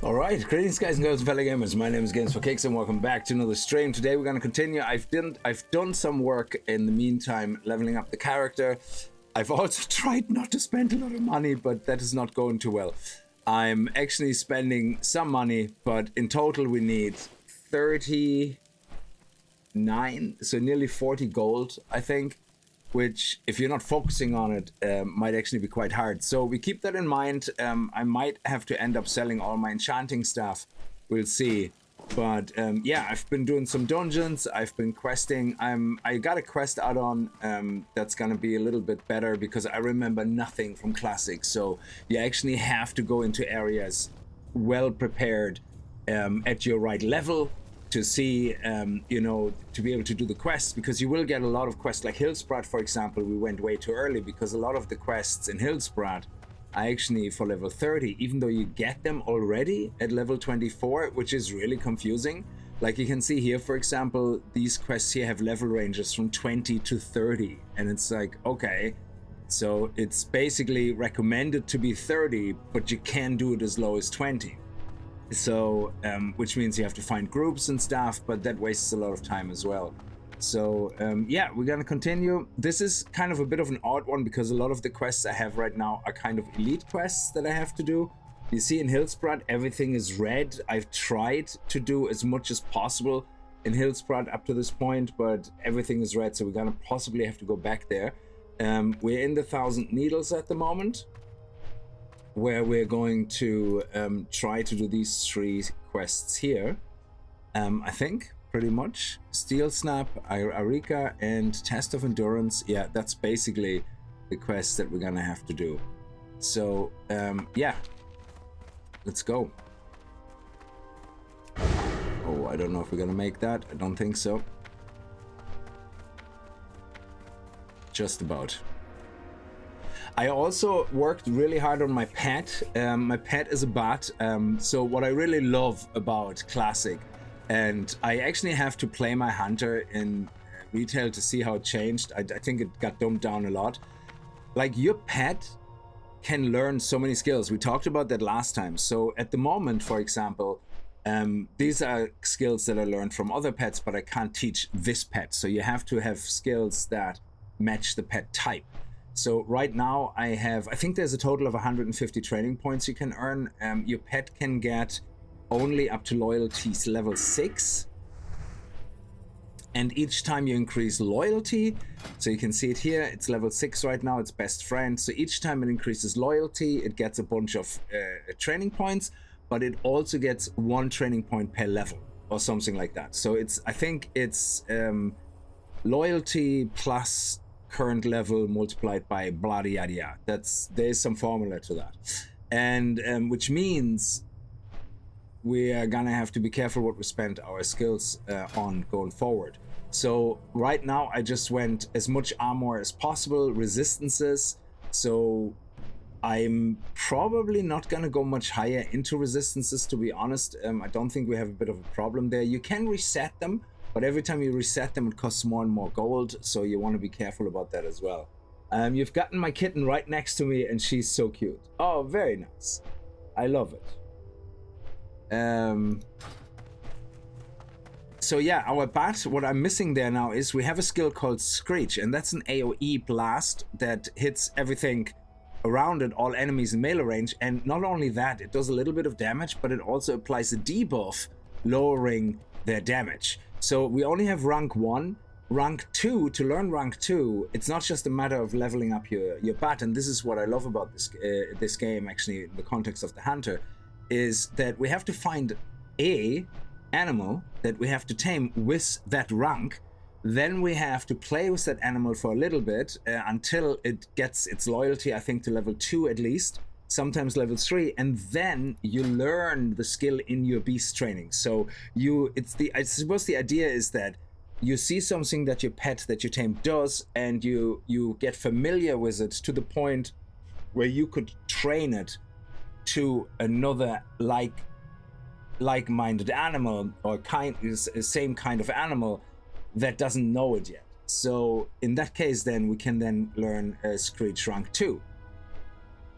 Alright, greetings guys and girls and fellow gamers. My name is Games for Kicks and welcome back to another stream. Today we're going to continue. I've done some work in the meantime, leveling up the character. I've also tried not to spend a lot of money, but that is not going too well. I'm actually spending some money, but in total we need 39, so nearly 40 gold, I think. Which, if you're not focusing on it, might actually be quite hard. So we keep that in mind. I might have to end up selling all my enchanting stuff. We'll see. But yeah, I've been doing some dungeons. I've been questing. I got a quest out on that's gonna be a little bit better because I remember nothing from Classic. So you actually have to go into areas well prepared at your right level to see, you know, to be able to do the quests, because you will get a lot of quests like Hillsprout, for example. We went way too early because a lot of the quests in Hillsprout are actually for level 30, even though you get them already at level 24, which is really confusing. Like you can see here, for example, these quests here have level ranges from 20 to 30, and it's like, okay, so it's basically recommended to be 30, but you can do it as low as 20. So, which means you have to find groups and stuff, but that wastes a lot of time as well. So, yeah, we're gonna continue. This is kind of a bit of an odd one because a lot of the quests I have right now are kind of elite quests that I have to do. You see in Hillsprout, everything is red. I've tried to do as much as possible in Hillsprout up to this point, but everything is red, so we're gonna possibly have to go back there. We're in the 1,000 Needles at the moment, where we're going to try to do these 3 quests here. I think, pretty much. Steel Snap, Arika, and Test of Endurance. Yeah, that's basically the quests that we're gonna have to do. So, yeah. Let's go. Oh, I don't know if we're gonna make that. I don't think so. Just about. I also worked really hard on my pet. My pet is a bat. So what I really love about Classic, and I actually have to play my hunter in retail to see how it changed. I think it got dumbed down a lot. Like, your pet can learn so many skills. We talked about that last time. So at the moment, for example, these are skills that I learned from other pets, but I can't teach this pet. So you have to have skills that match the pet type. So right now I think there's a total of 150 training points you can earn. Your pet can get only up to loyalties level 6. And each time you increase loyalty, so you can see it here, it's level 6 right now, it's best friend. So each time it increases loyalty, it gets a bunch of training points, but it also gets 1 training point per level or something like that. So I think it's loyalty plus current level multiplied by blah yada yada. There's some formula to that, and which means we are gonna have to be careful what we spend our skills on going forward. So right now I just went as much armor as possible, resistances. So I'm probably not gonna go much higher into resistances, to be honest. I don't think we have a bit of a problem there. You can reset them, but every time you reset them, it costs more and more gold, so you want to be careful about that as well. You've gotten my kitten right next to me, and she's so cute. Oh, very nice. I love it. So yeah, our bat, what I'm missing there now is we have a skill called Screech, and that's an AoE blast that hits everything around it, all enemies in melee range. And not only that, it does a little bit of damage, but it also applies a debuff, lowering their damage. So we only have rank 1. Rank 2, to learn rank 2, it's not just a matter of leveling up your bat, and this is what I love about this game, actually, in the context of the hunter, is that we have to find a animal that we have to tame with that rank. Then we have to play with that animal for a little bit until it gets its loyalty, I think, to level 2 at least, sometimes level 3, and then you learn the skill in your beast training. So I suppose the idea is that you see something that your pet that you tame does, and you get familiar with it to the point where you could train it to another like-minded animal, or same kind of animal that doesn't know it yet. So in that case, then we can then learn Screech rank 2.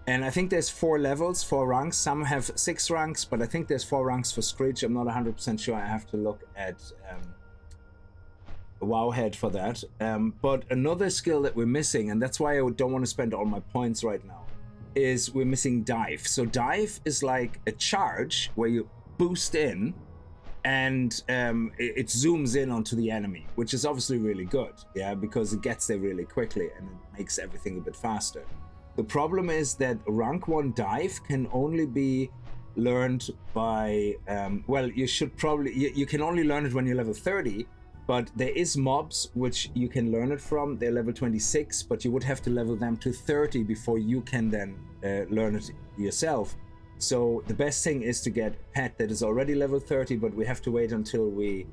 And I think there's 4 levels, 4 ranks. Some have 6 ranks, but I think there's 4 ranks for Screech. I'm not 100% sure. I have to look at Wowhead for that. But another skill that we're missing, and that's why I don't want to spend all my points right now, is we're missing Dive. So Dive is like a charge where you boost in and it zooms in onto the enemy, which is obviously really good, yeah, because it gets there really quickly and it makes everything a bit faster. The problem is that rank 1 Dive can only be learned by, well, you should probably, you can only learn it when you're level 30, but there is mobs which you can learn it from. They're level 26, but you would have to level them to 30 before you can then learn it yourself. So the best thing is to get a pet that is already level 30, but we have to wait until we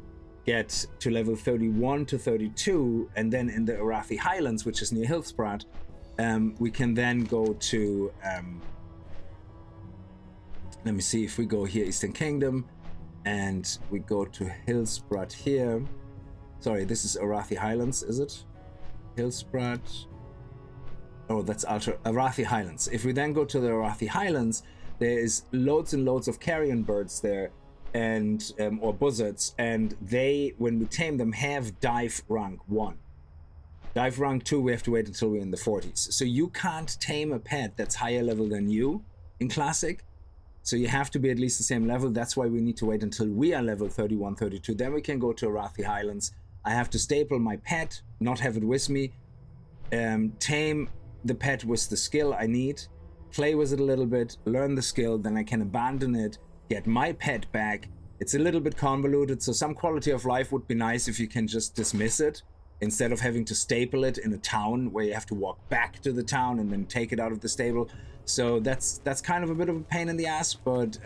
get to level 31 to 32, and then in the Arathi Highlands, which is near Hillsprat, we can then go to, let me see, if we go here, Eastern Kingdom, and we go to Hillsprat here. Sorry, this is Arathi Highlands, is it? Hillsprat. Oh, that's Arathi Highlands. If we then go to the Arathi Highlands, there is loads and loads of carrion birds there, and or buzzards, and they, when we tame them, have Dive rank 1. Dive rank 2, we have to wait until we're in the 40s. So you can't tame a pet that's higher level than you in Classic. So you have to be at least the same level. That's why we need to wait until we are level 31, 32. Then we can go to Arathi Highlands. I have to staple my pet, not have it with me, tame the pet with the skill I need, play with it a little bit, learn the skill, then I can abandon it, get my pet back. It's a little bit convoluted, so some quality of life would be nice if you can just dismiss it, instead of having to staple it in a town where you have to walk back to the town and then take it out of the stable. So that's kind of a bit of a pain in the ass, but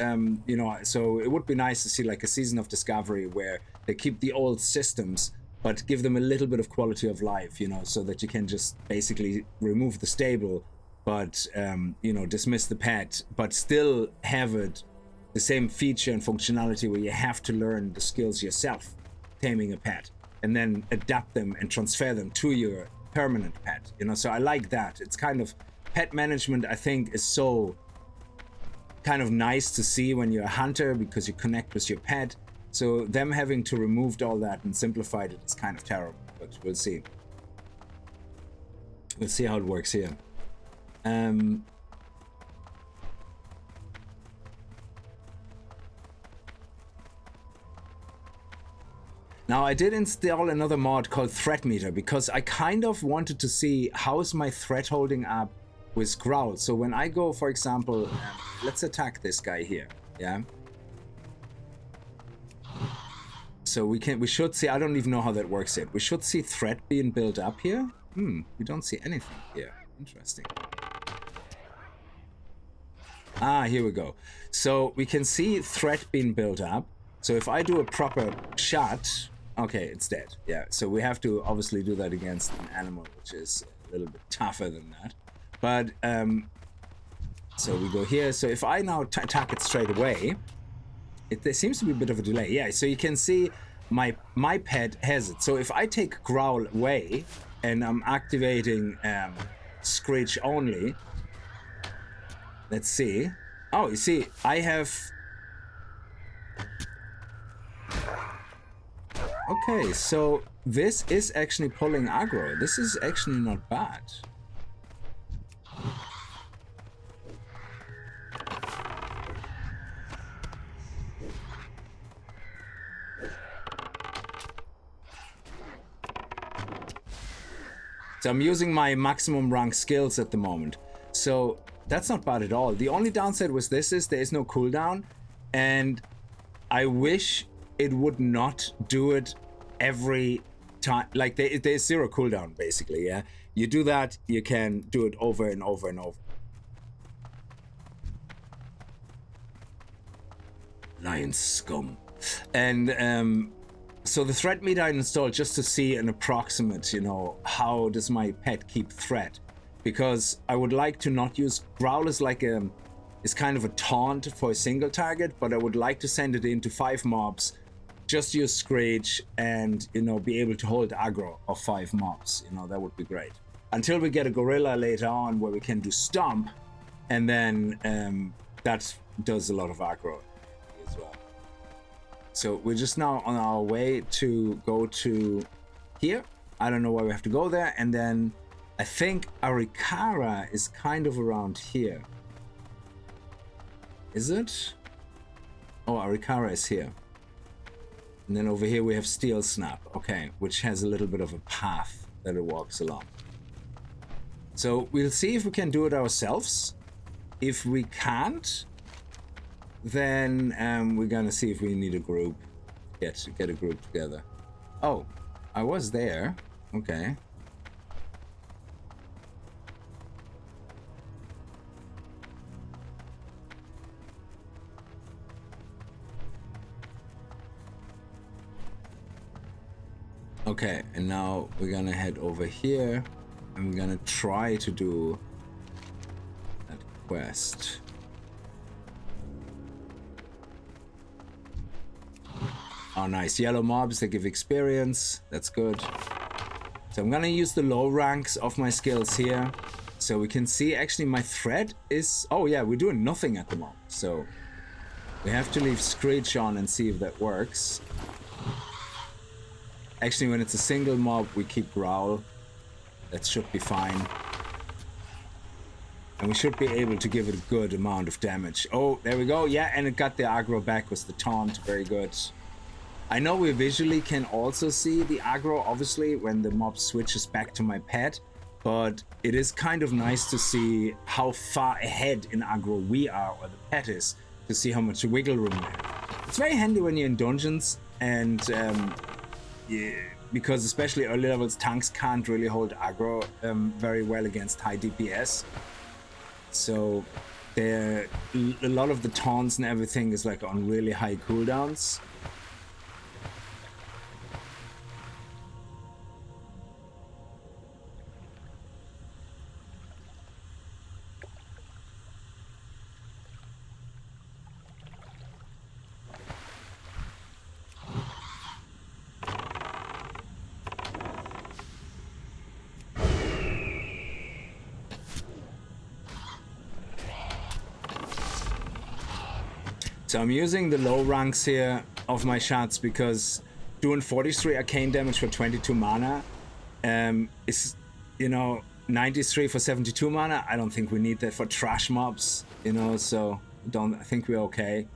you know, so it would be nice to see like a season of discovery where they keep the old systems but give them a little bit of quality of life, you know, so that you can just basically remove the stable, but you know, dismiss the pet, but still have it the same feature and functionality where you have to learn the skills yourself, taming a pet, and then adapt them and transfer them to your permanent pet, you know. So I like that. It's kind of, pet management, I think, is so kind of nice to see when you're a hunter, because you connect with your pet. So them having to remove all that and simplified it is kind of terrible, but we'll see. We'll see how it works here. Now, I did install another mod called Threat Meter, because I kind of wanted to see how is my threat holding up with Growl. So when I go, for example, let's attack this guy here, yeah? So we should see, I don't even know how that works yet. We should see threat being built up here. We don't see anything here. Interesting. Ah, here we go. So we can see threat being built up. So if I do a proper shot, okay, it's dead. Yeah, so we have to obviously do that against an animal, which is a little bit tougher than that. But, so we go here. So if I now attack it straight away, there seems to be a bit of a delay. Yeah, so you can see my pet has it. So if I take Growl away and I'm activating Screech only, let's see. Oh, you see, I have... Okay, so this is actually pulling aggro. This is actually not bad. So I'm using my maximum rank skills at the moment. So that's not bad at all. The only downside with this is there is no cooldown, and I wish it would not do it every time. Like there's zero cooldown basically, yeah? You do that, you can do it over and over and over. Lion scum. And so the threat meter I installed just to see an approximate, you know, how does my pet keep threat? Because I would like to not use Growl as like is kind of a taunt for a single target, but I would like to send it into 5 mobs, just use Screech, and, you know, be able to hold aggro of 5 mobs. You know, that would be great. Until we get a gorilla later on where we can do Stomp, And then that does a lot of aggro as well. So we're just now on our way to go to here. I don't know why we have to go there. And then I think Arikara is kind of around here. Is it? Oh, Arikara is here. And then over here we have Steel Snap. Okay, which has a little bit of a path that it walks along. So we'll see if we can do it ourselves. If we can't, then we're gonna see if we need a group. Get a group together. Oh, I was there. Okay. Okay, and now we're gonna head over here and we're gonna try to do that quest. Oh, nice. Yellow mobs, they give experience. That's good. So I'm gonna use the low ranks of my skills here. So we can see actually my threat is... Oh yeah, we're doing nothing at the moment. So we have to leave Screech on and see if that works. Actually, when it's a single mob, we keep Growl. That should be fine. And we should be able to give it a good amount of damage. Oh, there we go. Yeah, and it got the aggro back with the taunt. Very good. I know we visually can also see the aggro, obviously, when the mob switches back to my pet. But it is kind of nice to see how far ahead in aggro we are, or the pet is, to see how much wiggle room we have. It's very handy when you're in dungeons, and yeah, because especially early levels, tanks can't really hold aggro very well against high DPS. So a lot of the taunts and everything is like on really high cooldowns. So I'm using the low ranks here of my shots because doing 43 arcane damage for 22 mana is, you know, 93 for 72 mana. I don't think we need that for trash mobs, you know, so I think we're okay.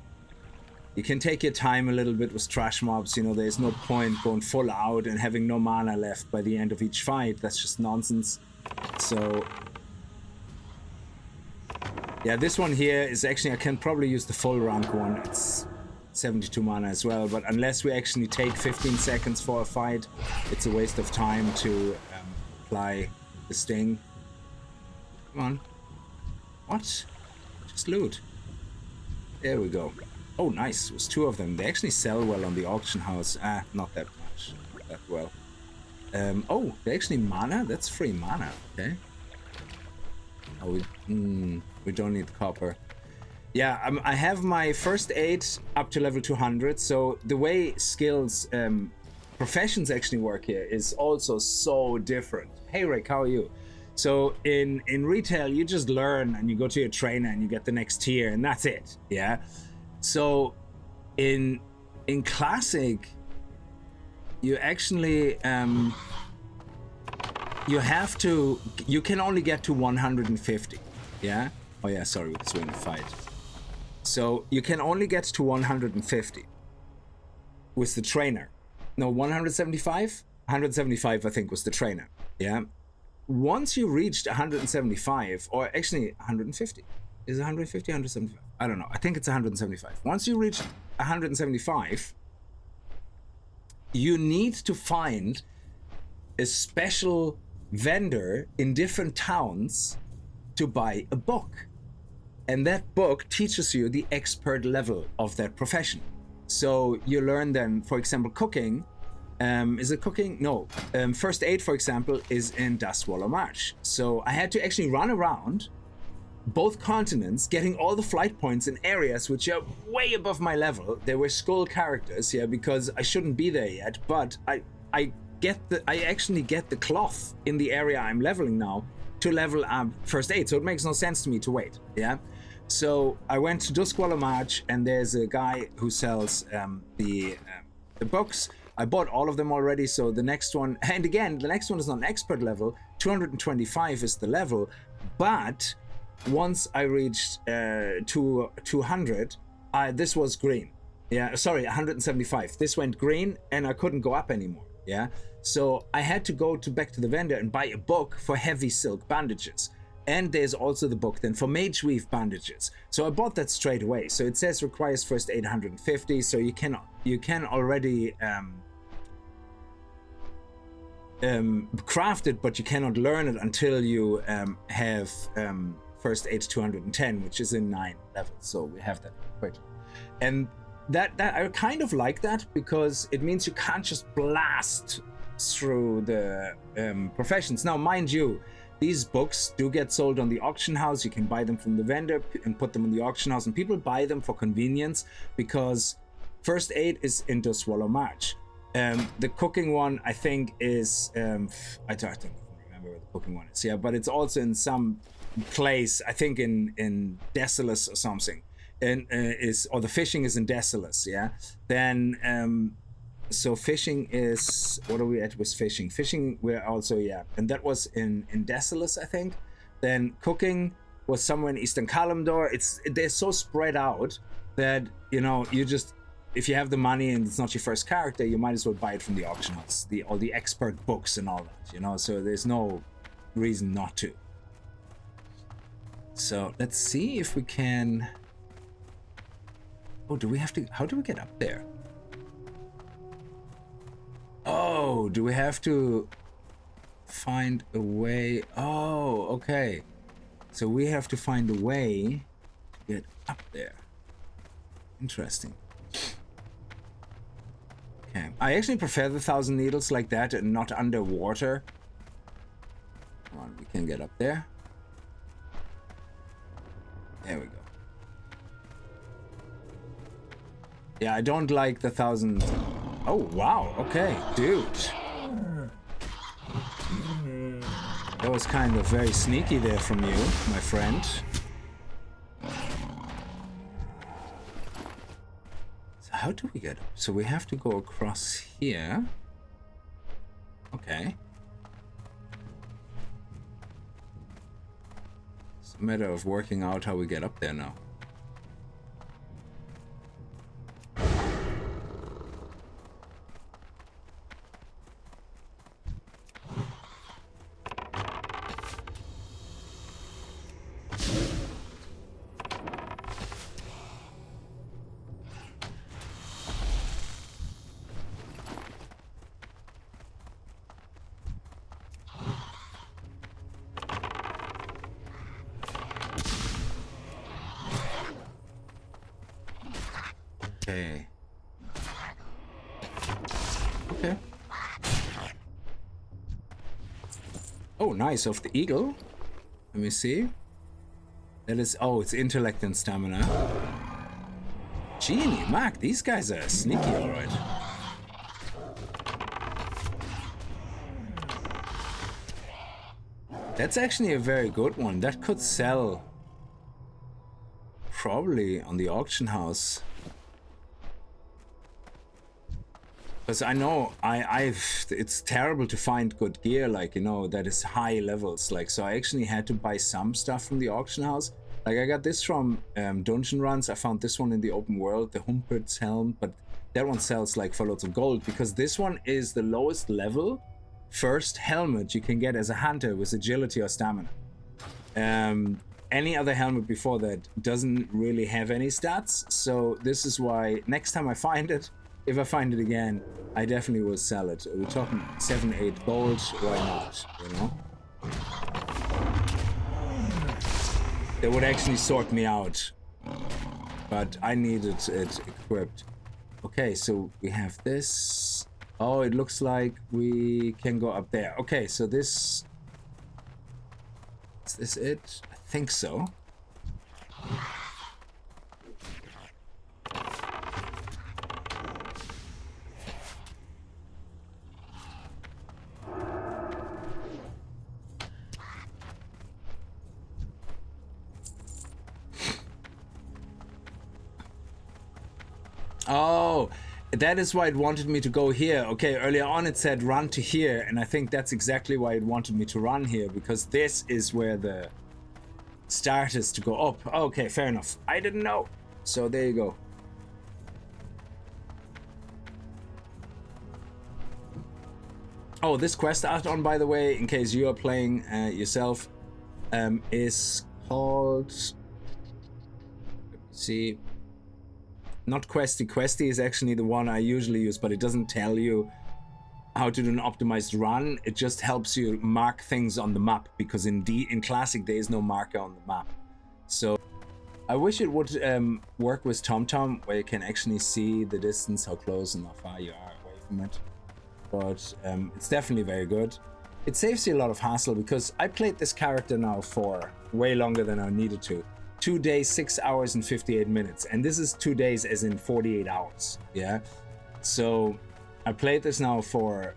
You can take your time a little bit with trash mobs, you know, there's no point going full out and having no mana left by the end of each fight. That's just nonsense. So yeah, this one here is actually, I can probably use the full rank one. It's 72 mana as well, but unless we actually take 15 seconds for a fight, it's a waste of time to apply the sting. Come on. What? Just loot. There we go. Oh, nice. It was 2 of them. They actually sell well on the auction house. Ah, not that much. Not that well. Oh, they actually mana? That's free mana. Okay. Oh, we don't need copper. Yeah, I have my first aid up to level 200. So the way skills, professions actually work here is also so different. Hey Rick, how are you? So in retail, you just learn and you go to your trainer and you get the next tier and that's it. Yeah. So in classic, you actually you can only get to 150. Yeah. Oh yeah, sorry, because we're in a fight. So you can only get to 150 with the trainer. No, 175? 175, I think, was the trainer. Yeah. Once you reached 175, or actually 150. Is it 150, 175? I don't know. I think it's 175. Once you reach 175, you need to find a special vendor in different towns to buy a book. And that book teaches you the expert level of that profession. So you learn then, for example, cooking. Is it cooking? No. First aid, for example, is in Dust Swallow March. So I had to actually run around both continents, getting all the flight points in areas which are way above my level. They were skull characters, yeah, because I shouldn't be there yet. But I actually get the cloth in the area I'm leveling now to level up first aid. So it makes no sense to me to wait. Yeah. So I went to Duskwallow March, and there's a guy who sells the books. I bought all of them already. So the next one, and again, the next one is not an expert level. 225 is the level, but once I reached 200, this was green. Yeah, sorry, 175. This went green, and I couldn't go up anymore. Yeah, so I had to go back to the vendor and buy a book for heavy silk bandages. And there's also the book then for mage weave bandages. So I bought that straight away. So it says requires first aid 150. So you can already craft it, but you cannot learn it until you have first aid 210, which is in 9 levels. So we have that quickly. And that I kind of like that, because it means you can't just blast through the professions. Now, mind you, these books do get sold on the auction house. You can buy them from the vendor and put them in the auction house, and people buy them for convenience because first aid is in Duskwallow March. The cooking one, I think, is I don't remember where the cooking one is. Yeah, but it's also in some place, I think in Desolus or something, and or the fishing is in Desolus. Yeah, then so fishing is, what are we at with fishing? Fishing, we're also, yeah, and that was in Desolus, I think. Then cooking was somewhere in Eastern Kalimdor. They're so spread out that, you know, you just, if you have the money and it's not your first character, you might as well buy it from the auction house, all the expert books and all that, you know, so there's no reason not to. So let's see if we can, oh, do we have to, how do we get up there? Oh, do we have to find a way? Oh, okay. So we have to find a way to get up there. Interesting. Okay. I actually prefer the 1,000 needles like that and not underwater. Come on, we can get up there. There we go. Yeah, I don't like the 1,000... Oh, wow. Okay, dude. That was kind of very sneaky there from you, my friend. So how do we get up? So we have to go across here. Okay. It's a matter of working out how we get up there now. Okay. Oh, nice. Of the eagle. Let me see. That is... Oh, it's intellect and stamina. Genie, Mac, these guys are sneaky, alright. That's actually a very good one. That could sell probably on the auction house. Because I know it's terrible to find good gear, like, you know, that is high levels. Like, so I actually had to buy some stuff from the auction house. Like, I got this from dungeon runs. I found this one in the open world, the Humpert's helm, but that one sells like for loads of gold, because this one is the lowest level first helmet you can get as a hunter with agility or stamina. Any other helmet before that doesn't really have any stats, so this is why next time I find it, if I find it again, I definitely will sell it. We're talking 7-8 gold, why not, you know? That would actually sort me out, but I needed it equipped. Okay, so we have this. Oh, it looks like we can go up there. Okay, so this... Is this it? I think so. Oh, that is why it wanted me to go here. Okay, earlier on it said run to here, and I think that's exactly why it wanted me to run here, because this is where the start is to go up. Okay, fair enough. I didn't know. So there you go. Oh, this quest add-on, by the way, in case you are playing yourself, is called... Let's see... Not Questy. Questy is actually the one I usually use, but it doesn't tell you how to do an optimized run. It just helps you mark things on the map, because in Classic there is no marker on the map. So I wish it would work with TomTom, where you can actually see the distance, how close and how far you are away from it. But it's definitely very good. It saves you a lot of hassle, because I played this character now for way longer than I needed to. 2 days, 6 hours and 58 minutes. And this is 2 days as in 48 hours. Yeah. So I played this now for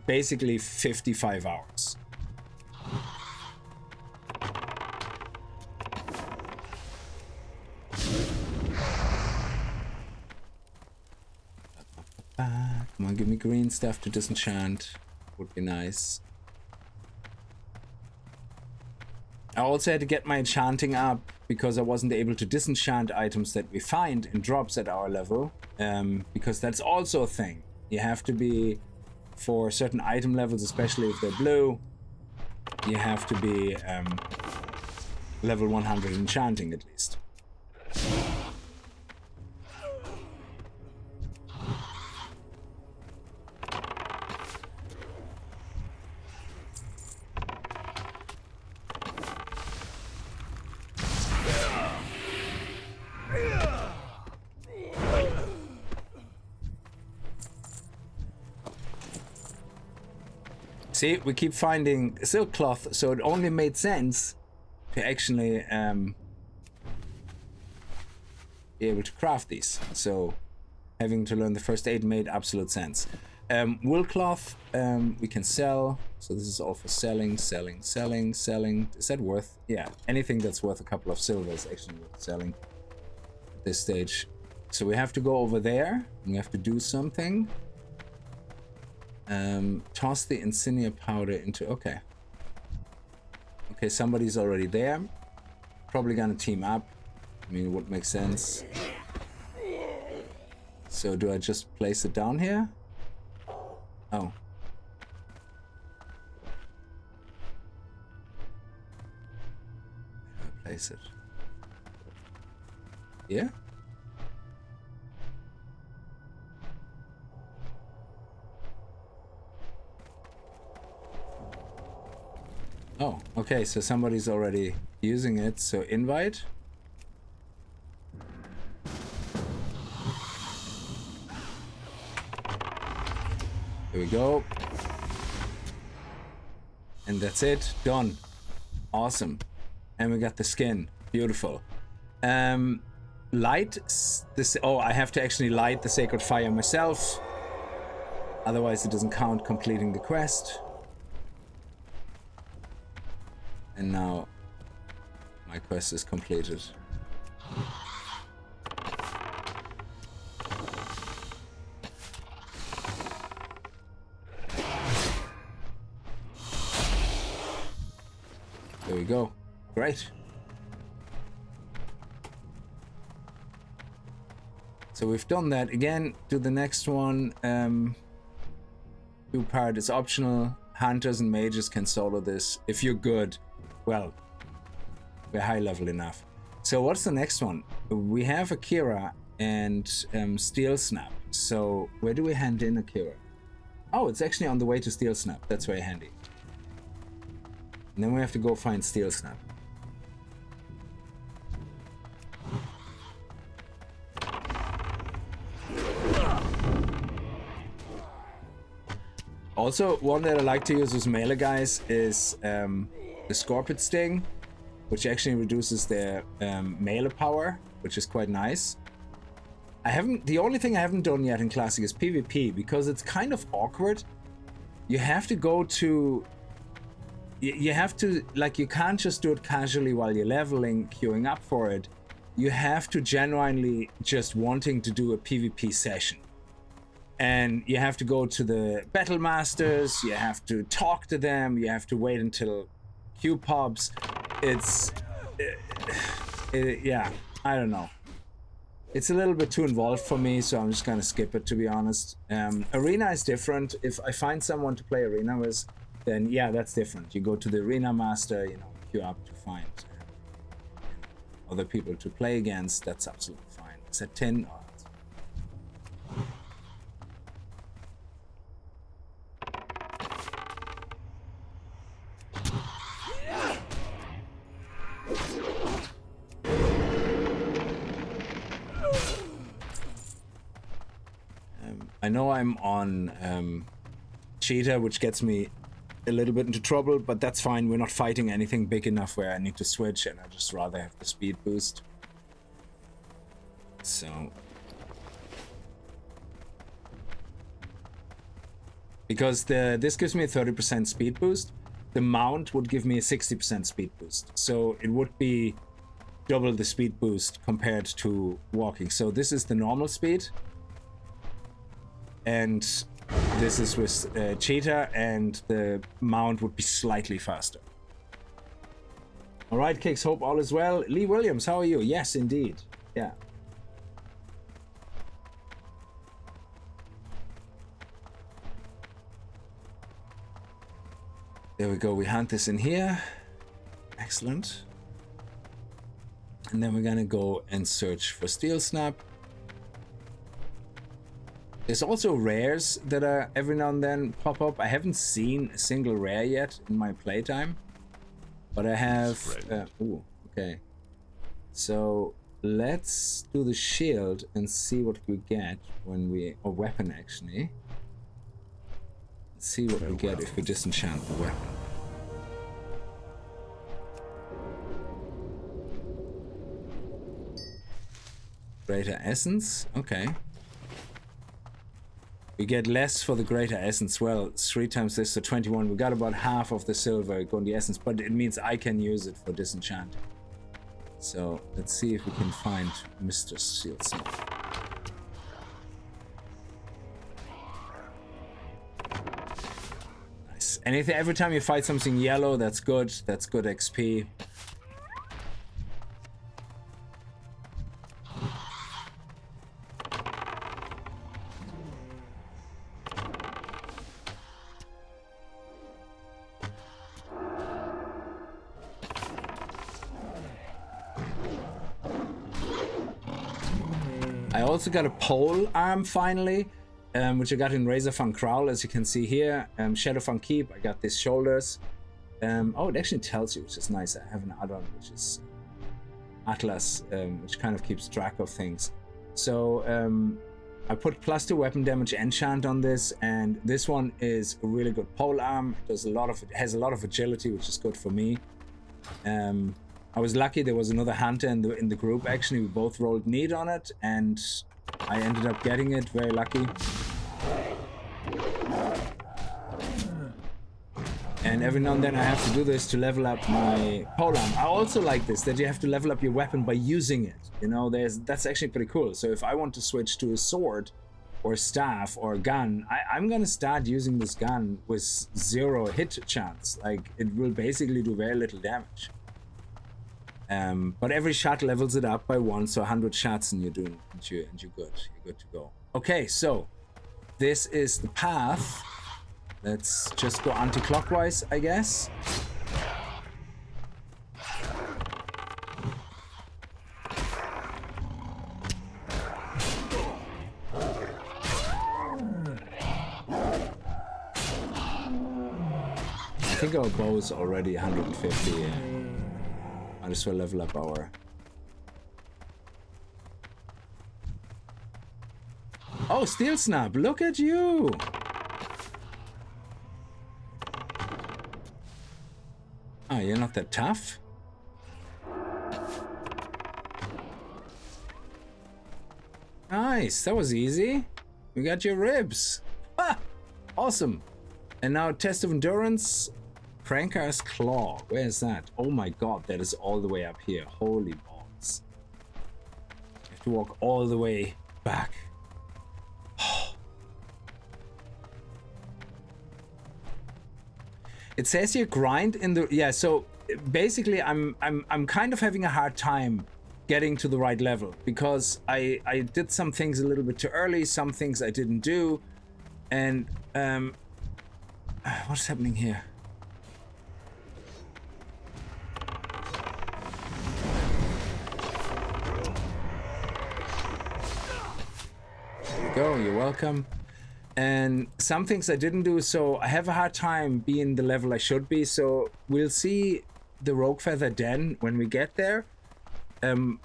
basically 55 hours. Come on, give me green stuff to disenchant. Would be nice. I also had to get my enchanting up, because I wasn't able to disenchant items that we find in drops at our level, because that's also a thing. You have to be, for certain item levels, especially if they're blue, you have to be level 100 enchanting at least. See, we keep finding silk cloth, so it only made sense to actually be able to craft these. So having to learn the first aid made absolute sense. Wool cloth we can sell, so this is all for selling. Is that worth? Yeah, anything that's worth a couple of silver is actually worth selling at this stage. So we have to go over there, we have to do something. Toss the insignia powder into... Okay, somebody's already there. Probably gonna team up. I mean, it would make sense. So do I just place it down here? Oh. Where do I place it? Yeah? Oh, okay, so somebody's already using it, so invite. Here we go. And that's it, done. Awesome. And we got the skin, beautiful. Light this, oh, I have to actually light the sacred fire myself. Otherwise it doesn't count completing the quest. And now my quest is completed. There we go. Great. So we've done that. Again, do the next one. Two part is optional. Hunters and mages can solo this if you're good. Well, we're high level enough. So what's the next one? We have Akira and Steel Snap. So where do we hand in Akira? Oh, it's actually on the way to Steel Snap. That's very handy. And then we have to go find Steel Snap. Also, one that I like to use with melee guys is the Scorpion Sting, which actually reduces their melee power, which is quite nice. The only thing I haven't done yet in Classic is PvP, because it's kind of awkward. You have to go to... You have to, like, you can't just do it casually while you're leveling, queuing up for it. you have to genuinely just wanting to do a PvP session. And you have to go to the battle masters, you have to talk to them, you have to wait until queue pops. It's... yeah, I don't know. It's a little bit too involved for me, so I'm just gonna skip it, to be honest. Arena is different. If I find someone to play Arena with, then yeah, that's different. You go to the Arena Master, you know, queue up to find other people to play against. That's absolutely fine. It's at 10. Oh, I know I'm on Cheetah, which gets me a little bit into trouble, but that's fine. We're not fighting anything big enough where I need to switch, and I just rather have the speed boost. So... because this gives me a 30% speed boost, the mount would give me a 60% speed boost. So it would be double the speed boost compared to walking. So this is the normal speed. And this is with Cheetah, and the mount would be slightly faster. All right, Kicks, hope all is well. Lee Williams, how are you? Yes, indeed. Yeah. There we go. We hunt this in here. Excellent. And then we're gonna go and search for Steel Snap. There's also rares that are every now and then pop up. I haven't seen a single rare yet in my playtime, but I have... ooh, okay. So let's do the shield and see what we get when we... or weapon, actually. Let's see what we get if we disenchant the weapon. Greater Essence, okay. We get less for the Greater Essence. Well, 3 times this, so 21. We got about half of the silver going to the Essence, but it means I can use it for disenchant. So let's see if we can find Mr. Steelsmith. Nice. Anything, every time you fight something yellow, that's good. That's good XP. I also got a pole arm finally, which I got in Razorfang Crowl, as you can see here. Shadowfang Keep, I got these shoulders. Oh, it actually tells you, which is nice. I have an add-on, which is Atlas, which kind of keeps track of things. So I put +2 weapon damage enchant on this, and this one is a really good pole arm. It does it has a lot of agility, which is good for me. I was lucky there was another hunter in the group. Actually, we both rolled need on it, and I ended up getting it. Very lucky. And every now and then I have to do this to level up my polearm. I also like this, that you have to level up your weapon by using it. You know, that's actually pretty cool. So if I want to switch to a sword or a staff or a gun, I'm gonna start using this gun with 0 hit chance. Like, it will basically do very little damage. But every shot levels it up by 1, so 100 shots and you're good. You're good to go. Okay, so this is the path. Let's just go anti-clockwise, I guess. I think our bow is already 150. Might as well level up our... Oh, Steel Snap, look at you! Oh, you're not that tough? Nice, that was easy. You got your ribs. Ah, awesome. And now test of endurance. Pranker's Claw. Where is that? Oh my god, that is all the way up here. Holy balls. to walk all the way back. It says here grind in the... Yeah, so basically I'm kind of having a hard time getting to the right level because I did some things a little bit too early, some things I didn't do, and what's happening here? There you go, you're welcome. And some things I didn't do, so I have a hard time being the level I should be. So we'll see the Rogue Feather Den when we get there,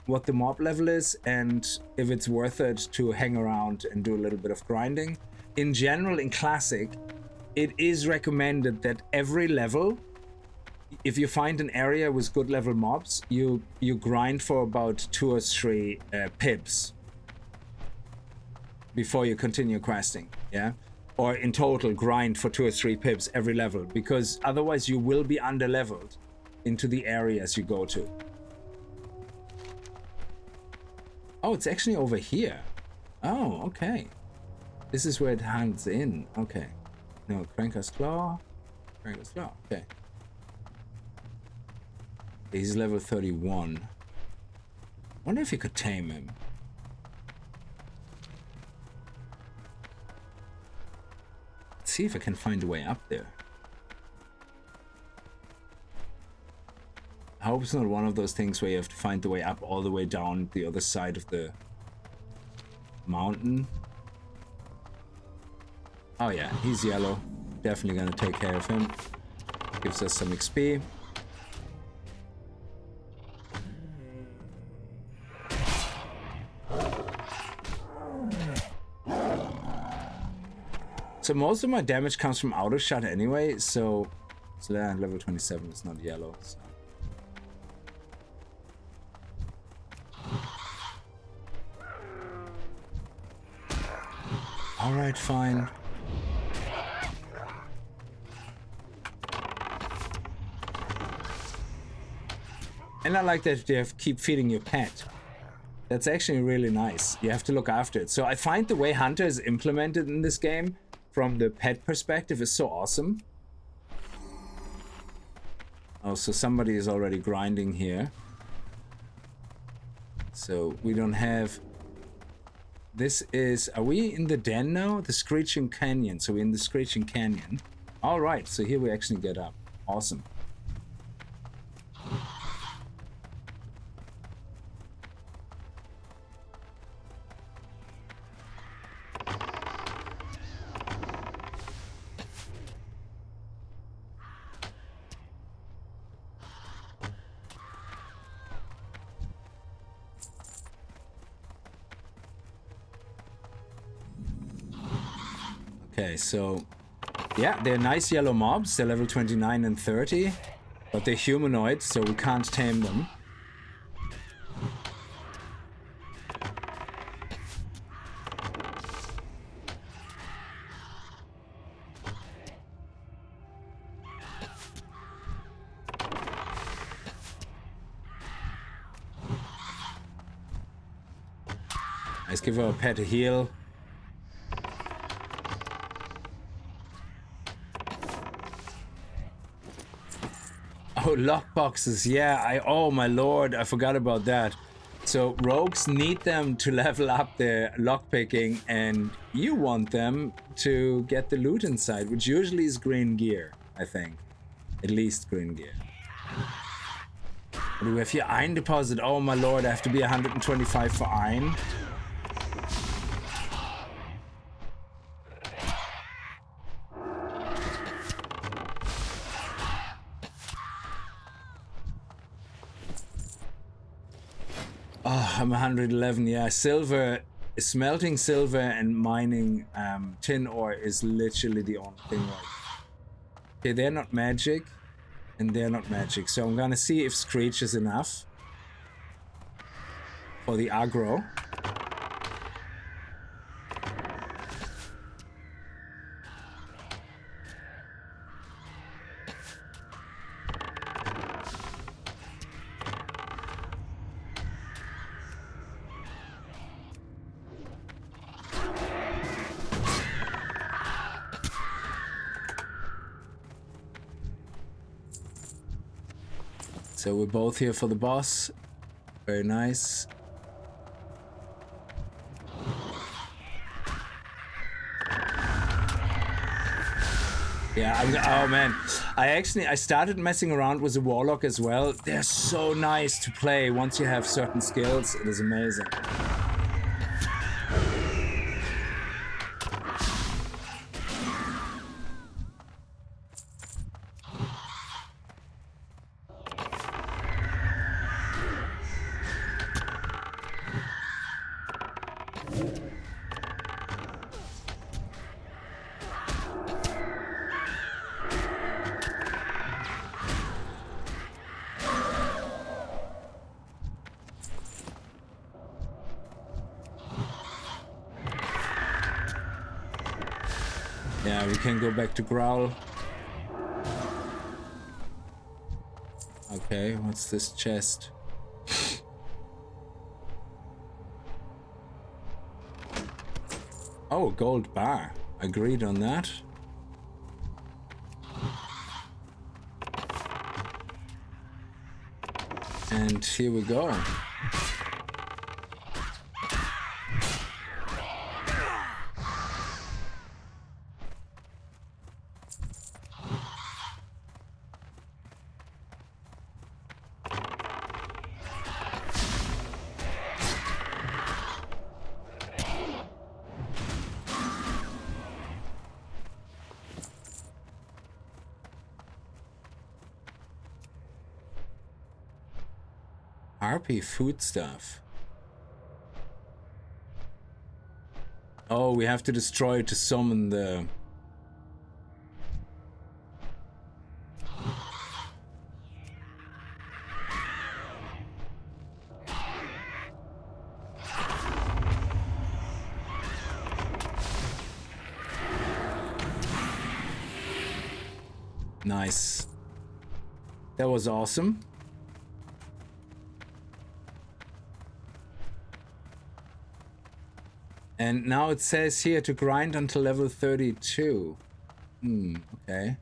what the mob level is, and if it's worth it to hang around and do a little bit of grinding. In general, in Classic, it is recommended that every level, if you find an area with good level mobs, you grind for about 2 or 3 pips before you continue questing, yeah? Or in total, grind for 2 or 3 pips every level, because otherwise you will be under-leveled into the areas you go to. Oh, it's actually over here. Oh, okay. This is where it hands in. Okay. No, Cranker's Claw. Cranker's Claw, okay. He's level 31. Wonder if you could tame him. See if I can find a way up there. I hope it's not one of those things where you have to find the way up all the way down the other side of the mountain. Oh yeah, he's yellow. Definitely gonna take care of him. Gives us some XP. So most of my damage comes from auto shot anyway, so level 27 is not yellow. So. All right, fine. And I like that you have keep feeding your pet. That's actually really nice. You have to look after it. So I find the way Hunter is implemented in this game from the pet perspective is so awesome. Oh, so somebody is already grinding here. So we don't have... This is... Are we in the den now? The Screeching Canyon. So we're in the Screeching Canyon. Alright, so here we actually get up. Awesome. Okay, so yeah, they're nice yellow mobs. They're level 29 and 30, but they're humanoid, so we can't tame them. Let's give our pet a heal. Oh, lockboxes, yeah, oh my lord, I forgot about that. So rogues need them to level up their lockpicking, and you want them to get the loot inside, which usually is green gear, I think. At least green gear. What do we have here? Iron deposit, oh my lord, I have to be 125 for iron. I'm 111, yeah. Silver, smelting silver and mining tin ore is literally the only thing right. Okay, they're not magic, and they're not magic. So I'm gonna see if Screech is enough for the aggro. So we're both here for the boss. Very nice. Yeah, oh man. I started messing around with the Warlock as well. They're so nice to play once you have certain skills. It is amazing. Yeah, we can go back to Growl. Okay, what's this chest? Oh, gold bar. Agreed on that. And here we go. RP food stuff. Oh, we have to destroy it to summon the... Nice. That was awesome. And now it says here to grind until level 32. Okay.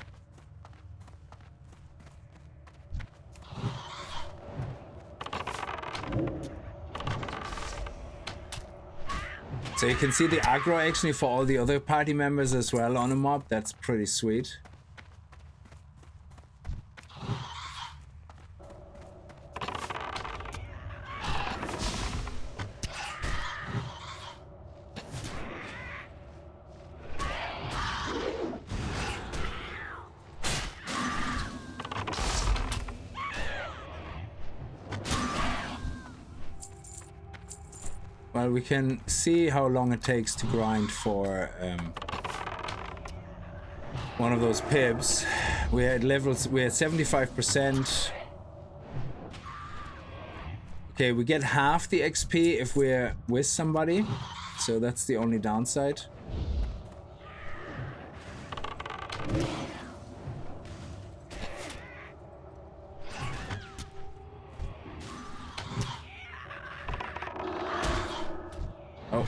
So you can see the aggro actually for all the other party members as well on a mob. That's pretty sweet. Well, we can see how long it takes to grind for one of those pibs. We're at 75%. Okay, we get half the XP if we're with somebody, so that's the only downside. Oh.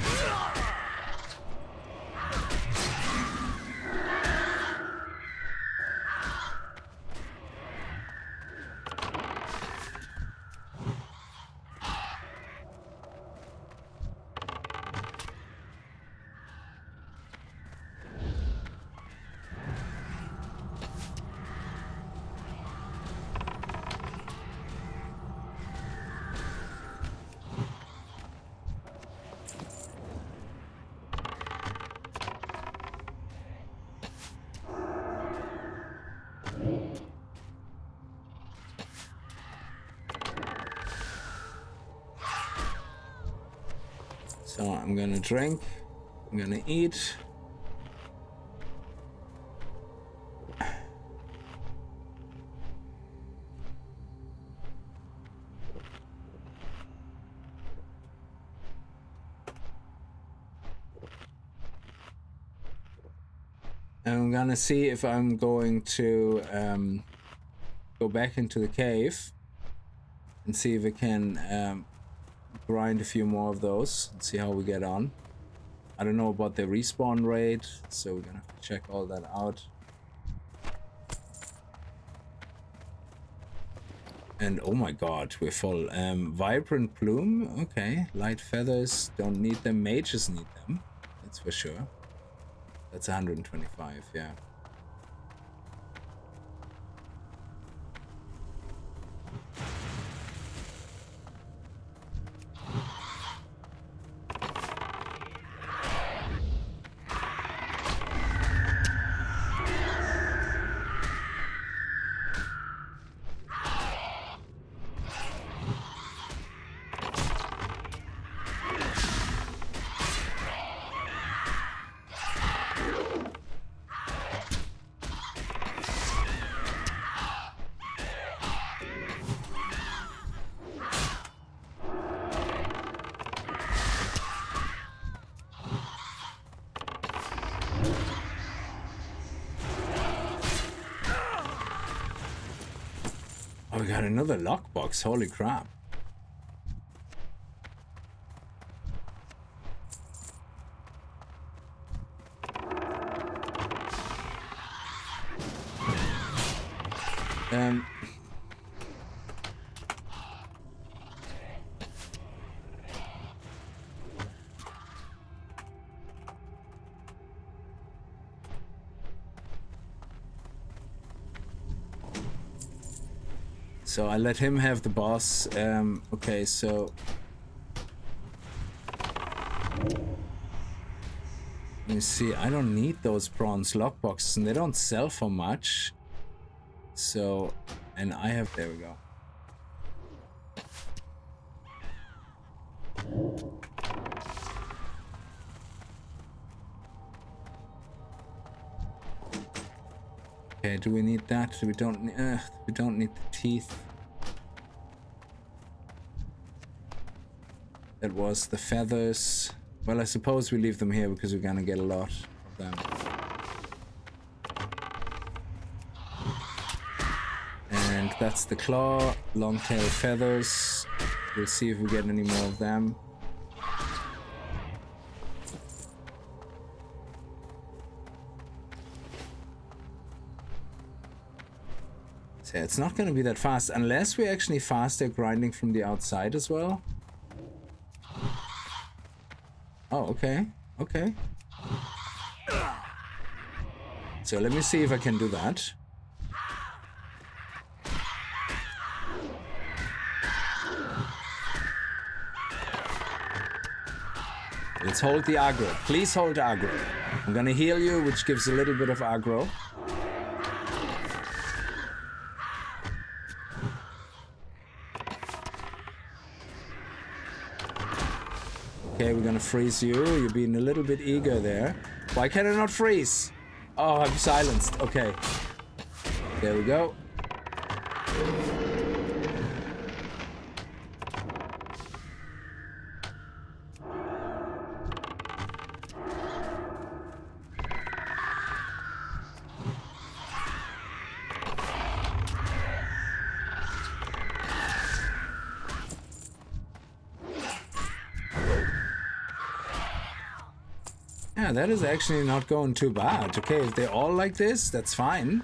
So I'm gonna drink, I'm gonna eat. And I'm gonna see if I'm going to go back into the cave and see if I can grind a few more of those and see how we get on. I don't know about the respawn rate, so we're gonna have to check all that out. And oh my god, we're full. Vibrant plume, okay. Light feathers, don't need them. Mages need them, that's for sure. That's 125, yeah. Oh, we got another lockbox, holy crap. So I let him have the boss. Okay, so let me see. I don't need those bronze lockboxes, and they don't sell for much. So, and I have. There we go. Okay, do we need that? We don't need the teeth. That was the feathers. Well, I suppose we leave them here because we're gonna get a lot of them. And that's the claw, long tail feathers. We'll see if we get any more of them. Yeah, it's not going to be that fast unless we're actually faster grinding from the outside as well. Oh, okay. Okay. So let me see if I can do that. Let's hold the aggro. Please hold aggro. I'm going to heal you, which gives a little bit of aggro. Okay, we're gonna freeze you. You're being a little bit eager there. Why can I not freeze? Oh, I'm silenced. Okay. There we go. Yeah, that is actually not going too bad. Okay, if they're all like this, that's fine.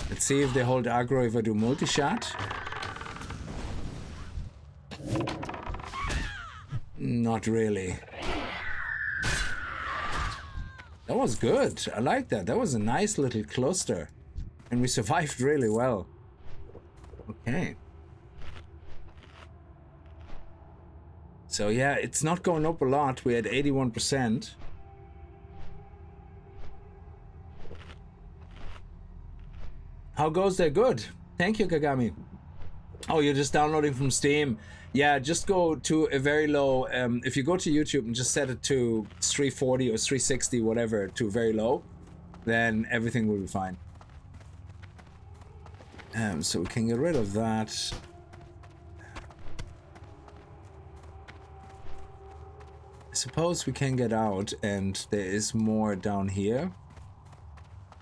Let's see if they hold aggro if I do multi-shot. Not really. That was good. I like that. That was a nice little cluster. And we survived really well. Okay. So yeah, it's not going up a lot. We're at 81%. How goes that? Good. Thank you, Kagami. Oh, you're just downloading from Steam. Yeah, just go to a very low, if you go to YouTube and just set it to 340 or 360, whatever, to very low, then everything will be fine. So we can get rid of that. I suppose we can get out, and there is more down here.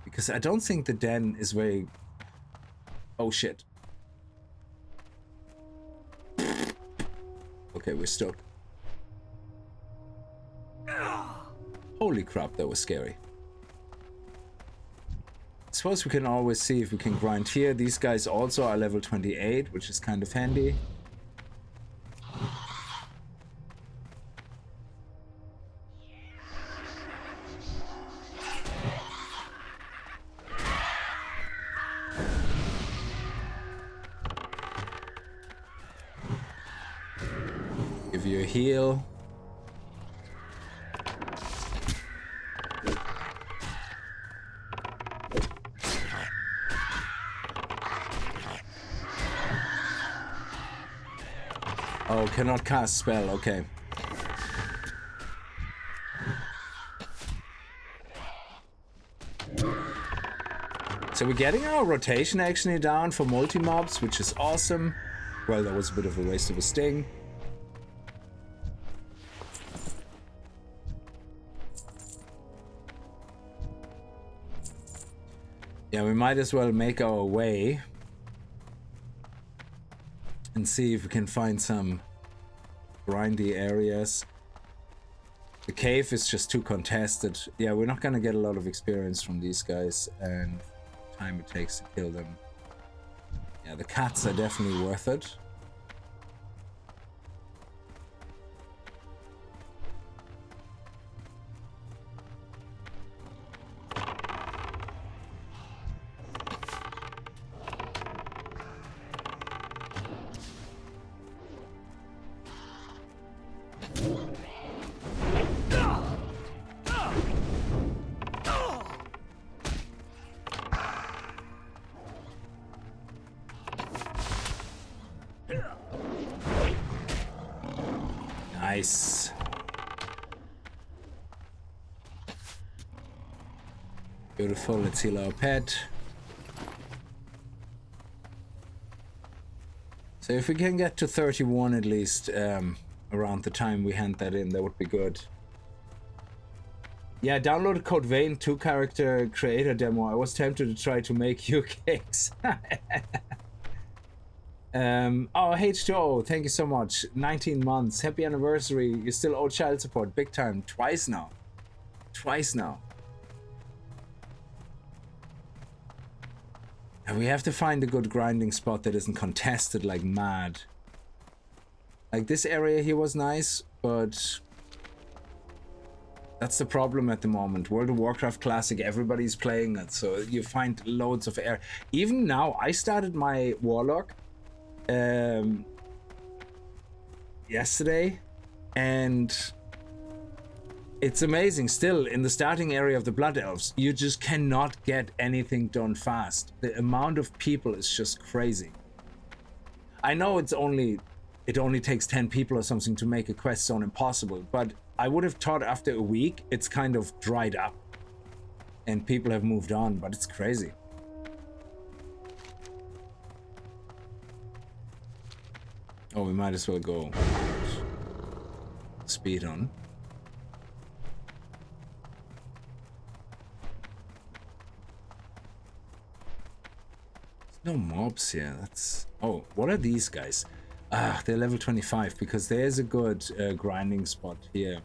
Because I don't think the den is very... Oh, shit. Okay, we're stuck. Holy crap, that was scary. I suppose we can always see if we can grind here. These guys also are level 28, which is kind of handy. Give you a heal. Oh, cannot cast spell, okay. So we're getting our rotation actually down for multi-mobs, which is awesome. Well, that was a bit of a waste of a sting. Yeah, we might as well make our way and see if we can find some grindy areas. The cave is just too contested. Yeah, we're not gonna get a lot of experience from these guys and time it takes to kill them. Yeah, the cats are definitely worth it. Nice. Beautiful, let's heal our pet. So if we can get to 31 at least around the time we hand that in, that would be good. Yeah, download Code Vein 2-character creator demo. I was tempted to try to make you cakes. Oh, H2O, thank you so much. 19 months, happy anniversary. You still owe child support, big time. Twice now. Twice now. And we have to find a good grinding spot that isn't contested like mad. Like this area here was nice, but that's the problem at the moment. World of Warcraft Classic, everybody's playing it, so you find loads of air. Even now, I started my Warlock yesterday, and it's amazing. Still, in the starting area of the Blood Elves, you just cannot get anything done fast. The amount of people is just crazy. I know it only takes 10 people or something to make a quest zone impossible, but I would have thought after a week it's kind of dried up and people have moved on, but it's crazy. Oh, we might as well go speed on. There's no mobs here. That's... Oh, what are these guys? Ah, they're level 25 because there's a good grinding spot here.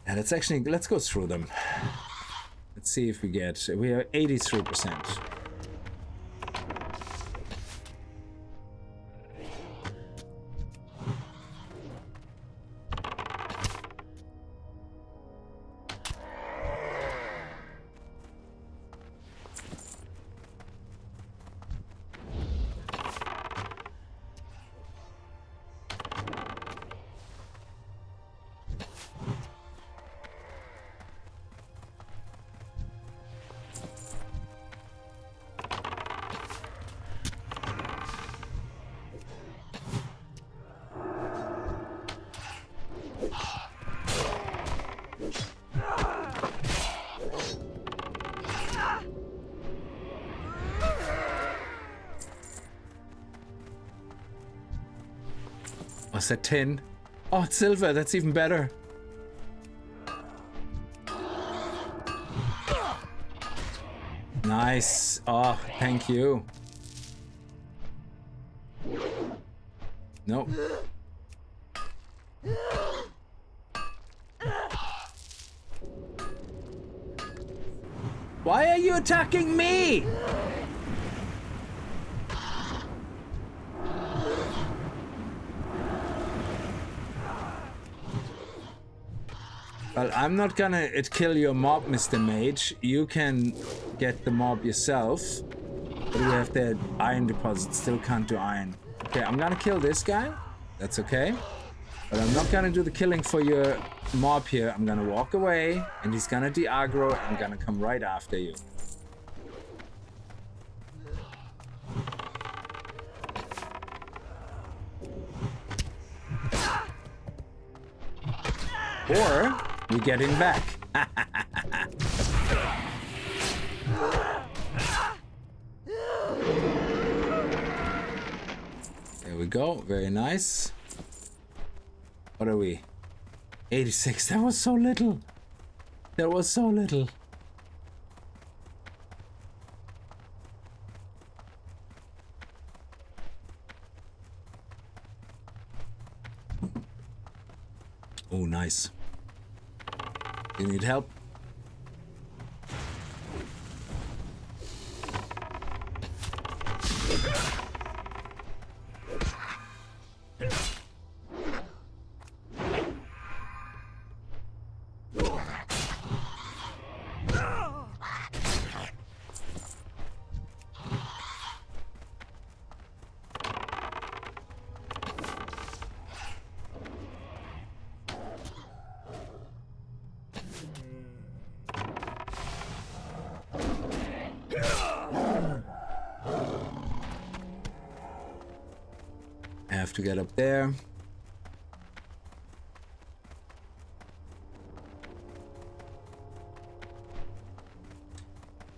Yeah, let's go through them. Let's see if we are 83%. Oh, is that 10? Oh, it's silver. That's even better. Nice. Oh, thank you. Nope. Why are you attacking me? Well, I'm not gonna kill your mob, Mr. Mage. You can get the mob yourself. But we have the iron deposit. Still can't do iron. Okay, I'm gonna kill this guy. That's okay. But I'm not gonna do the killing for your mob here. I'm gonna walk away, and he's gonna de-aggro, and I'm gonna come right after you. Or we get him back. There we go. Very nice. What are we? 86. That was so little. That was so little. Oh, nice. You need help? To get up there.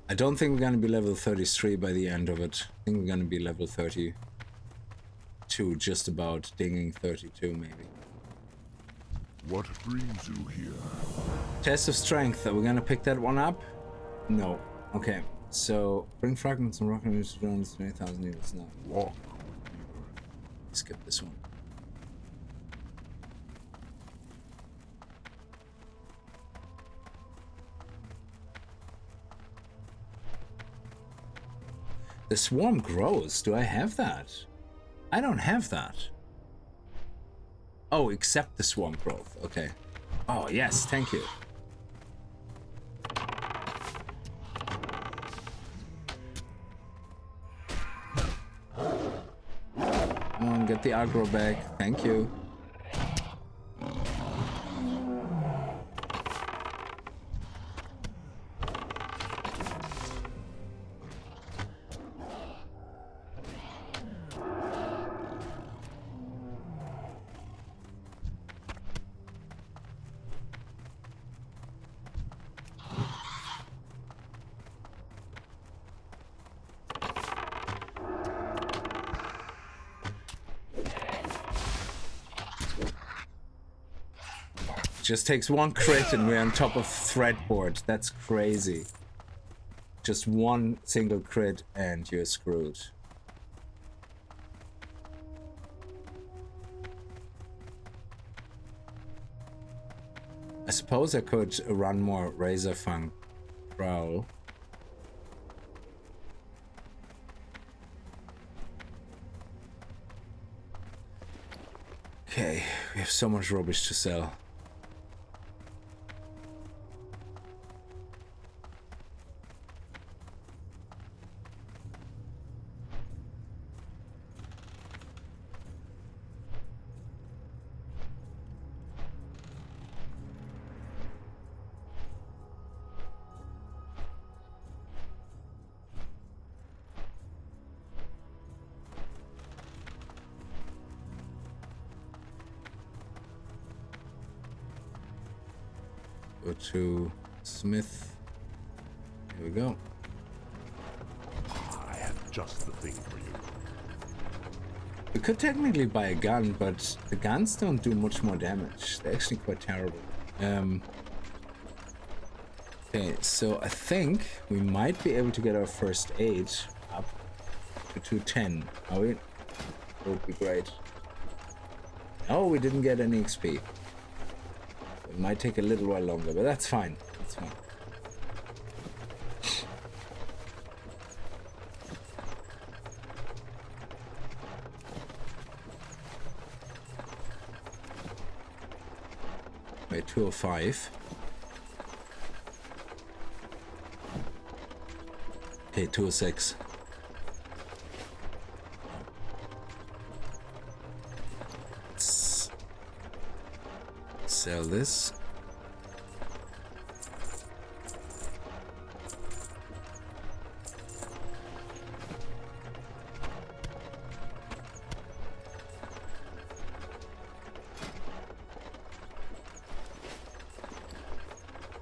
I don't think we're going to be level 33 by the end of it. I think we're going to be level 32, just about, dinging 32 maybe. What brings you here? Test of strength. Are we going to pick that one up? No. Okay. So, bring fragments and rock enemies to drones 20,000 units now. Walk. Skip this one. The swarm grows. Do I have that? I don't have that. Oh, except the swarm growth. Okay. Oh, yes. Thank you. Get the aggro back. Thank you. Just takes one crit and we're on top of threadboard. That's crazy. Just one single crit and you're screwed. I suppose I could run more Razor Fang Prowl. Okay, we have so much rubbish to sell. Go to Smith. Here we go. I have just the thing for you. We could technically buy a gun, but the guns don't do much more damage. They're actually quite terrible. Okay, so I think we might be able to get our first aid up to 210. Are we? That would be great. Oh, we didn't get any XP. It might take a little while longer, but that's fine. That's fine. Wait, 205. Okay, 206. Let's sell this.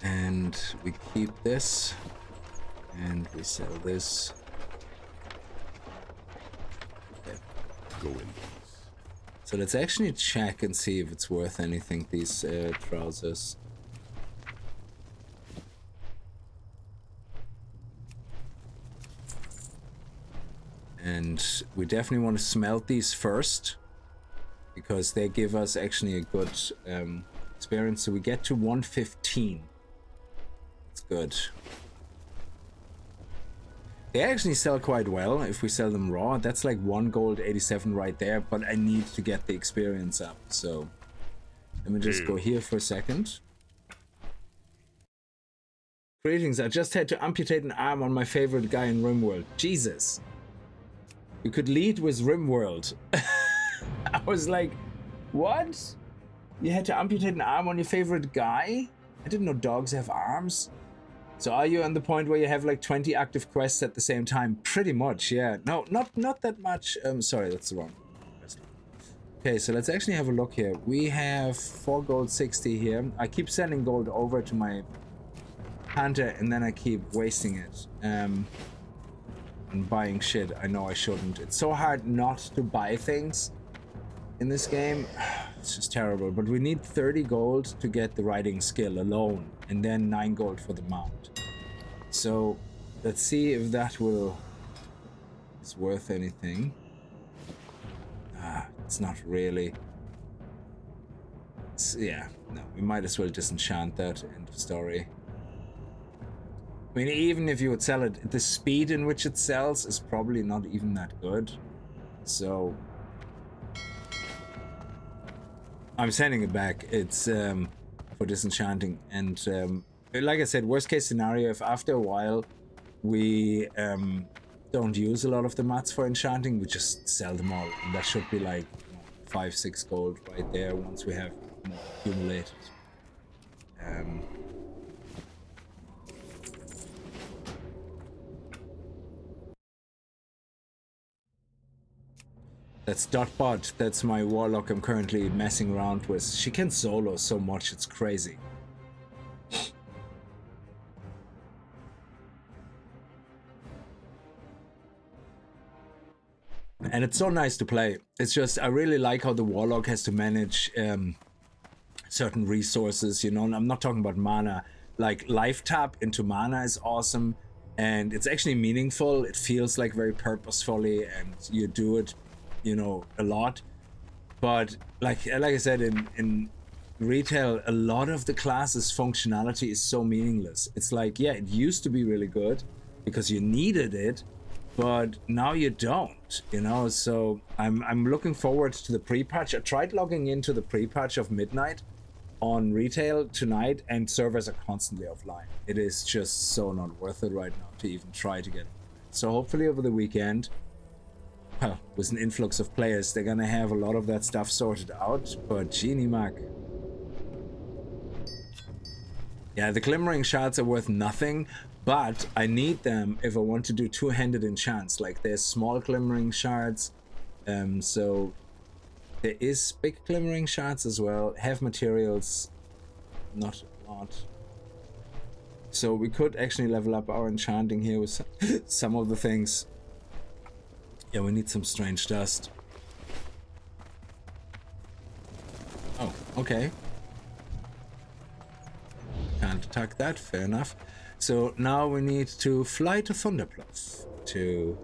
And we keep this, and we sell this. Okay. Go in peace. So let's actually check and see if it's worth anything, these trousers. And we definitely want to smelt these first, because they give us actually a good experience. So we get to 115. Good. They actually sell quite well if we sell them raw. That's like 1 gold 87 right there, but I need to get the experience up. So let me just go here for a second. Greetings, I just had to amputate an arm on my favorite guy in RimWorld. Jesus. You could lead with RimWorld. I was like, what? You had to amputate an arm on your favorite guy? I didn't know dogs have arms. So are you on the point where you have like 20 active quests at the same time? Pretty much, yeah. No, not that much. Sorry, that's the wrong quest. Okay, so let's actually have a look here. We have 4 gold 60 here. I keep sending gold over to my hunter and then I keep wasting it. And buying shit I know I shouldn't. It's so hard not to buy things in this game. It's just terrible. But we need 30 gold to get the riding skill alone, and then 9 gold for the mount. So let's see if that is worth anything. It's not really. Yeah, no, we might as well disenchant that. End of story. I mean, even if you would sell it, the speed in which it sells is probably not even that good. So I'm sending it back. It's for disenchanting. And like I said, worst case scenario, if after a while we don't use a lot of the mats for enchanting, we just sell them all. And that should be like 5-6 gold right there once we have more accumulated. That's Dotbot. That's my warlock I'm currently messing around with. She can solo so much, it's crazy. And it's so nice to play. It's just, I really like how the warlock has to manage certain resources, you know, and I'm not talking about mana. Like, life tap into mana is awesome, and it's actually meaningful. It feels like very purposefully, and you do it, you know, a lot. But like I said, in retail, a lot of the classes functionality is so meaningless. It's like, yeah, it used to be really good because you needed it, but now you don't, you know. So I'm looking forward to the pre-patch. I tried logging into the pre-patch of midnight on retail tonight, and servers are constantly offline. It is just so not worth it right now to even try to get it. So hopefully over the weekend, with an influx of players, they're gonna have a lot of that stuff sorted out. But Genie Mac, yeah, the glimmering shards are worth nothing, but I need them if I want to do two-handed enchants. Like, there's small glimmering shards, so there is big glimmering shards as well. Have materials, not a lot. So we could actually level up our enchanting here with some of the things. Yeah, we need some strange dust. Oh, okay. Can't attack that, fair enough. So now we need to fly to Thunderplough to...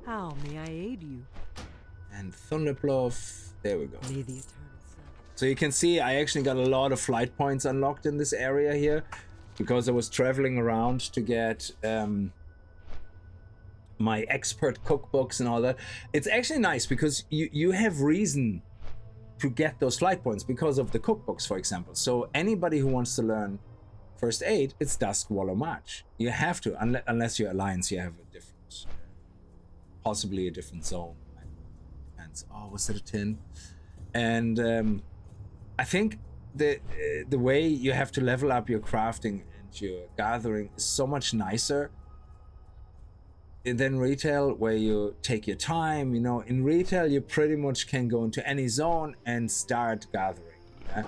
How may I aid you? And Thunderplough, there we go. May the eternal sun. So you can see I actually got a lot of flight points unlocked in this area here, because I was traveling around to get my expert cookbooks and all that. It's actually nice because you have reason to get those flight points because of the cookbooks, for example. So anybody who wants to learn first aid, it's Dusk Wallow March. You have to, unless you're Alliance, you have a different, possibly a different zone. Depends. Oh, was it a tin? And I think the way you have to level up your crafting and your gathering is so much nicer than retail, where you take your time. You know, in retail you pretty much can go into any zone and start gathering. Yeah?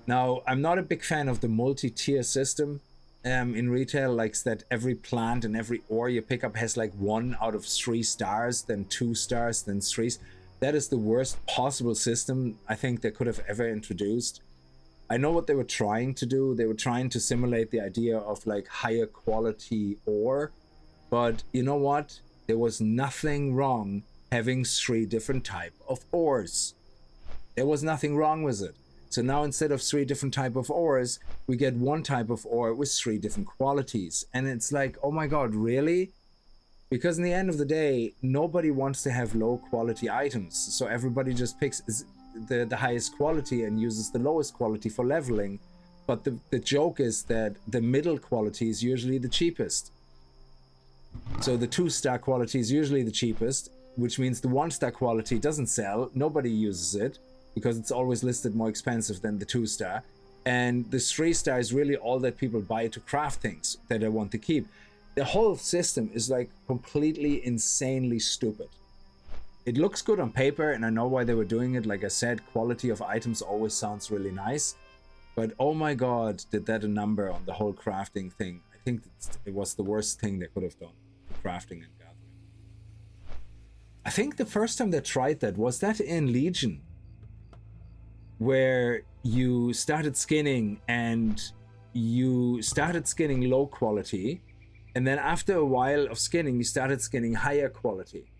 Now, I'm not a big fan of the multi-tier system in retail, like that every plant and every ore you pick up has like 1 out of 3 stars, then 2 stars, then 3s. That is the worst possible system I think they could have ever introduced. I know what they were trying to do. They were trying to simulate the idea of like higher quality ore. But you know what? There was nothing wrong having 3 different type of ores. There was nothing wrong with it. So now instead of 3 different type of ores, we get 1 type of ore with 3 different qualities. And it's like, oh my god, really? Because in the end of the day, nobody wants to have low quality items. So everybody just picks the highest quality and uses the lowest quality for leveling. But the joke is that the middle quality is usually the cheapest. So the 2-star quality is usually the cheapest, which means the 1-star quality doesn't sell. Nobody uses it because it's always listed more expensive than the 2-star. And the 3-star is really all that people buy to craft things that they want to keep. The whole system is like completely insanely stupid. It looks good on paper, and I know why they were doing it. Like I said, quality of items always sounds really nice. But oh my god, did that a number on the whole crafting thing. I think it was the worst thing they could have done. Crafting and gathering. I think the first time they tried that was that in Legion, where you started skinning and you started skinning low quality, and then after a while of skinning you started skinning higher quality.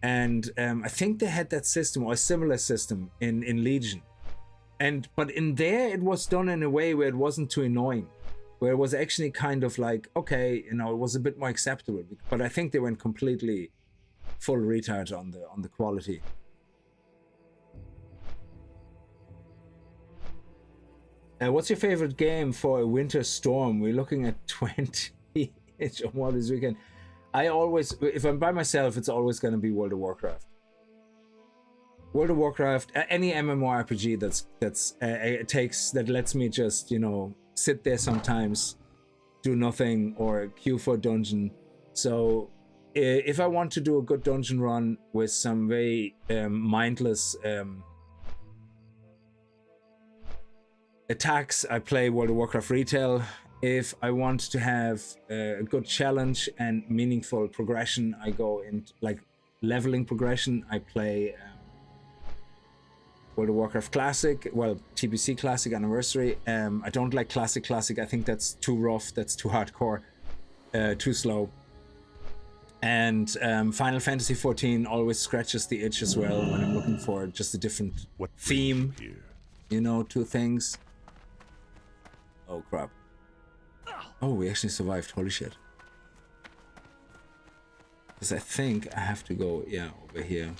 And I think they had that system or a similar system in Legion, but in there it was done in a way where it wasn't too annoying, where it was actually kind of like, okay, you know, it was a bit more acceptable. But I think they went completely full retard on the quality. What's your favorite game for a winter storm? We're looking at 20 or more this weekend. I always, if I'm by myself, it's always going to be World of Warcraft. World of Warcraft, any MMORPG that lets me just, you know, sit there sometimes, do nothing, or queue for a dungeon. So if I want to do a good dungeon run with some very mindless attacks, I play World of Warcraft Retail. If I want to have a good challenge and meaningful progression, I go into like leveling progression. I play World of Warcraft Classic, well, TBC Classic Anniversary. I don't like Classic. I think that's too rough, that's too hardcore, too slow. And Final Fantasy XIV always scratches the itch as well when I'm looking for just a different theme, you know, to things. Oh crap. Oh, we actually survived, holy shit. Because I think I have to go, yeah, over here.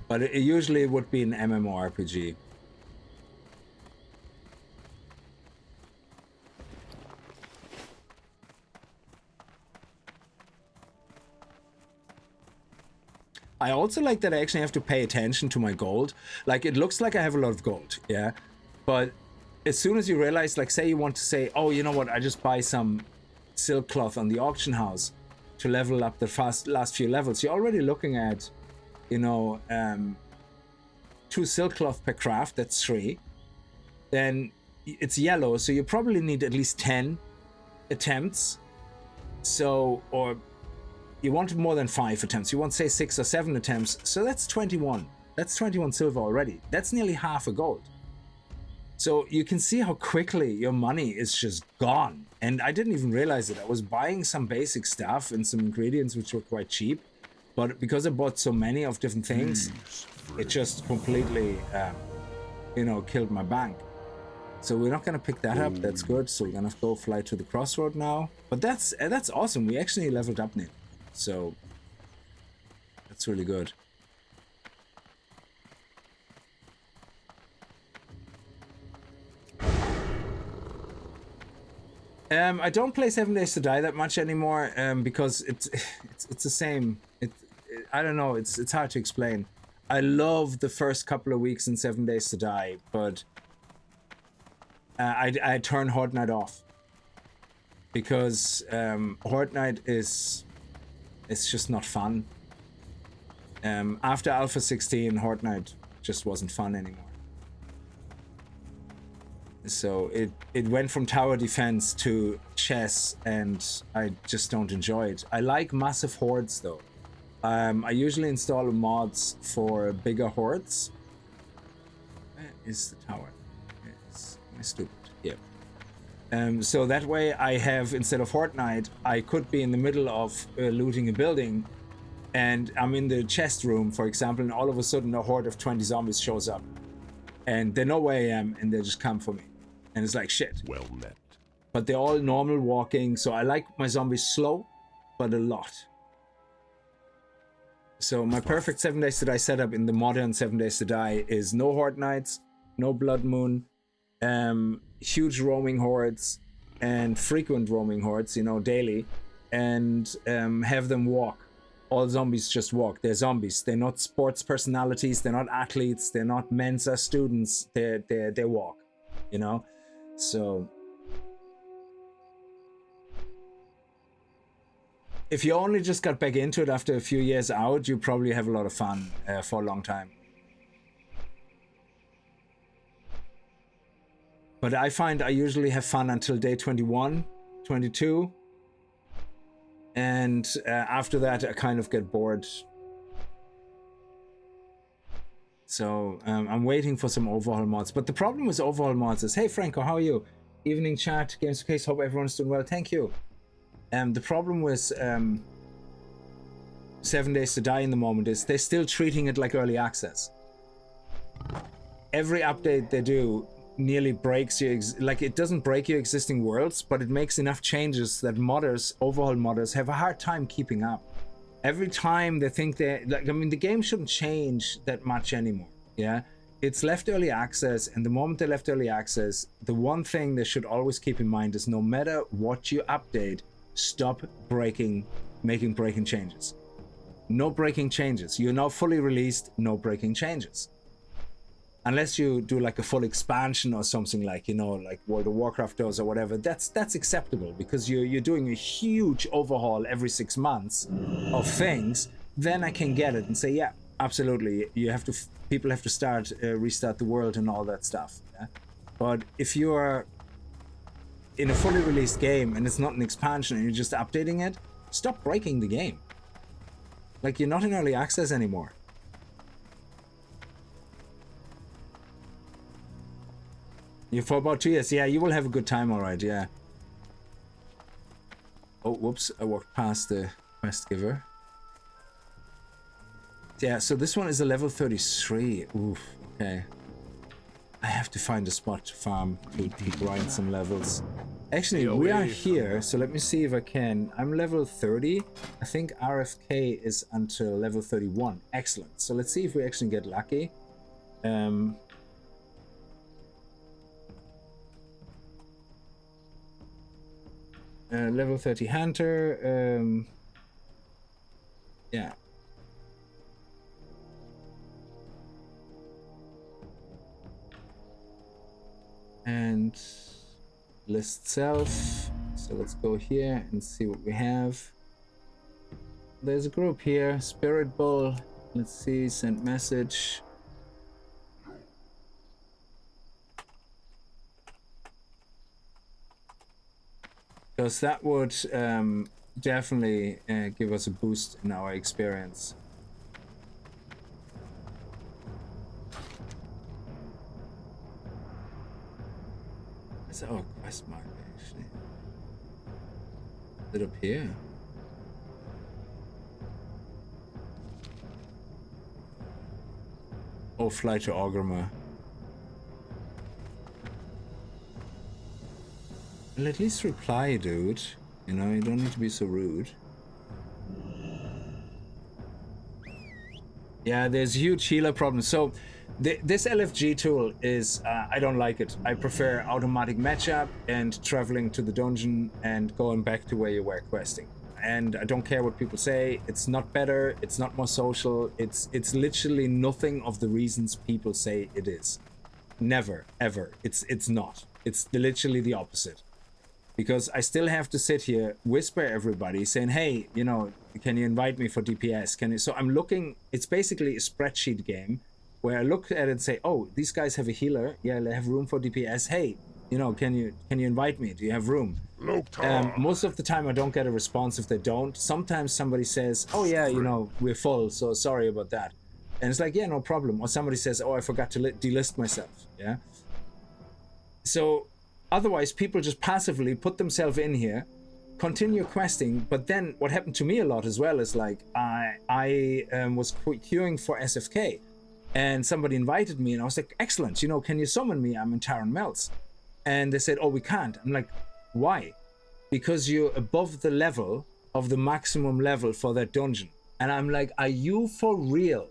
But it usually would be an MMORPG. I also like that I actually have to pay attention to my gold. Like, it looks like I have a lot of gold, yeah? But as soon as you realize, like, say you want to say, oh, you know what, I just buy some silk cloth on the auction house to level up the last few levels, you're already looking at, you know, 2 silk cloth per craft, that's 3. Then it's yellow, so you probably need at least 10 attempts. So, or you want more than 5 attempts. You want, say, 6 or 7 attempts. So that's 21. That's 21 silver already. That's nearly half a gold. So you can see how quickly your money is just gone. And I didn't even realize it. I was buying some basic stuff and some ingredients which were quite cheap. But because I bought so many of different things, it just completely, you know, killed my bank. So we're not going to pick that up. That's good. So we're going to go fly to the crossroad now. But that's awesome. We actually leveled up, Nick. So that's really good. I don't play 7 Days to Die that much anymore because it's the same. I don't know. It's hard to explain. I love the first couple of weeks in 7 Days to Die, but I turn Horde Night off because Horde Night it's just not fun. After Alpha 16, Horde Night just wasn't fun anymore. So it went from tower defense to chess, and I just don't enjoy it. I like massive hordes though. I usually install mods for bigger hordes. Where is the tower? Am I stupid? Yeah. So that way I have, instead of Horde Night, I could be in the middle of looting a building, and I'm in the chest room, for example, and all of a sudden a horde of 20 zombies shows up. And they know where I am, and they just come for me. And it's like, shit. Well met. But they're all normal walking, so I like my zombies slow, but a lot. So my perfect 7 Days to Die setup in the modern 7 Days to Die is no Horde Nights, no Blood Moon, huge roaming hordes, and frequent roaming hordes, you know, daily, and have them walk. All zombies just walk. They're zombies. They're not sports personalities. They're not athletes. They're not Mensa students. They walk, you know? So if you only just got back into it after a few years out, you probably have a lot of fun for a long time. But I find I usually have fun until day 21, 22. And after that, I kind of get bored. So I'm waiting for some overhaul mods. But the problem with overhaul mods is, hey Franco, how are you? Evening chat, Games Case, hope everyone's doing well. Thank you. The problem with 7 Days to Die in the moment is they're still treating it like early access. Every update they do nearly breaks your like, it doesn't break your existing worlds, but it makes enough changes that modders, overhaul modders, have a hard time keeping up. Every time they think they, like, I mean, the game shouldn't change that much anymore. Yeah, it's left early access, and the moment they left early access, the one thing they should always keep in mind is no matter what you update, stop making breaking changes. No breaking changes. You're now fully released, no breaking changes. Unless you do like a full expansion or something, like, you know, like World of Warcraft does or whatever, that's acceptable because you're doing a huge overhaul every 6 months of things. Then I can get it and say, yeah, absolutely. You have to, people have to start, restart the world and all that stuff. Yeah? But if you're in a fully released game and it's not an expansion and you're just updating it, stop breaking the game. Like, you're not in early access anymore. You for about 2 years. Yeah, you will have a good time, all right. Yeah. Oh, whoops. I walked past the quest giver. Yeah, so this one is a level 33. Oof, okay. I have to find a spot to farm to grind some levels. Actually, we are here, so let me see if I can. I'm level 30. I think RFK is until level 31. Excellent. So let's see if we actually get lucky. Level 30 Hunter. Yeah. And list self. So let's go here and see what we have. There's a group here. Spirit Bull. Let's see. Send message. Because that would definitely give us a boost in our experience. That's our quest mark, actually. Is it up here? Oh, fly to Orgrimmar. Well, at least reply, dude. You know, you don't need to be so rude. Yeah, there's huge healer problems. So this LFG tool is, I don't like it. I prefer automatic matchup and traveling to the dungeon and going back to where you were questing. And I don't care what people say. It's not better. It's not more social. It's literally nothing of the reasons people say it is. Never, ever. It's not. It's literally the opposite. Because I still have to sit here, whisper everybody, saying, hey, you know, can you invite me for DPS? Can you? So I'm looking, it's basically a spreadsheet game where I look at it and say, oh, these guys have a healer. Yeah, they have room for DPS. Hey, you know, can you invite me? Do you have room? Most of the time I don't get a response if they don't. Sometimes somebody says, oh yeah, you know, we're full, so sorry about that. And it's like, yeah, no problem. Or somebody says, oh, I forgot to delist myself. Yeah. So otherwise, people just passively put themselves in here, continue questing. But then what happened to me a lot as well is like I was queuing for SFK, and somebody invited me, and I was like, excellent. You know, can you summon me? I'm in Taran Melts. And they said, oh, we can't. I'm like, why? Because you're above the level of the maximum level for that dungeon. And I'm like, are you for real?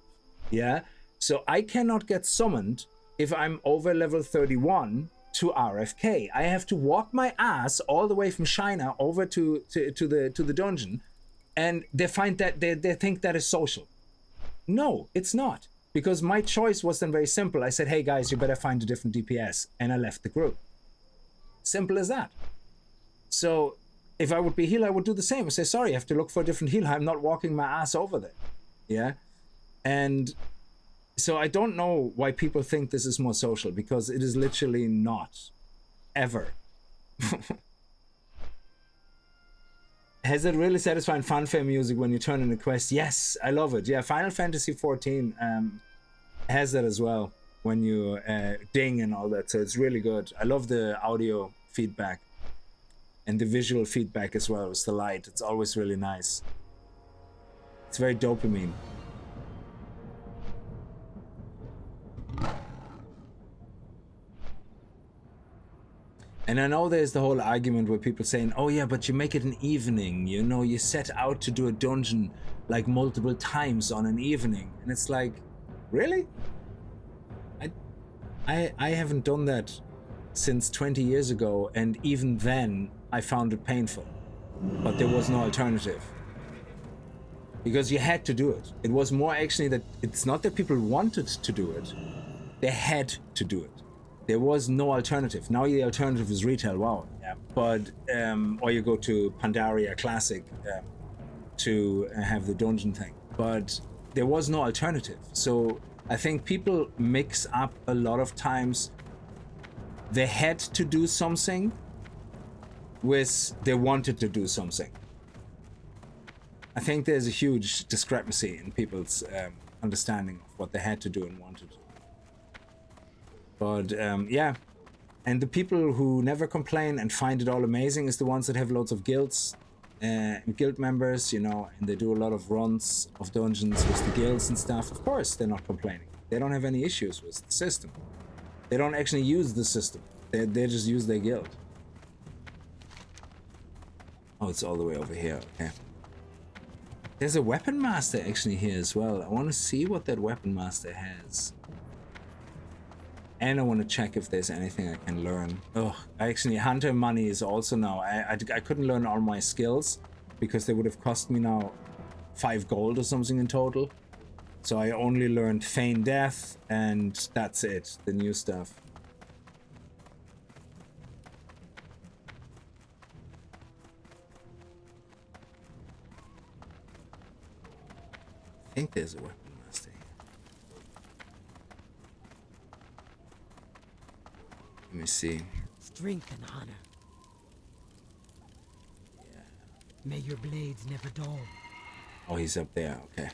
Yeah. So I cannot get summoned if I'm over level 31 to RFK. I have to walk my ass all the way from China over to the dungeon, and they find that they think that is social. No, it's not, because my choice was then very simple. I said, hey guys, you better find a different DPS, and I left the group. Simple as that. So if I would be healer, I would do the same. I say, sorry, I have to look for a different healer. I'm not walking my ass over there. Yeah. And so I don't know why people think this is more social, because it is literally not. Ever. Has it really satisfying fanfare music when you turn in a quest? Yes, I love it. Yeah, Final Fantasy XIV has that as well when you ding and all that. So it's really good. I love the audio feedback and the visual feedback as well. It's the light. It's always really nice. It's very dopamine. And I know there's the whole argument where people saying, oh yeah, but you make it an evening, you know, you set out to do a dungeon like multiple times on an evening. And it's like, really? I haven't done that since 20 years ago, and even then I found it painful. But there was no alternative. Because you had to do it. It was more actually that it's not that people wanted to do it, they had to do it. There was no alternative. Now the alternative is retail, wow. Yeah. But, or you go to Pandaria Classic to have the dungeon thing. But there was no alternative. So I think people mix up a lot of times they had to do something with they wanted to do something. I think there's a huge discrepancy in people's understanding of what they had to do and wanted. But yeah, and the people who never complain and find it all amazing is the ones that have loads of guilds and guild members, you know, and they do a lot of runs of dungeons with the guilds and stuff. Of course they're not complaining. They don't have any issues with the system. They don't actually use the system. They just use their guild. Oh, it's all the way over here. Okay. There's a weapon master actually here as well. I want to see what that weapon master has. And I want to check if there's anything I can learn. Oh, actually, Hunter Money is also now. I couldn't learn all my skills because they would have cost me now 5 gold or something in total. So I only learned Feign Death, and that's it, the new stuff. I think there's a weapon master here. Let me see. Strength and honor. Yeah. May your blades never dull. Oh, he's up there. Okay.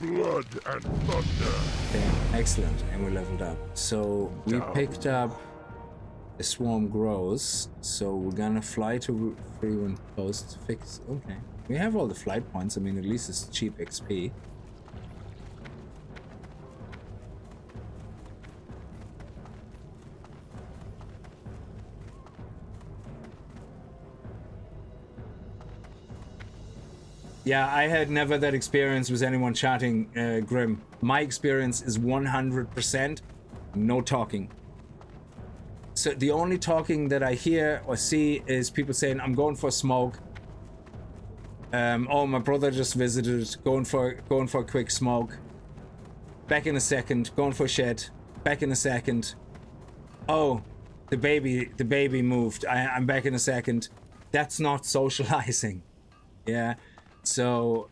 Blood and thunder. Okay, excellent. And we leveled up. So we picked up a swarm grows. So we're gonna fly to Freewind Post. Fix. Okay. We have all the flight points. I mean, at least it's cheap XP. Yeah, I had never that experience with anyone chatting, Grim. My experience is 100% no talking. So the only talking that I hear or see is people saying, I'm going for a smoke. Oh, my brother just visited, going for a quick smoke. Back in a second, going for a shit. Back in a second. Oh, the baby moved. I'm back in a second. That's not socializing. Yeah. So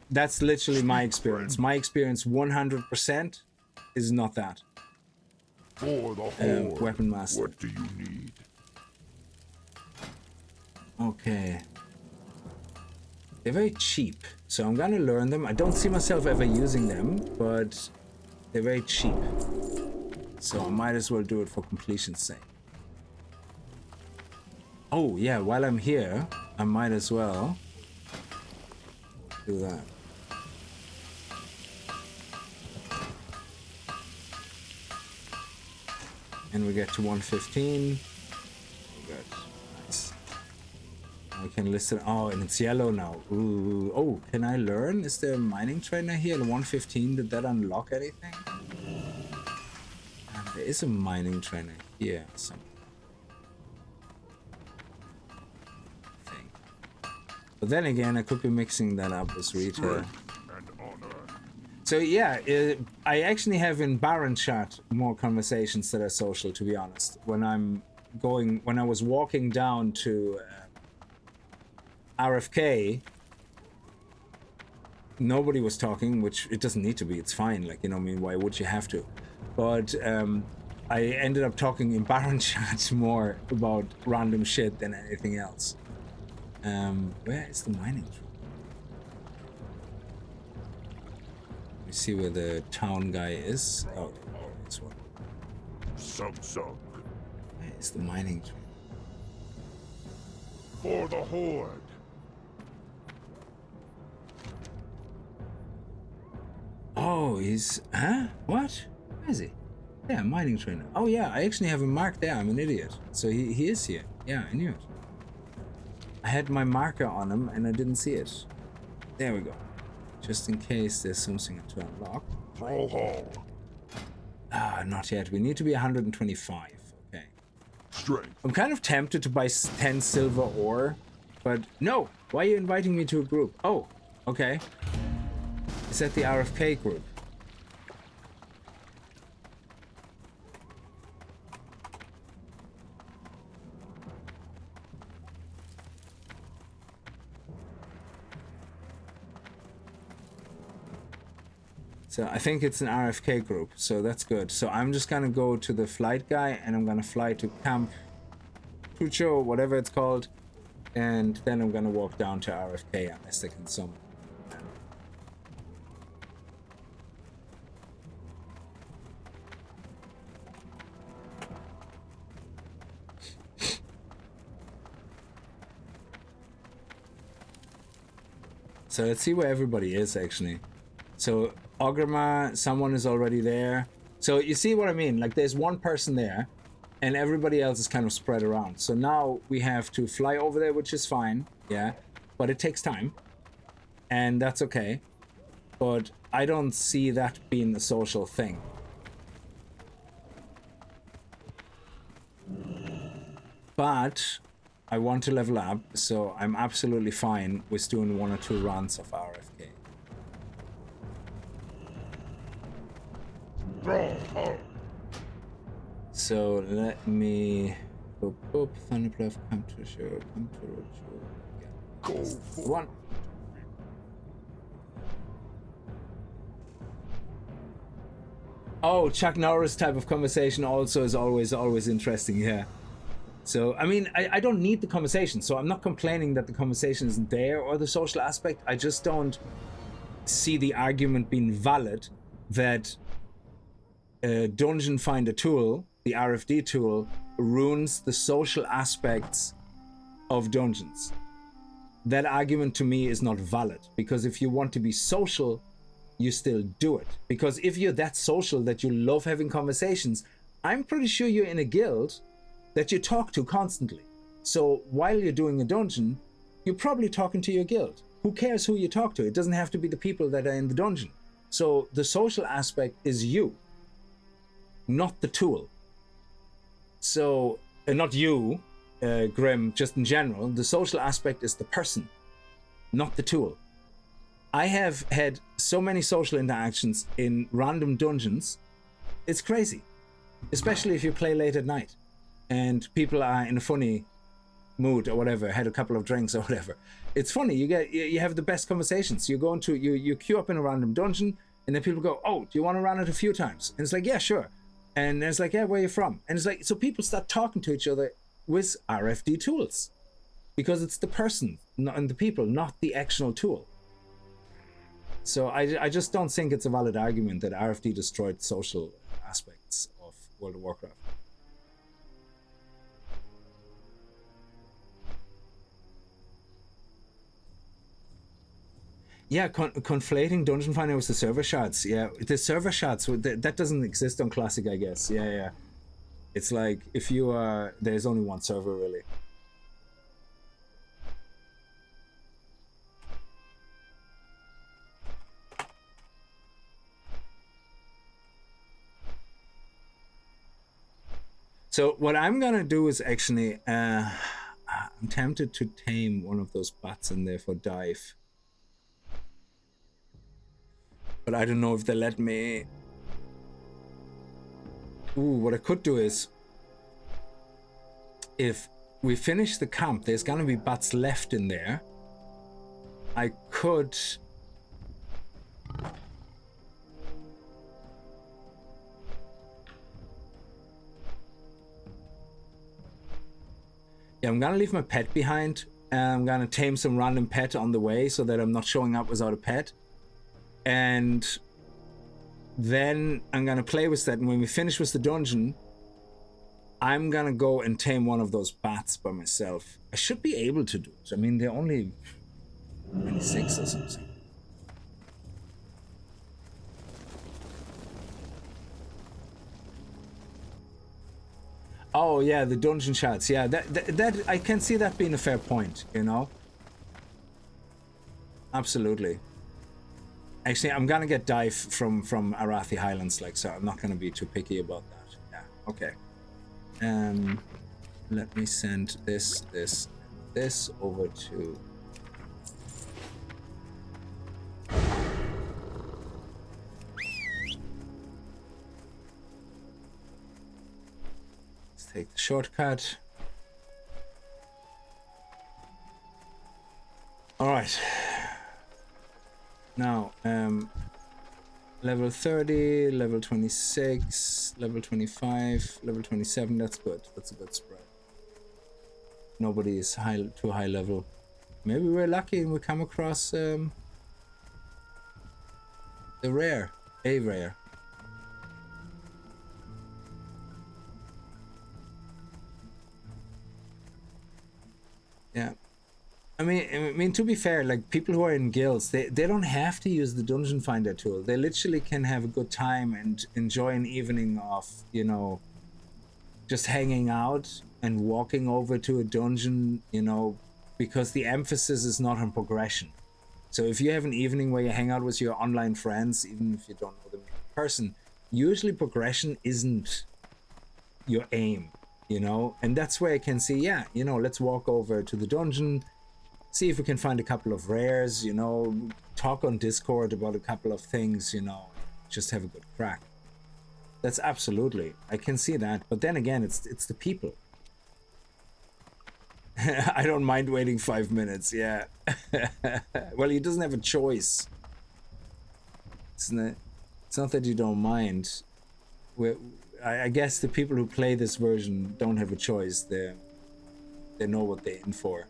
that's literally my experience. My experience 100% is not that. For the Horde, Weapon master. what do you need? Okay. They're very cheap, so I'm gonna learn them. I don't see myself ever using them, but they're very cheap. So I might as well do it for completion's sake. Oh yeah, while I'm here, I might as well do that. And we get to 115. Good. Nice. I can listen. Oh, and it's yellow now. Ooh. Oh, can I learn? Is there a mining trainer here? The 115, did that unlock anything? There is a mining trainer here somewhere. I think. But then again, I could be mixing that up with retail. So yeah, I actually have in Baron chat more conversations that are social, to be honest. When I was walking down to RFK, nobody was talking, which it doesn't need to be, it's fine. Like, you know, I mean, why would you have to? But I ended up talking in Baron chat more about random shit than anything else. Where is the mining tree? Let me see where the town guy is. Oh, this one. Sug. Where is the mining tree? For the Horde. Oh, he's... Huh? What? Where is he? Yeah, mining trainer. Oh yeah, I actually have a mark there. I'm an idiot. So he is here. Yeah, I knew it. I had my marker on him and I didn't see it. There we go. Just in case there's something to unlock. Brawl Hall. Ah, not yet. We need to be 125. Okay. Strength. I'm kind of tempted to buy 10 silver ore, but no. Why are you inviting me to a group? Oh, okay. Is that the RFK group? So I think it's an RFK group, so that's good. So I'm just gonna go to the flight guy and I'm gonna fly to Camp Pucho, whatever it's called, and then I'm gonna walk down to RFK unless they can summon. So let's see where everybody is actually. So Ogrima, someone is already there. So you see what I mean? Like there's one person there and everybody else is kind of spread around. So now we have to fly over there, which is fine. Yeah, but it takes time and that's okay. But I don't see that being a social thing. But I want to level up, so I'm absolutely fine with doing 1 or 2 runs of RFK. So let me boop, Thunderbluff, come to show, come to roadshow. Yeah. Go for One. Oh, Chuck Norris type of conversation also is always interesting, yeah. So, I mean, I don't need the conversation, so I'm not complaining that the conversation isn't there or the social aspect. I just don't see the argument being valid that Dungeon Finder tool, the RFD tool, ruins the social aspects of dungeons. That argument to me is not valid, because if you want to be social, you still do it. Because if you're that social that you love having conversations, I'm pretty sure you're in a guild that you talk to constantly. So while you're doing a dungeon, you're probably talking to your guild. who cares who you talk to? It doesn't have to be the people that are in the dungeon. So the social aspect is you, not the tool. So, not you, Grim, just in general. The social aspect is the person, not the tool. I have had so many social interactions in random dungeons. It's crazy, especially if you play late at night and people are in a funny mood or whatever, had a couple of drinks or whatever. It's funny. You have the best conversations. You queue up in a random dungeon, and then people go, "Oh, do you want to run it a few times?" And it's like, "Yeah, sure." And it's like, "Yeah, where are you from?" And it's like, so people start talking to each other with RFD tools because it's the person and the people, not the actual tool. So I just don't think it's a valid argument that RFD destroyed social aspects of World of Warcraft. Yeah, conflating Dungeon Finder with the server shards. Yeah, the server shards, that doesn't exist on Classic, I guess. Yeah. It's like, if you are... There's only one server, really. So what I'm gonna do is actually... I'm tempted to tame one of those bats in there for dive. But I don't know if they let me. Ooh, what I could do is, if we finish the camp, there's gonna be bats left in there. I could... Yeah, I'm gonna leave my pet behind. I'm gonna tame some random pet on the way so that I'm not showing up without a pet. And then I'm gonna play with that, and when we finish with the dungeon, I'm gonna go and tame one of those bats by myself. I should be able to do it. I mean, they're only 26 or something. Oh yeah, the dungeon shards. Yeah, that I can see that being a fair point, you know? Absolutely. Actually, I'm gonna get dive from Arathi Highlands, like, so I'm not gonna be too picky about that. Yeah, okay. Let me send this over to... Let's take the shortcut. All right. Now, level 30, level 26, level 25, level 27, that's good. That's a good spread. Nobody is too high level. Maybe we're lucky and we come across the rare, a rare. Yeah. I mean, to be fair, like, people who are in guilds, they don't have to use the Dungeon Finder tool. They literally can have a good time and enjoy an evening of, you know, just hanging out and walking over to a dungeon, you know, because the emphasis is not on progression. So if you have an evening where you hang out with your online friends, even if you don't know them in person, usually progression isn't your aim, you know? And that's where I can see, yeah, you know, let's walk over to the dungeon, see if we can find a couple of rares, you know, talk on Discord about a couple of things, you know, just have a good crack. That's absolutely, I can see that. But then again, it's the people. I don't mind waiting 5 minutes, yeah. Well, he doesn't have a choice. It's not that you don't mind. I guess the people who play this version don't have a choice. They know what they're in for.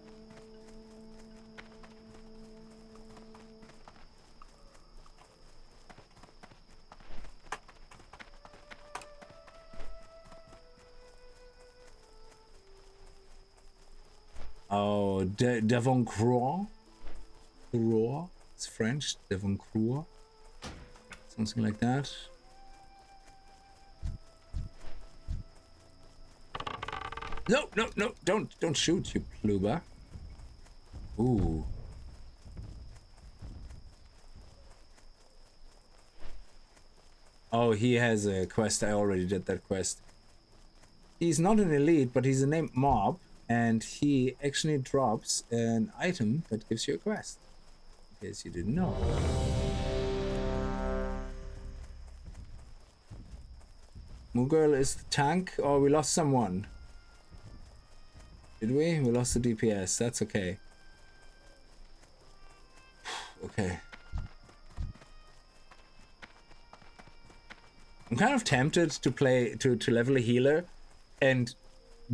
Oh, Devoncroix? Croix? It's French. Devoncroix? Something like that. No, don't shoot, you pluber. Ooh. Oh, he has a quest. I already did that quest. He's not an elite, but he's a named mob, and he actually drops an item that gives you a quest. In case you didn't know. Moogirl is the tank. Oh, we lost someone. Did we? We lost the DPS. That's okay. Okay. I'm kind of tempted to play to level a healer and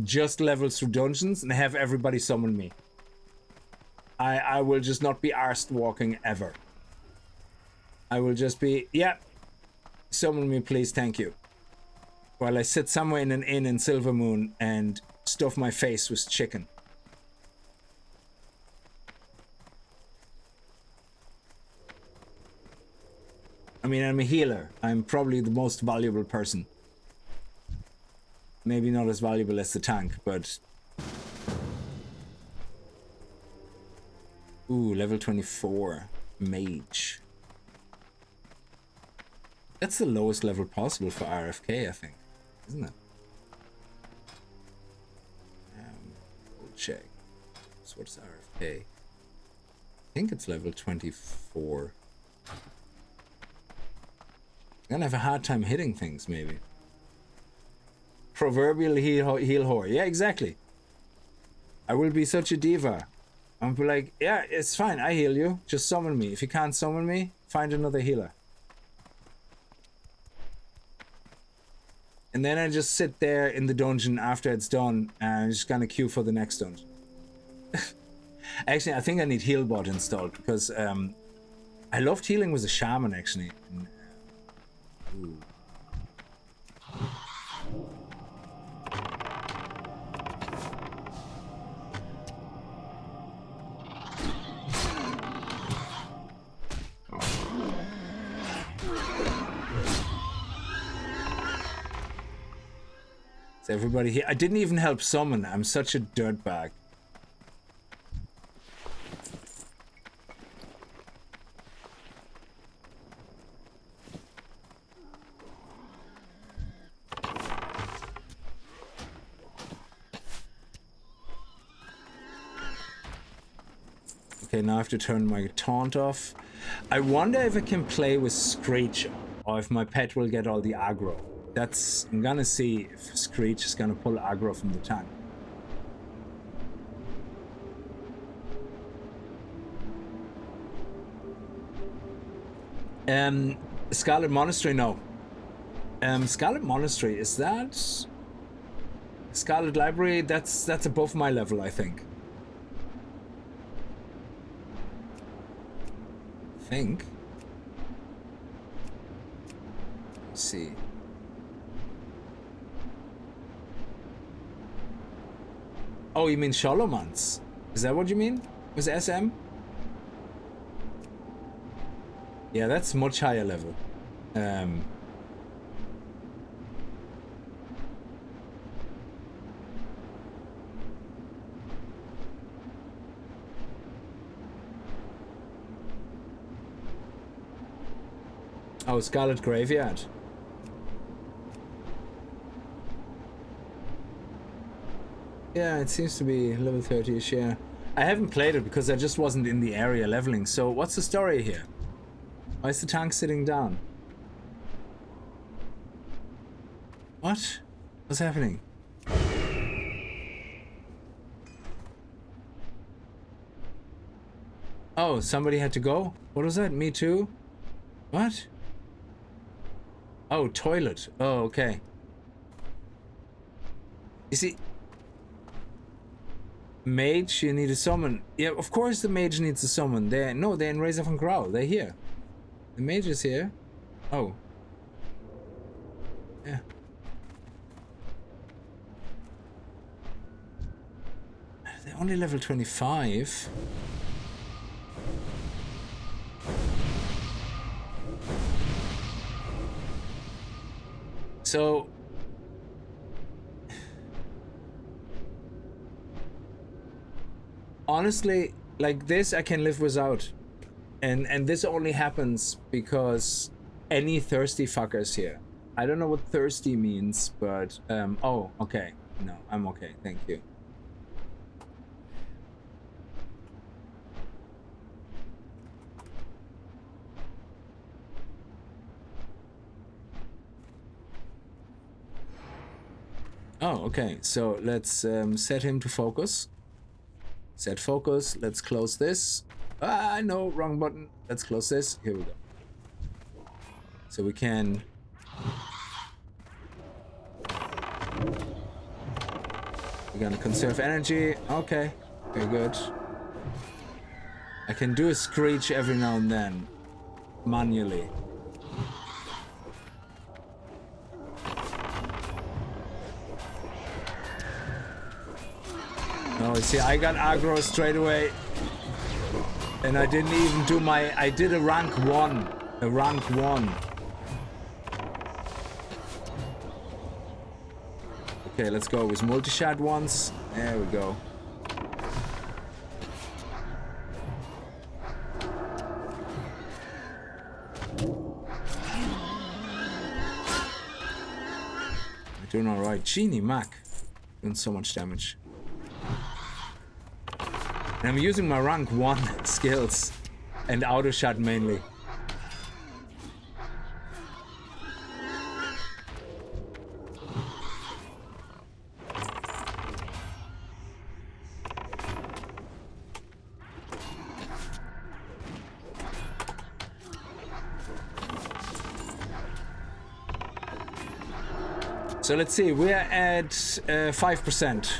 just level through dungeons and have everybody summon me. I will just not be arsed walking ever. I will just be, yeah, summon me please, thank you. While I sit somewhere in an inn in Silvermoon and stuff my face with chicken. I mean, I'm a healer. I'm probably the most valuable person. Maybe not as valuable as the tank, but... Ooh, level 24. Mage. That's the lowest level possible for RFK, I think. Isn't it? We'll check. So what's RFK? I think it's level 24. I'm gonna have a hard time hitting things, maybe. Proverbial heal whore. Yeah, exactly. I will be such a diva. I'll be like, yeah, it's fine, I heal you. Just summon me. If you can't summon me, find another healer. And then I just sit there in the dungeon after it's done, and I'm just gonna queue for the next dungeon. Actually, I think I need Healbot installed, because I loved healing with a shaman, actually. And, ooh. Is everybody here? I didn't even help summon. I'm such a dirtbag. Okay, now I have to turn my taunt off. I wonder if I can play with Screech, or if my pet will get all the aggro. I'm gonna see if Screech is gonna pull aggro from the tank. Scarlet Monastery, no. Scarlet Monastery, is that Scarlet Library? That's above my level, I think. Let's see. Oh, you mean Sholomans? Is that what you mean? With SM? Yeah, that's much higher level. Oh, Scarlet Graveyard. Yeah, it seems to be level 30-ish, yeah. I haven't played it because I just wasn't in the area leveling. So what's the story here? Why is the tank sitting down? What? What's happening? Oh, somebody had to go? What was that? Me too? What? Oh, toilet. Oh, okay. You see... Mage, you need a summon. Yeah, of course the mage needs a summon. They're in Razor von Growl. They're here. The mage is here. Oh. Yeah. They're only level 25. So... honestly, like this I can live without. And this only happens because any thirsty fuckers here. I don't know what thirsty means, but oh, okay. No, I'm okay. Thank you. Oh, okay. So let's set him to focus. Set focus. Let's close this. Ah, no, wrong button. Let's close this. Here we go. So we can... We're gonna conserve energy. Okay, very good. I can do a screech every now and then, manually. Oh, see, I got aggro straight away. And I didn't even do my... I did a rank 1. A rank 1. Okay, let's go with multi-shot once. There we go. We're doing alright. Genie Mac. Doing so much damage. And I'm using my rank 1 skills and auto shot mainly. So let's see, we're at 5%.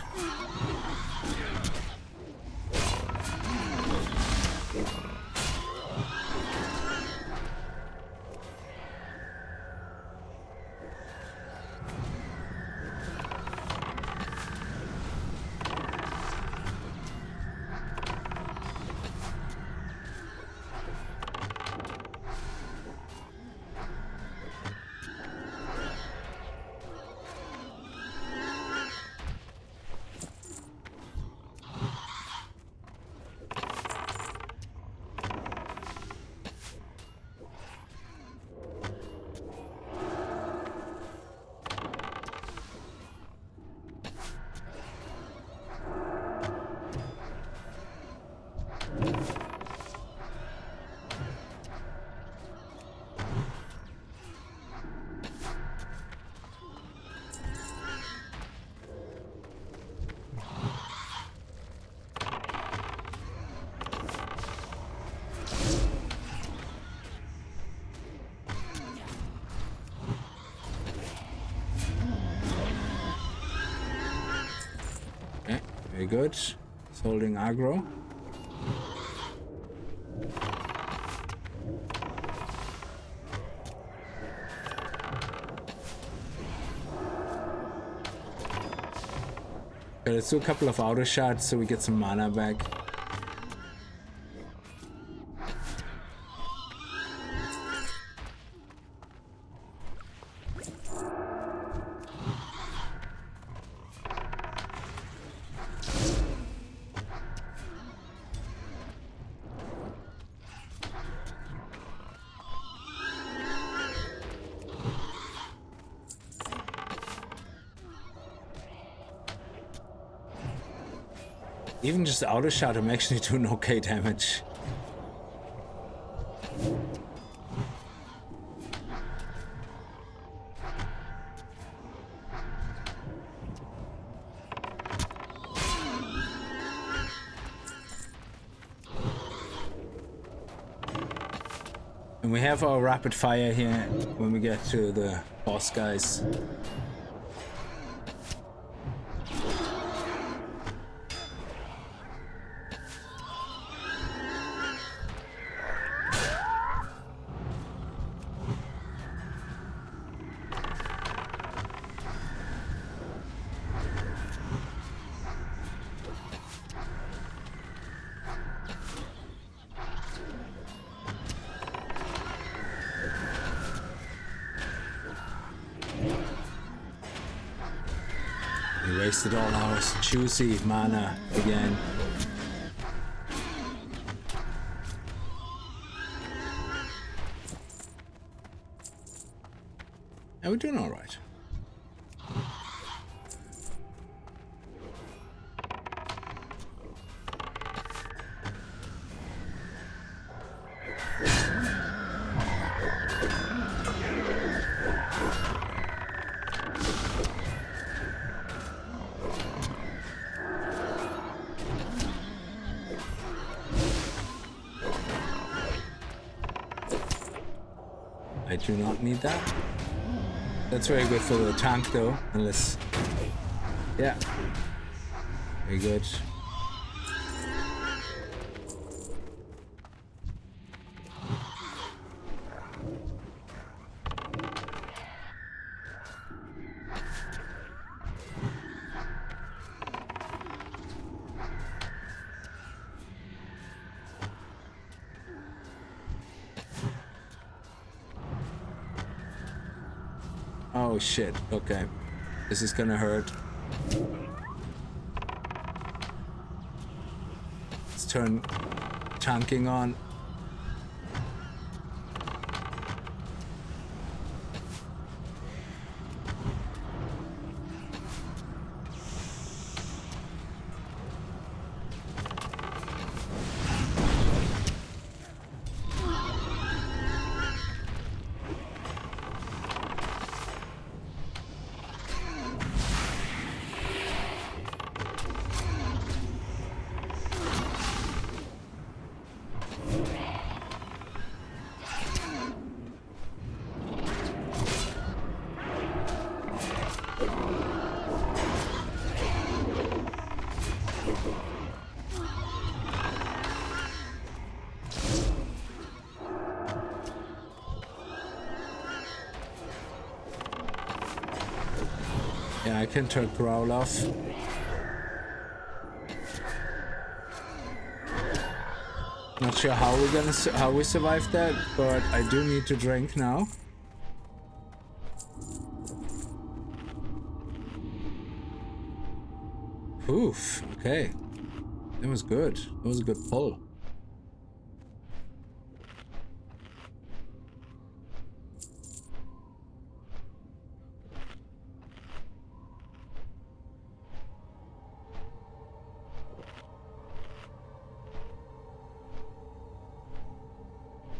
Very good. It's holding aggro. Okay, let's do a couple of auto shots so we get some mana back. Even just auto shot, I'm actually doing okay damage. And we have our rapid fire here when we get to the boss guys. Wasted all our juicy mana again. Yeah, we're doing all right. I do not need that. That's very good for the tank though, unless... Yeah. Very good. Oh shit, okay. This is gonna hurt. Let's turn tanking on. Yeah, I can turn Prowl off. Not sure how we're gonna how we survive that, but I do need to drink now. Oof. Okay, that was good. That was a good pull.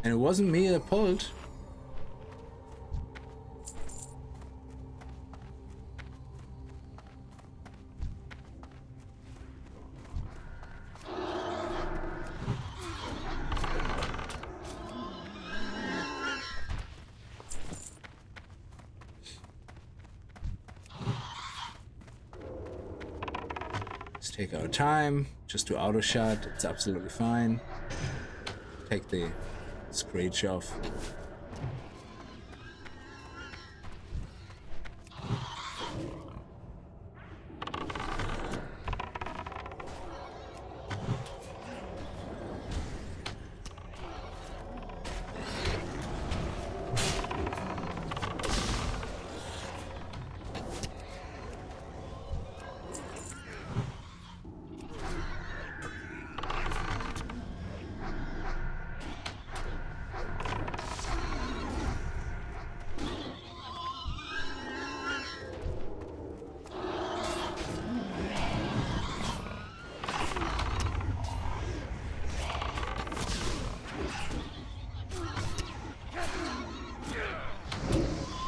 And it wasn't me that pulled. Let's take our time. Just do auto shot. It's absolutely fine. Take the screech off.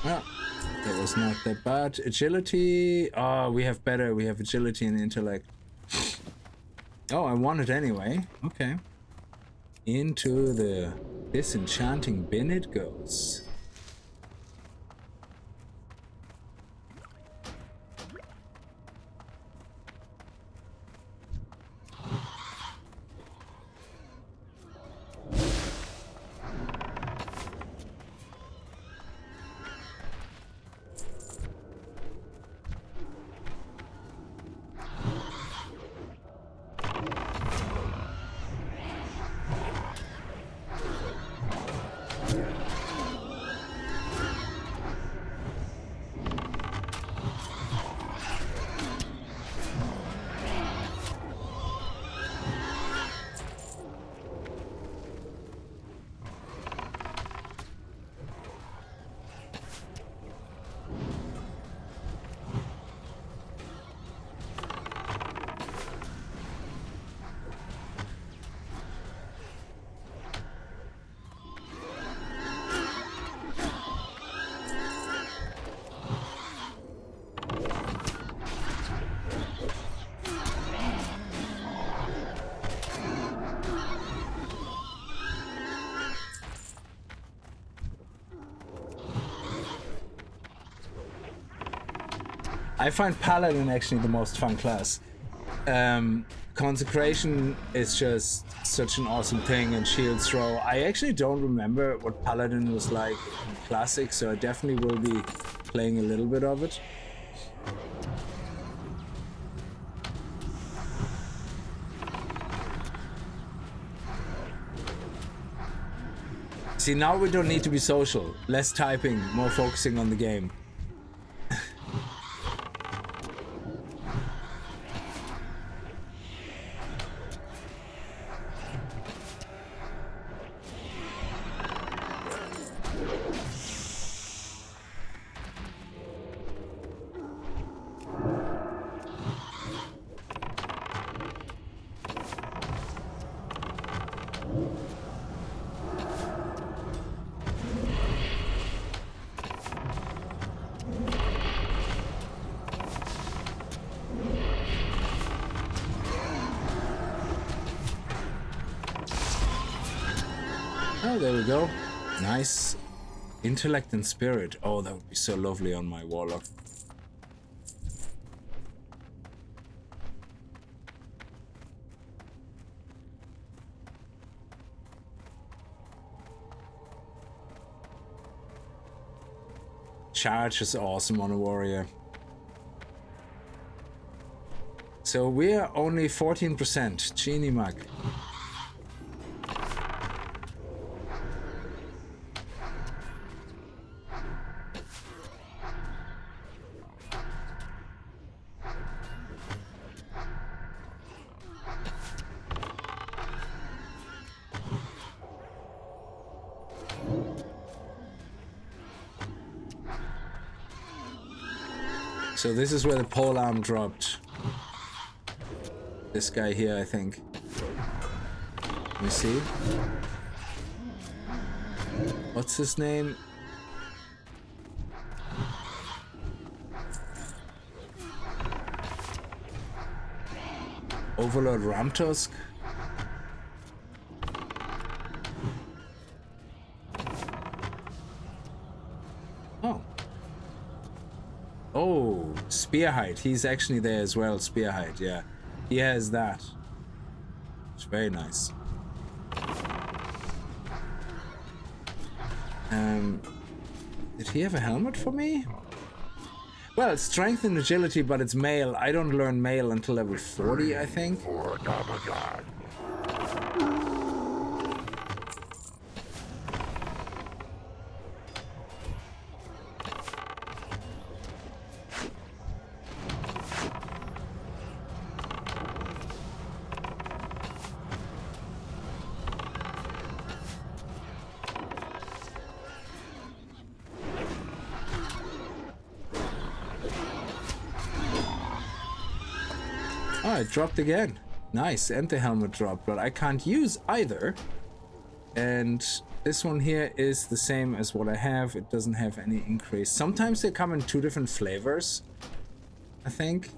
Yeah, that was not that bad. Agility. Oh, we have better. We have agility and intellect. Oh, I want it anyway. Okay. Into the disenchanting bin it goes. I find Paladin actually the most fun class. Consecration is just such an awesome thing, and shield throw. I actually don't remember what Paladin was like in Classic, so I definitely will be playing a little bit of it. See, now we don't need to be social. Less typing, more focusing on the game. Oh, there we go. Nice. Intellect and spirit. Oh, that would be so lovely on my warlock. Charge is awesome on a warrior. So we're only 14%. Genie Mug. So this is where the pole arm dropped. This guy here, I think. Let me see. What's his name? Overlord Ramtusk? Oh. Oh, Spearhide. He's actually there as well, Spearhide, yeah. He has that. It's very nice. Did he have a helmet for me? Well, it's strength and agility, but it's male. I don't learn male until level 40, I think. For Abaddon. Oh, it dropped again. Nice, and the helmet dropped, but I can't use either. And this one here is the same as what I have. It doesn't have any increase. Sometimes they come in two different flavors, I think.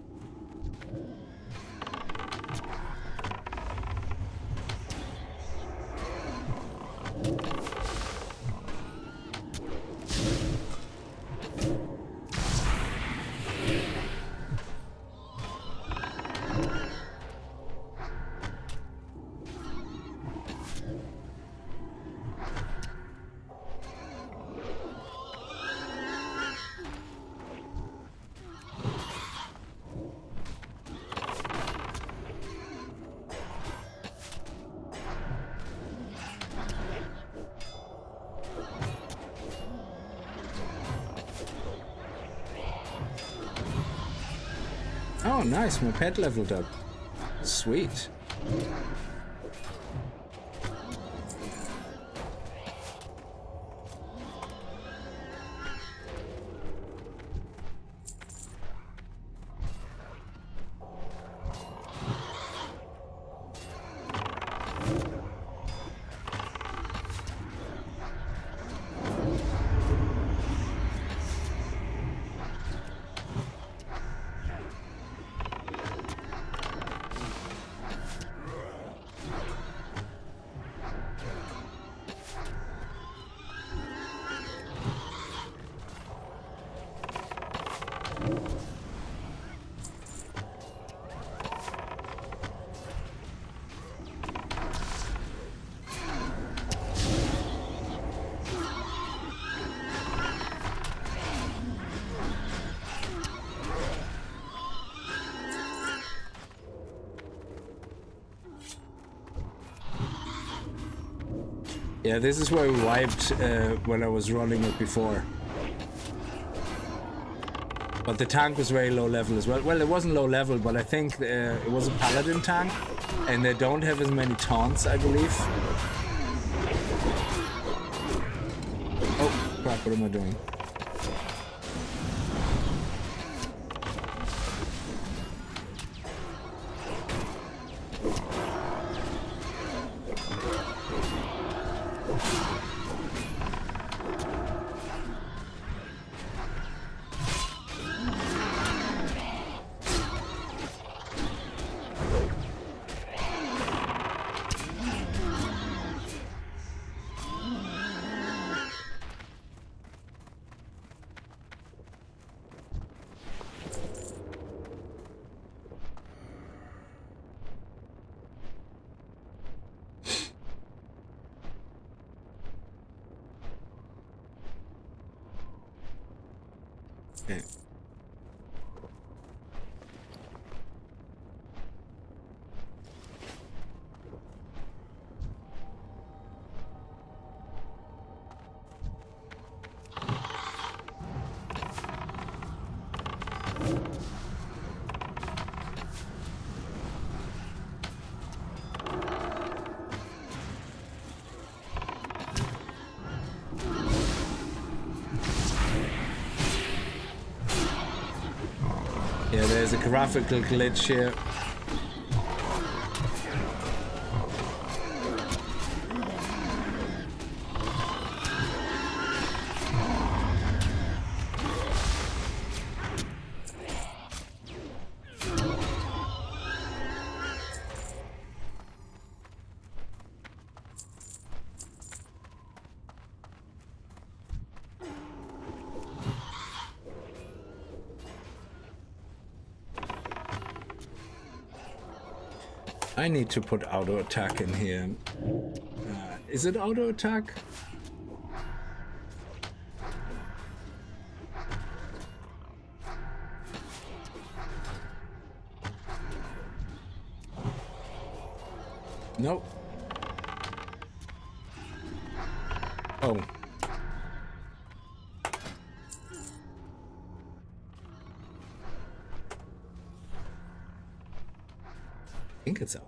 Oh, nice. My pet leveled up. Sweet. Yeah, this is where we wiped when I was running it before. But the tank was very low level as well. Well, it wasn't low level, but I think it was a paladin tank, and they don't have as many taunts, I believe. Oh, crap, what am I doing? Okay. Yeah, there's a graphical glitch here. I need to put auto attack in here. Is it auto attack? Nope. Oh. I think it's out.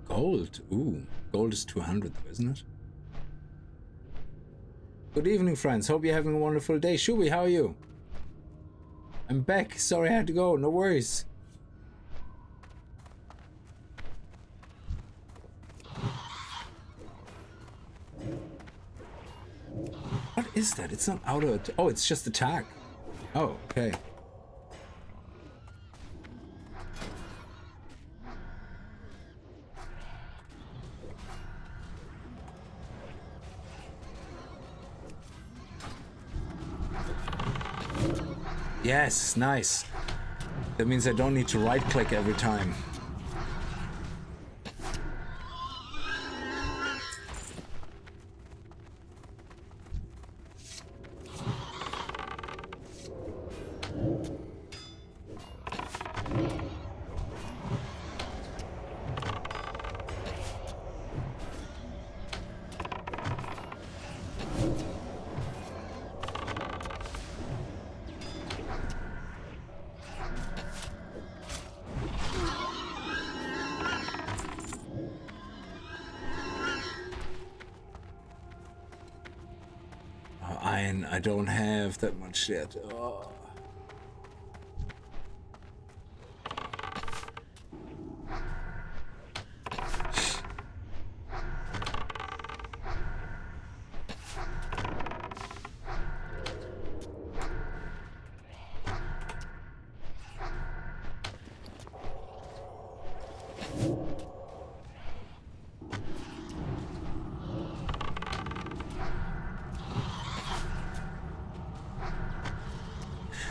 Gold. Ooh, gold is 200 though, isn't it? Good evening, friends. Hope you're having a wonderful day. Shubi, how are you? I'm back. Sorry I had to go. No worries. What is that? It's not auto. Oh, it's just attack. Oh, okay. Yes, nice. That means I don't need to right click every time. fine. I don't have that much yet. Oh.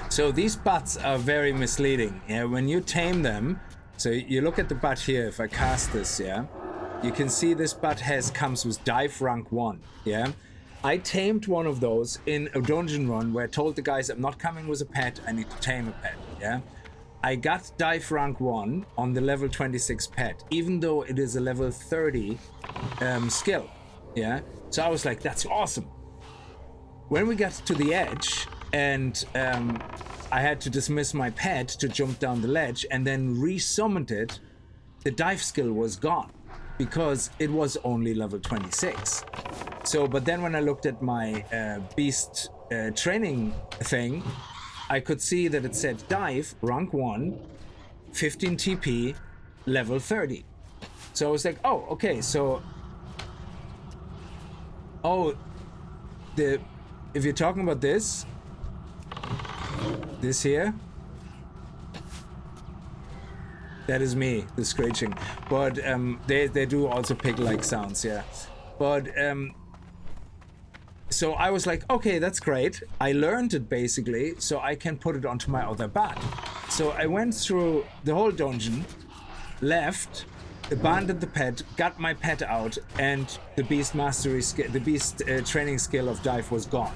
So these bats are very misleading. Yeah, when you tame them, so you look at the bat here. If I cast this, yeah, you can see this bat comes with dive rank 1. Yeah, I tamed one of those in a dungeon run where I told the guys I'm not coming with a pet. I need to tame a pet. Yeah, I got dive rank 1 on the level 26 pet, even though it is a level 30 skill. Yeah, so I was like, that's awesome. When we got to the edge. And I had to dismiss my pet to jump down the ledge and then re-summoned it. The dive skill was gone because it was only level 26. So, but then when I looked at my beast training thing, I could see that it said dive, rank 1, 15 TP, level 30. So I was like, oh, okay, so... Oh, if you're talking about this here, that is me, the screeching. But they do also pig-like sounds, yeah. But so I was like, okay, that's great. I learned it basically, so I can put it onto my other bat. So I went through the whole dungeon, left, abandoned the pet, got my pet out, and the beast mastery skill, the beast training skill of dive was gone.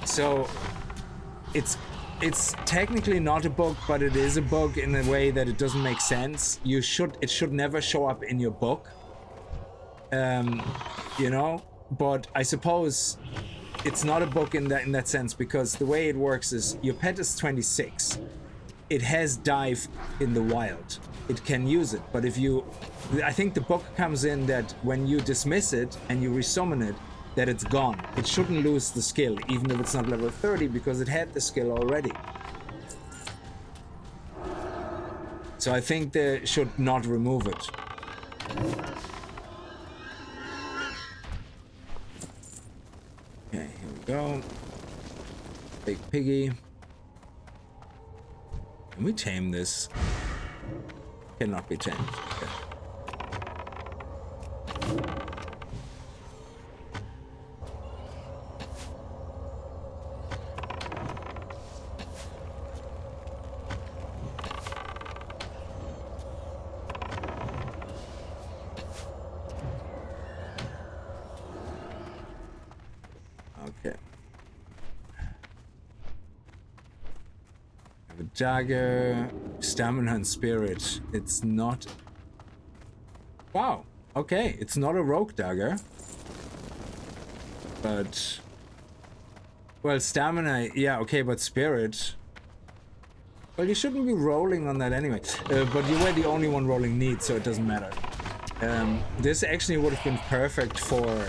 So it's technically not a bug, but it is a bug in a way that it doesn't make sense. It should never show up in your book, you know. But I suppose it's not a bug in that sense, because the way it works is your pet is 26. It has dive in the wild. It can use it, but I think the bug comes in that when you dismiss it and you resummon it, that it's gone. It shouldn't lose the skill, even if it's not level 30, because it had the skill already. So I think they should not remove it. Okay, here we go. Big piggy. Can we tame this? Cannot be tamed. Okay. Dagger, stamina and spirit. It's not... Wow. Okay, it's not a rogue dagger. But... Well, stamina, yeah, okay, but spirit... Well, you shouldn't be rolling on that anyway. But you were the only one rolling neat, so it doesn't matter. This actually would have been perfect for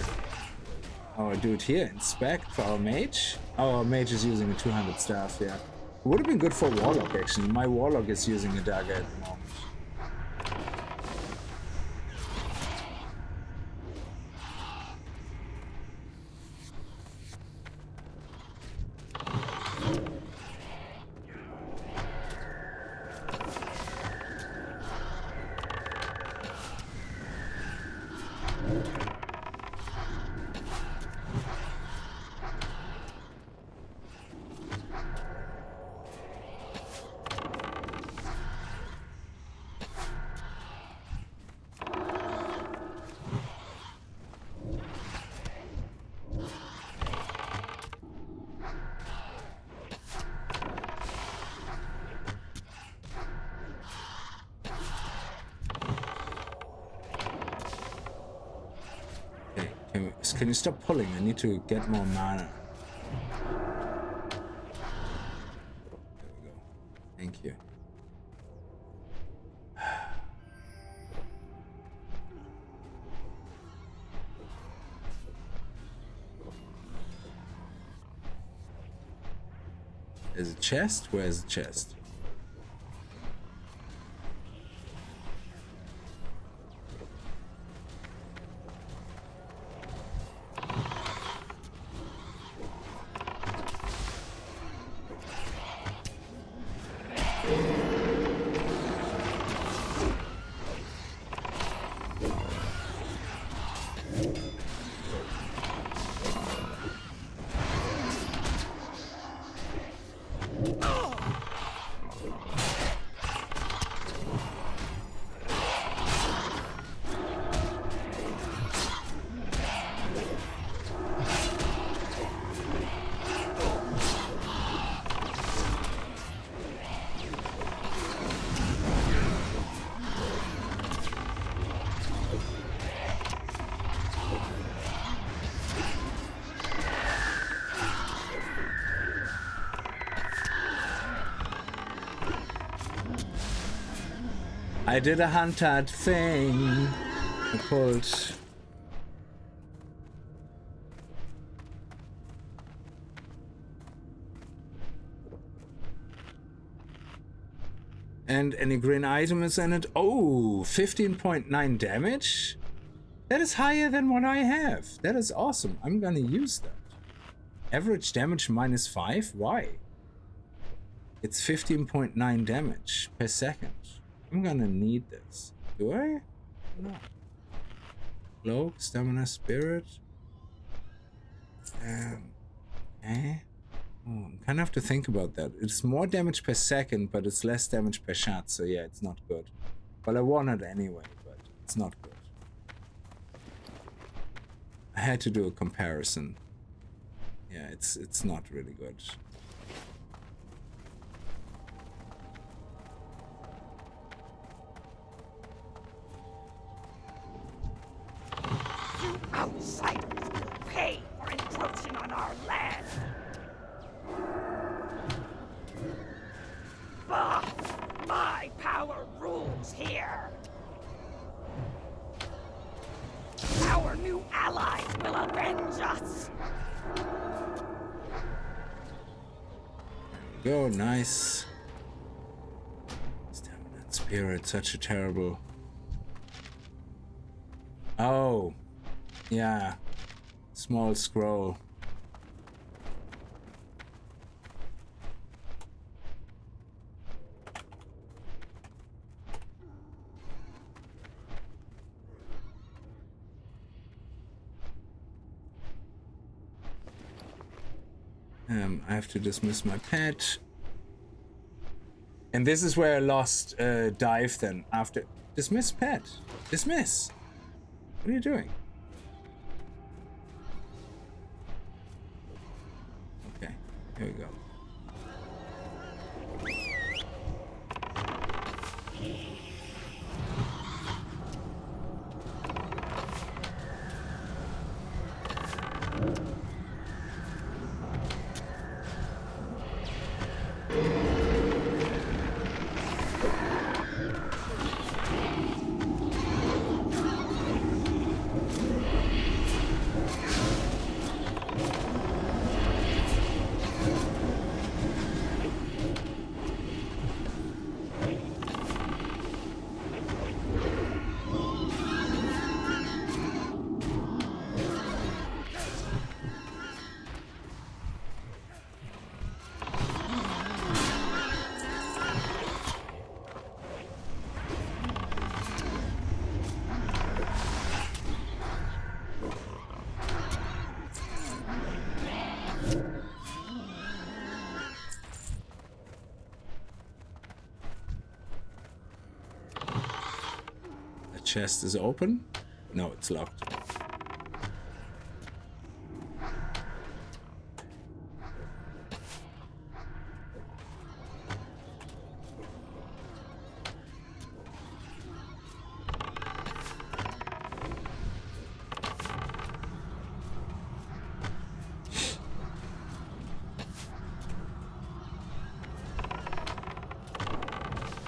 our dude here. Inspect for our mage. Oh, our mage is using a 200 staff, yeah. It would have been good for Warlock, actually. My Warlock is using a dagger at the moment. Can you stop pulling? I need to get more mana. There we go. Thank you. There's a chest? Where's the chest? I did a hunted thing. I pulled. And any green item is in it. Oh, 15.9 damage? That is higher than what I have. That is awesome. I'm gonna use that. Average damage -5? Why? It's 15.9 damage per second. I'm gonna need this. Do I? No. Cloak, stamina, spirit. Okay. Oh, I'm gonna have to think about that. It's more damage per second, but it's less damage per shot. So yeah, it's not good. Well, I want it anyway, but it's not good. I had to do a comparison. Yeah, it's not really good. You outsiders will pay for encroaching on our land. But my power rules here. Our new allies will avenge us. Go, nice. Stamina and spirit, such a terrible. Oh, yeah. Small scroll. I have to dismiss my pet. And this is where I lost dive then. After dismiss pet. Dismiss. What are you doing? Okay, here we go. Chest is open. No, it's locked.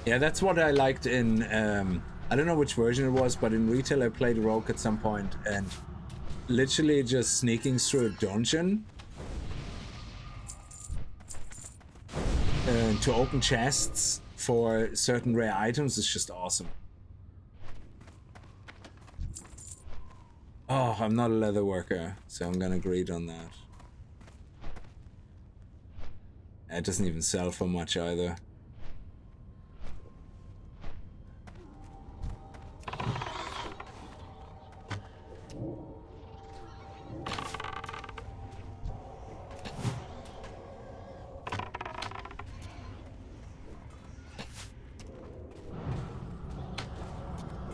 Yeah, that's what I liked in I don't know which version it was, but in retail I played Rogue at some point, and literally just sneaking through a dungeon to open chests for certain rare items is just awesome. Oh, I'm not a leather worker, so I'm gonna greed on that. It doesn't even sell for much either.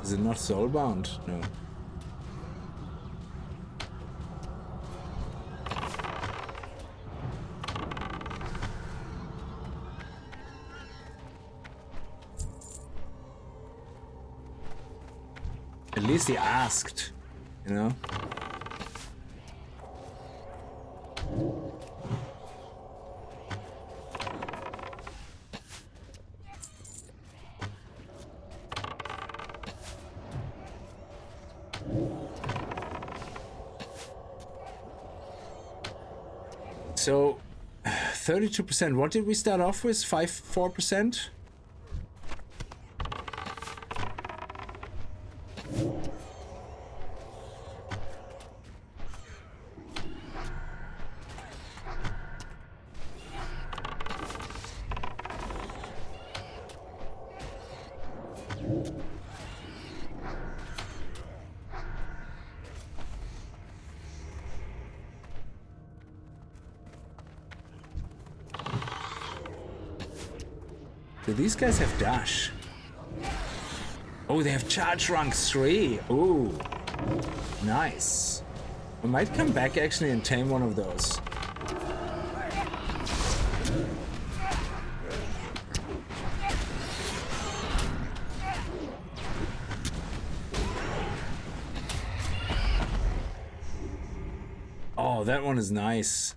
Is it not soulbound? No. At least he asked, you know? So, 32%. What did we start off with? 4%? Do these guys have dash? Oh, they have charge rank 3. Ooh, nice. I might come back actually and tame one of those. Oh, that one is nice.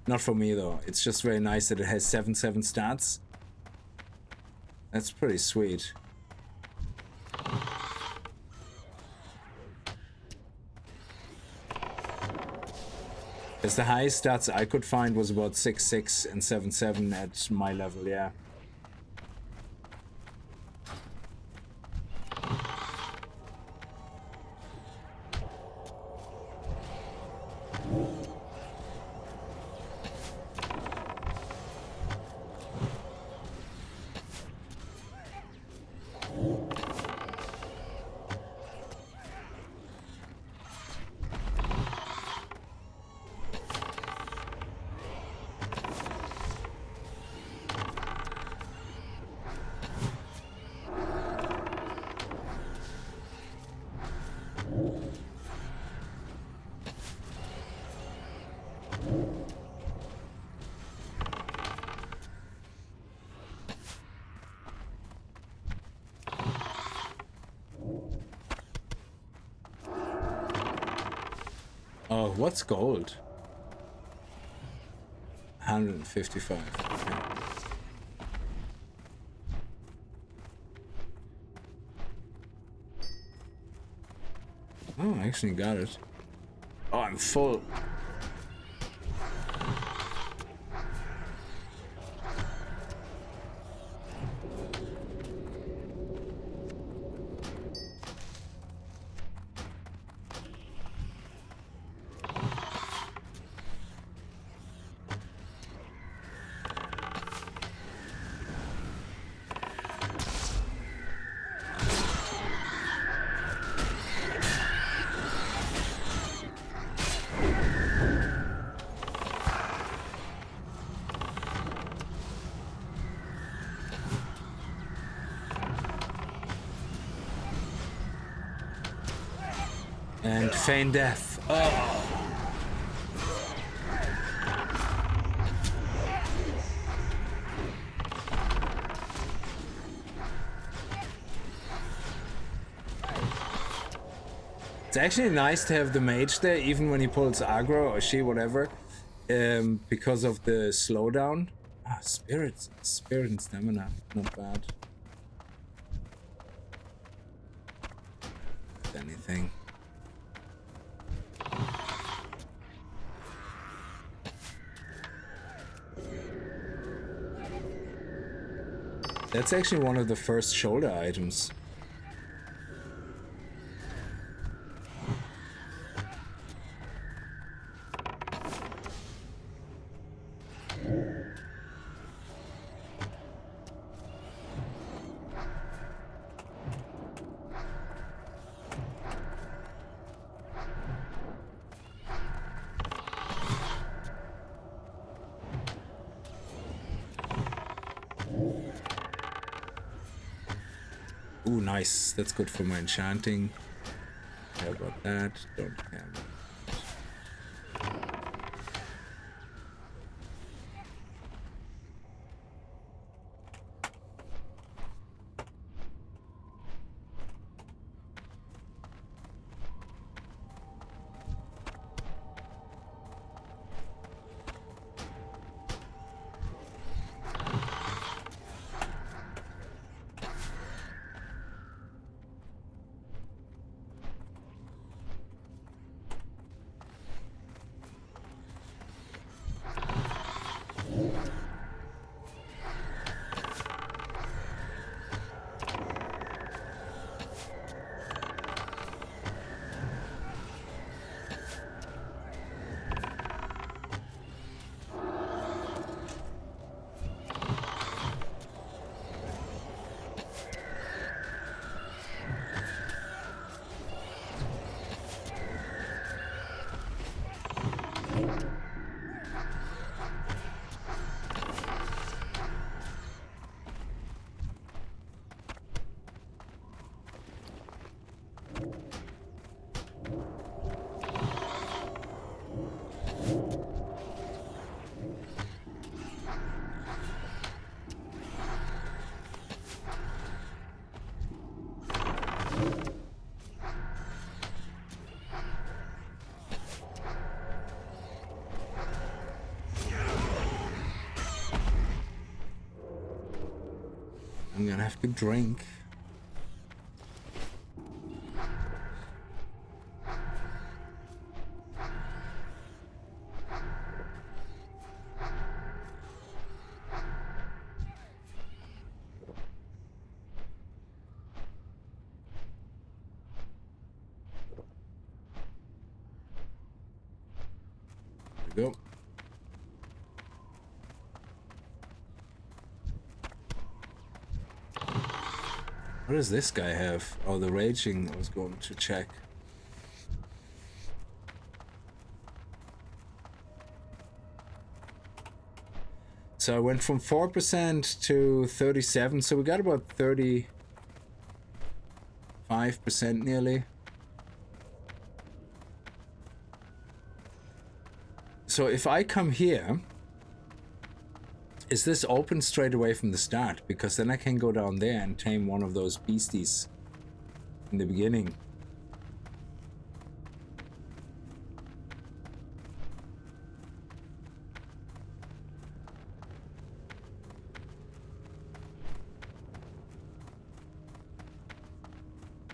Not for me though. It's just very nice that it has 7/7 stats. That's pretty sweet. Because the highest stats I could find was about 6/6 and 7/7 at my level, yeah. Oh, what's gold? 155. Okay. Oh, I actually got it. Oh, I'm full. And feign death. Oh. It's actually nice to have the mage there, even when he pulls aggro or she, whatever, because of the slowdown. Ah, spirit and stamina, not bad. Anything. That's actually one of the first shoulder items. Ooh, nice. That's good for my enchanting. How about that? Don't care. I'm gonna have to drink. There we go. What does this guy have? Oh, the raging I was going to check. So I went from 4% to 37, so we got about 35% nearly. So if I come here, is this open straight away from the start? Because then I can go down there and tame one of those beasties in the beginning.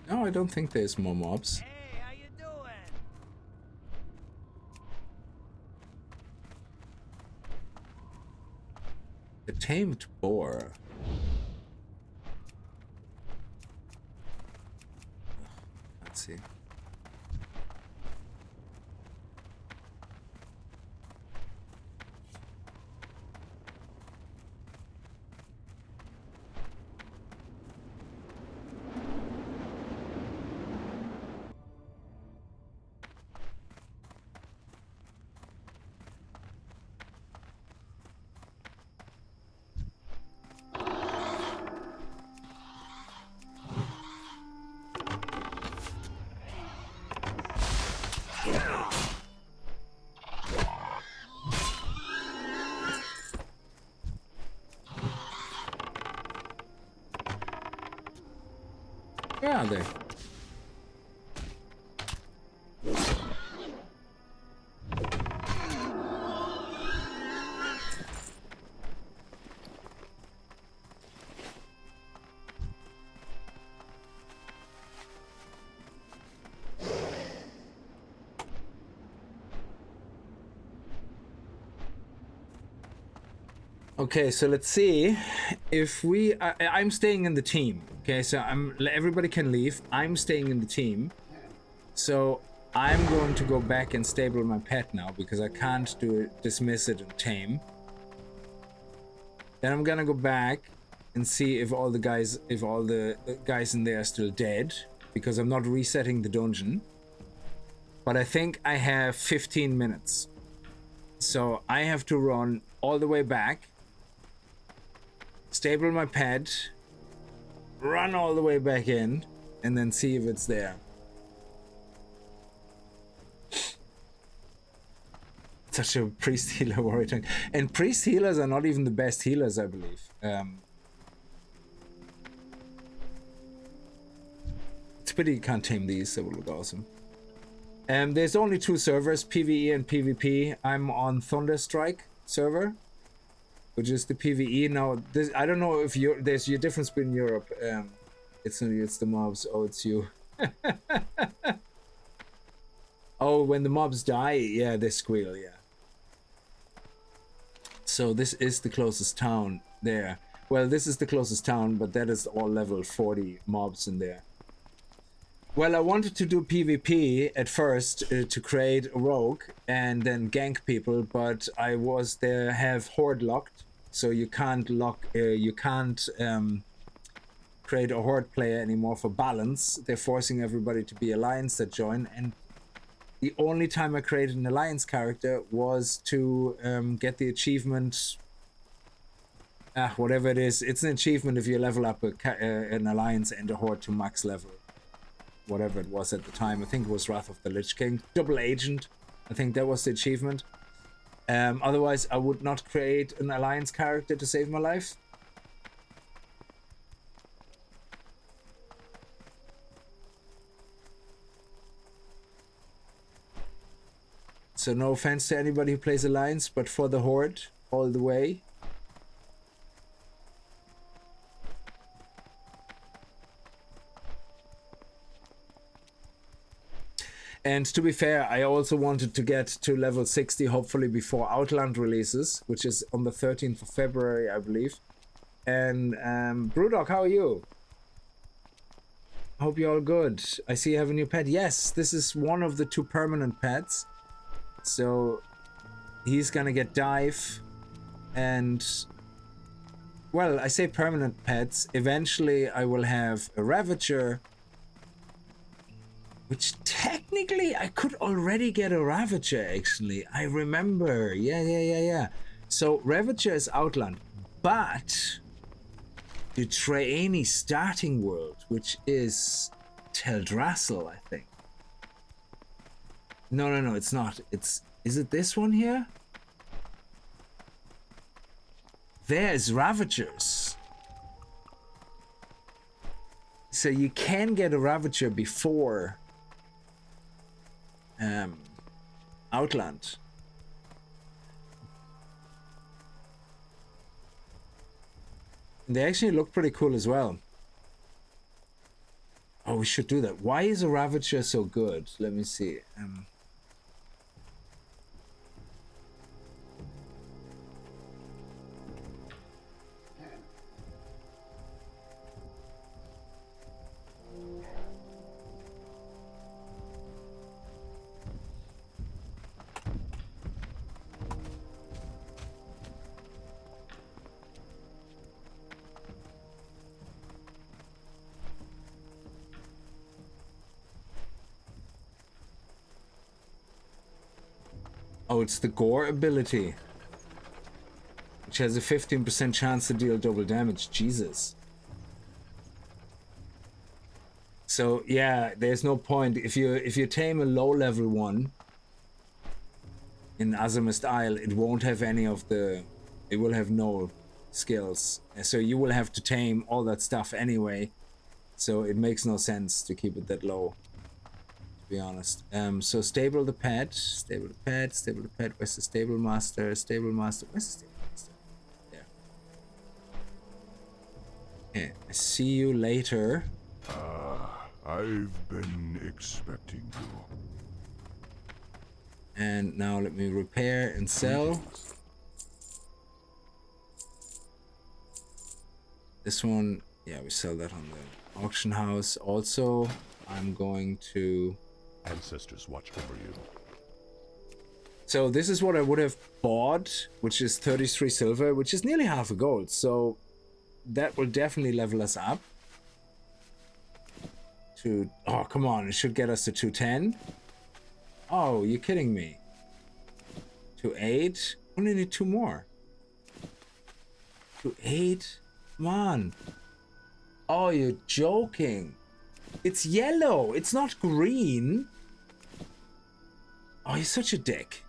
No, I don't think there's more mobs. Hey, how you doing? A tamed boar. Let's see. Where are they? Okay, so let's see if we. I'm staying in the team. Okay, so everybody can leave. I'm staying in the team. So I'm going to go back and stable my pet now because I can't do it, dismiss it and tame. Then I'm gonna go back and see if all the guys in there are still dead because I'm not resetting the dungeon. But I think I have 15 minutes. So I have to run all the way back, stable my pet, run all the way back in, and then see if it's there. Such a priest healer warrior tank. And priest healers are not even the best healers, I believe. It's pity you can't tame these, that would look awesome. There's only 2 servers, PvE and PvP. I'm on Thunderstrike server, which is the PvE. Now, this, I don't know if there's a difference between Europe. It's the mobs. Oh, it's you. Oh, when the mobs die, yeah, they squeal, yeah. So this is the closest town there. Well, this is the closest town, but that is all level 40 mobs in there. Well, I wanted to do PvP at first to create a rogue and then gank people, but I was there have horde locked, so you can't create a horde player anymore for balance. They're forcing everybody to be alliance that join, and the only time I created an alliance character was to get the achievement. Whatever it is, it's an achievement if you level up an alliance and a horde to max level. Whatever it was at the time, I think it was Wrath of the Lich King. Double Agent, I think that was the achievement. Otherwise, I would not create an alliance character to save my life. So no offense to anybody who plays alliance, but for the horde, all the way. And to be fair, I also wanted to get to level 60, hopefully before Outland releases, which is on the 13th of February, I believe. And Brewdog, how are you? Hope you're all good. I see you have a new pet. Yes, this is one of the 2 permanent pets. So he's gonna get dive. And, well, I say permanent pets. Eventually I will have a Ravager, which technically I could already get a Ravager, actually. I remember. Yeah. So Ravager is Outland, but the Traini starting world, which is Teldrassil, I think. No, it's not. Is it this one here? There's Ravagers. So you can get a Ravager before Outland. They actually look pretty cool as well. Oh, we should do that. Why is a Ravager so good? Let me see. Oh, it's the Gore ability, which has a 15% chance to deal double damage. Jesus. So yeah, there's no point if you tame a low level one in Azimist Isle, it won't have any of the. It will have no skills. So you will have to tame all that stuff anyway. So it makes no sense to keep it that low. Be honest. So stable the pet. Where's the stable master? Where's the stable master? There. Okay, I see you later. I've been expecting you. And now let me repair and sell. This one, yeah, we sell that on the auction house. Also, I'm going to... Ancestors watch over you. So this is what I would have bought, which is 33 silver, which is nearly half a gold. So that will definitely level us up. To, oh, come on, it should get us to 210. Oh, you're kidding me. To 8? Only need 2 more. To 8? Come on. Oh, you're joking. It's yellow. It's not green. Oh, you're such a dick.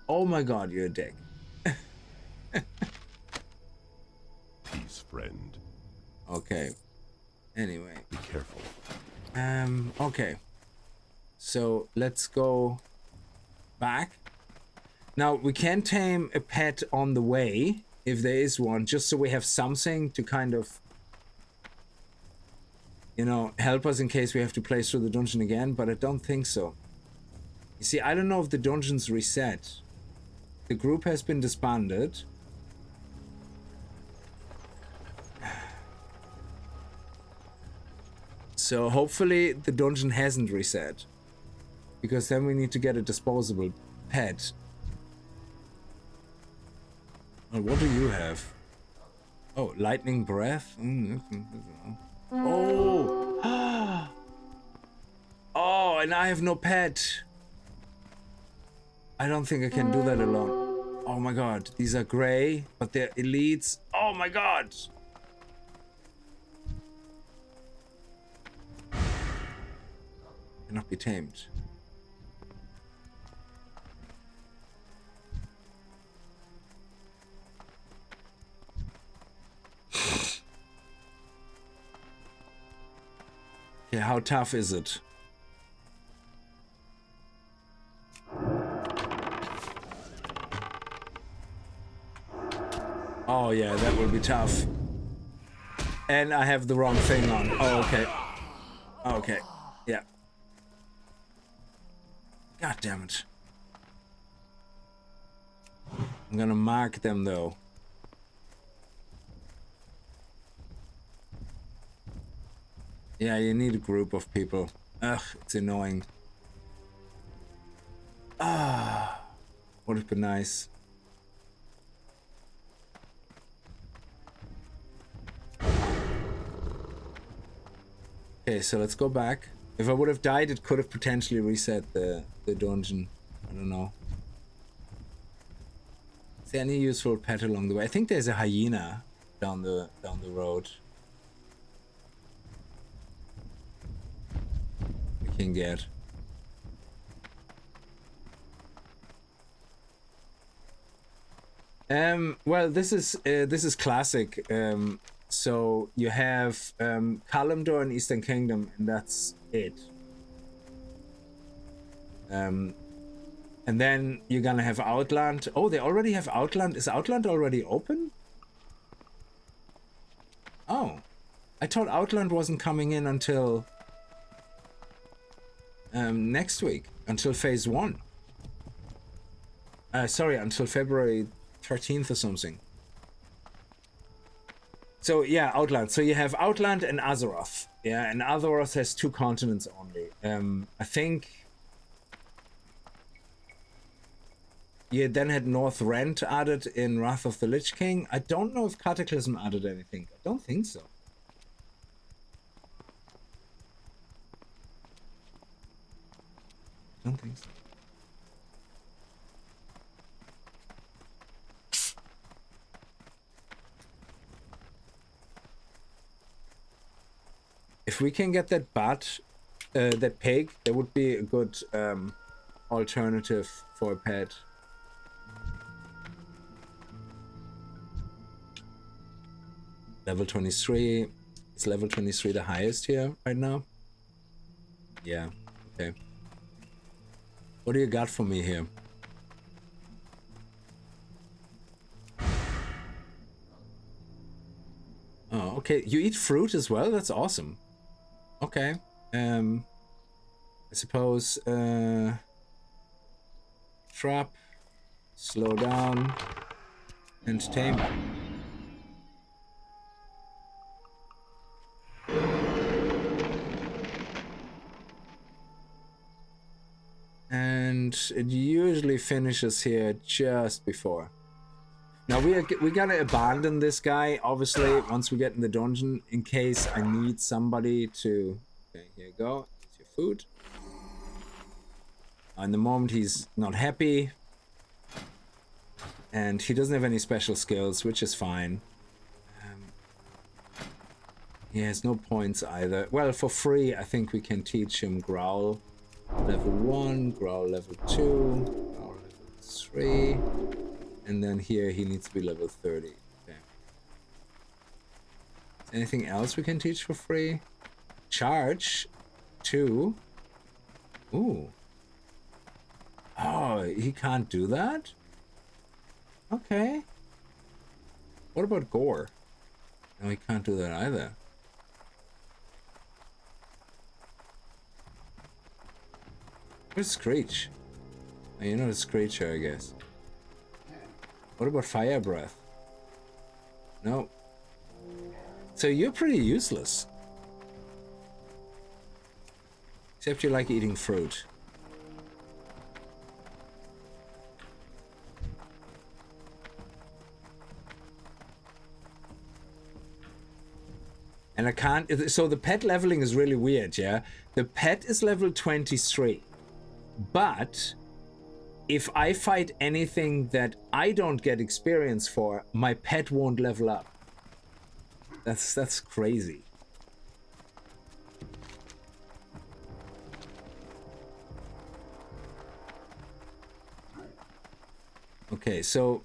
Oh my god, you're a dick. Peace, friend. Okay. Anyway. Be careful. Okay. So let's go back. Now we can tame a pet on the way, if there is one, just so we have something to kind of, you know, help us in case we have to play through the dungeon again, but I don't think so. You see, I don't know if the dungeon's reset. The group has been disbanded. So hopefully the dungeon hasn't reset. Because then we need to get a disposable pet. Well, what do you have? Oh, lightning breath? Oh! Oh, and I have no pet. I don't think I can do that alone. Oh my god, these are gray, but they're elites. Oh my god! Cannot be tamed. Okay, how tough is it? Oh yeah, that will be tough. And I have the wrong thing on. Oh, okay. Okay, yeah. God damn it. I'm gonna mark them though. Yeah, you need a group of people. Ugh, it's annoying. Ah, would have been nice. Okay, so let's go back. If I would have died, it could have potentially reset the dungeon. I don't know. Is there any useful pet along the way? I think there's a hyena down the road. We can get. Well, this is classic. So you have Kalimdor and Eastern Kingdom, and that's it. And then you're gonna have Outland. Oh, they already have Outland. Is Outland already open? Oh, I thought Outland wasn't coming in until next week, until phase 1. Sorry, until February 13th or something. So yeah, Outland. So you have Outland and Azeroth. Yeah, and Azeroth has 2 continents only. I think you then had North Rent added in Wrath of the Lich King. I don't know if Cataclysm added anything. I don't think so. I don't think so. If we can get that bat, that pig, that would be a good alternative for a pet. Level 23. Is level 23 the highest here right now? Yeah, okay. What do you got for me here? Oh, okay. You eat fruit as well? That's awesome. Okay. I suppose trap, slow down, and tame. It usually finishes here just before. Now we're gonna abandon this guy, obviously, once we get in the dungeon, in case I need somebody to... Okay, here you go. Here's your food. In the moment, he's not happy. And he doesn't have any special skills, which is fine. He has no points either. Well, for free, I think we can teach him Growl level 1, Growl level 2, Growl level 3. And then here he needs to be level 30. Okay. Anything else we can teach for free? Charge 2. Ooh. Oh, he can't do that? Okay. What about Gore? No, he can't do that either. Where's Screech? Oh, you're not a Screecher, I guess. What about Fire Breath? No. So you're pretty useless. Except you like eating fruit. And I can't... So the pet leveling is really weird, yeah? The pet is level 23. But if I fight anything that I don't get experience for, my pet won't level up. That's crazy. Okay, so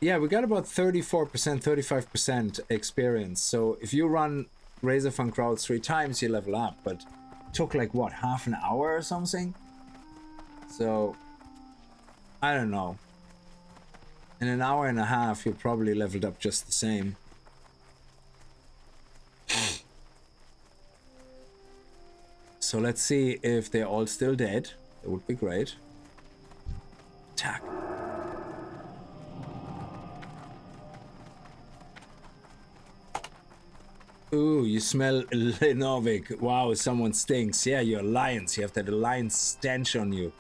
yeah, we got about 34%, 35% experience. So if you run Razor Fang Crowds 3 times, you level up. But it took like what, half an hour or something? So I don't know. In an hour and a half, you probably leveled up just the same. So let's see if they're all still dead. That would be great. Attack. Ooh, you smell Linovic. Wow, someone stinks. Yeah, you're lions. You have that lion stench on you.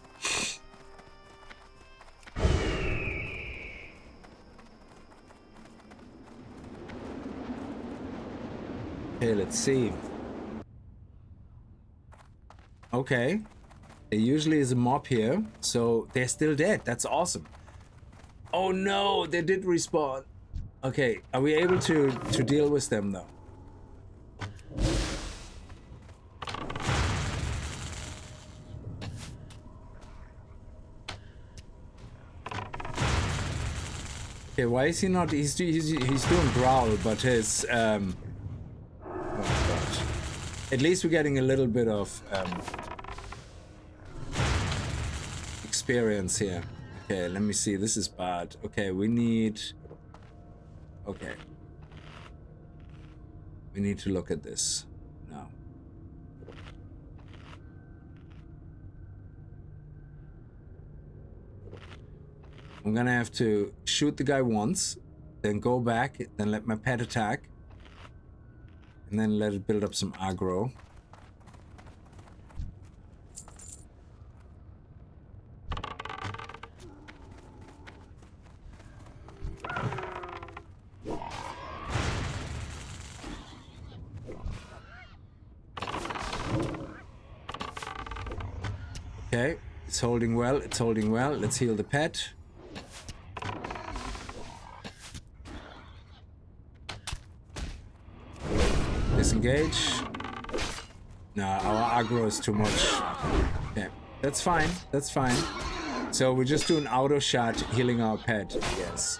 Okay, let's see. Okay. There usually is a mob here, so they're still dead. That's awesome. Oh no, they did respawn. Okay, are we able to deal with them though? Okay, why is he not? He's doing Growl, but his oh gosh. At least we're getting a little bit of experience here. Okay, let me see. This is bad. Okay, we need. Okay, we need to look at this now. I'm gonna have to shoot the guy once, then go back, then let my pet attack, and then let it build up some aggro. Okay, it's holding well, it's holding well. Let's heal the pet. Disengage. Nah, our aggro is too much. Okay, that's fine, that's fine. So we just do an auto shot healing our pet, I guess.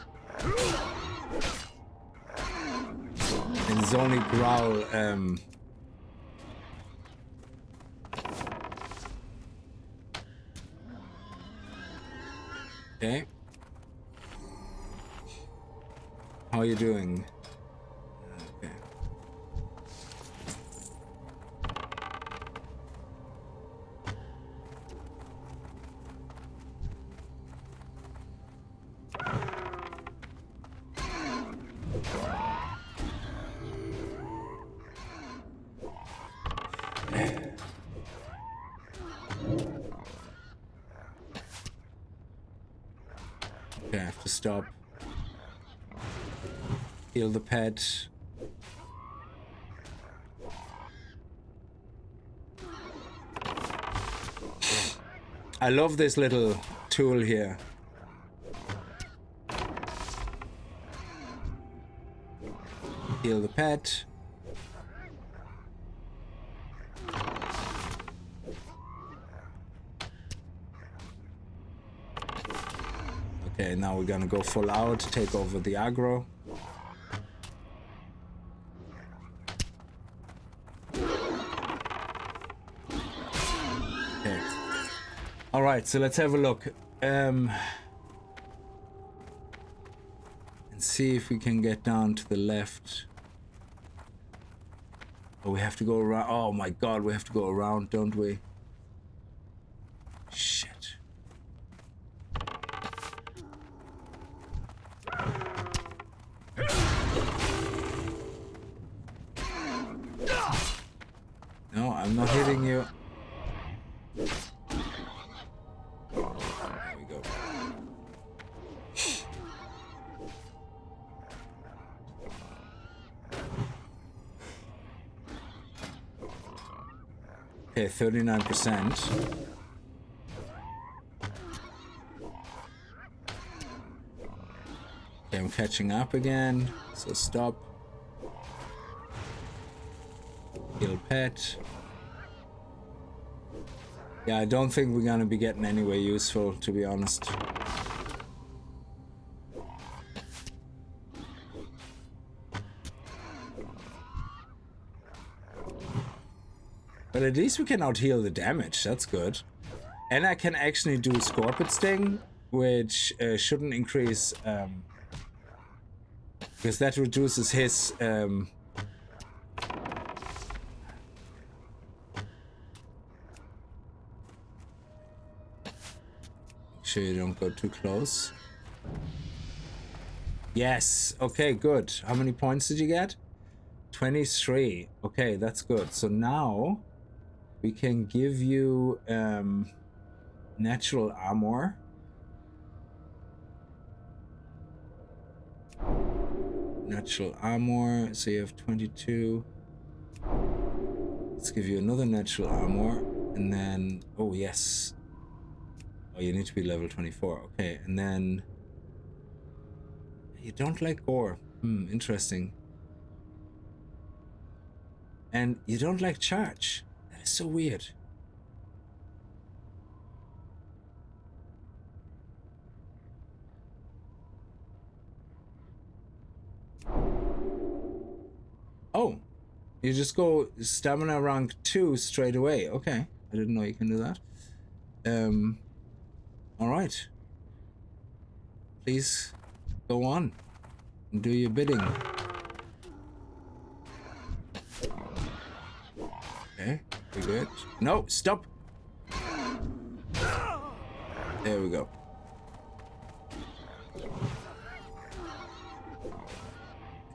And it's only Growl, okay. How are you doing? Okay. Okay, I have to stop. Heal the pet. I love this little tool here. Heal the pet. Okay, now we're gonna go full out, take over the aggro. Okay. Alright, so let's have a look. And see if we can get down to the left. Oh, we have to go around. Oh my god, we have to go around, don't we? Shit. No, I'm not hitting you. There we go. Okay, 39%. Okay, I'm catching up again, so stop. Heal pet. Yeah, I don't think we're gonna be getting anywhere useful, to be honest. But at least we can out-heal the damage, that's good. And I can actually do Scorpion Sting, which shouldn't increase, because that reduces his... make sure you don't go too close. Yes, okay, good. How many points did you get? 23. Okay, that's good. So now... we can give you natural armor. Natural armor, so you have 22. Let's give you another natural armor. And then, oh yes. Oh, you need to be level 24. Okay, and then... you don't like gore. Interesting. And you don't like charge. It's so weird. Oh, you just go stamina rank 2 straight away. Okay, I didn't know you can do that. All right. Please go on and do your bidding. Okay. We're good. No, stop. There we go.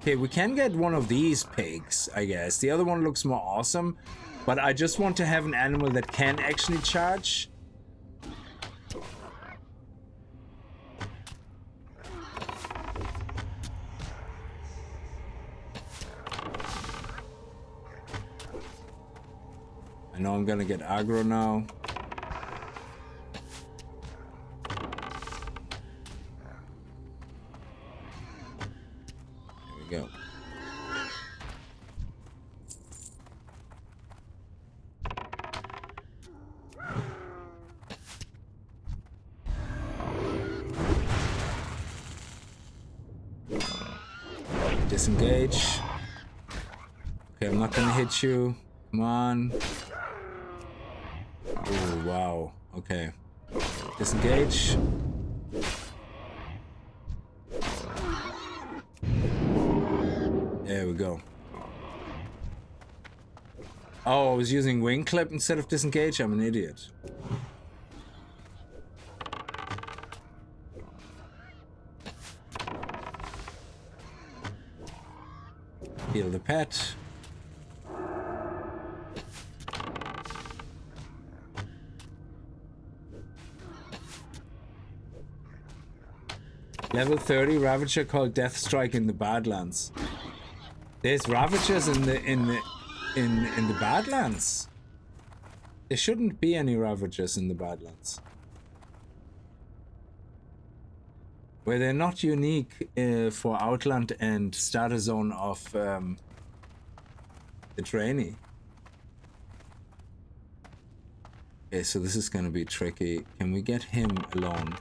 Okay, we can get one of these pigs, I guess. The other one looks more awesome, but I just want to have an animal that can actually charge. I know I'm gonna get aggro now. There we go. Disengage. Okay, I'm not gonna hit you. Come on. Oh, wow. Okay. Disengage. There we go. Oh, I was using wing clip instead of disengage? I'm an idiot. Heal the pet. Level 30 Ravager called Death Strike in the Badlands. There's Ravagers in the Badlands. There shouldn't be any Ravagers in the Badlands. Where they're not unique for Outland and Starter Zone of the trainee. Okay, so this is gonna be tricky. Can we get him alone?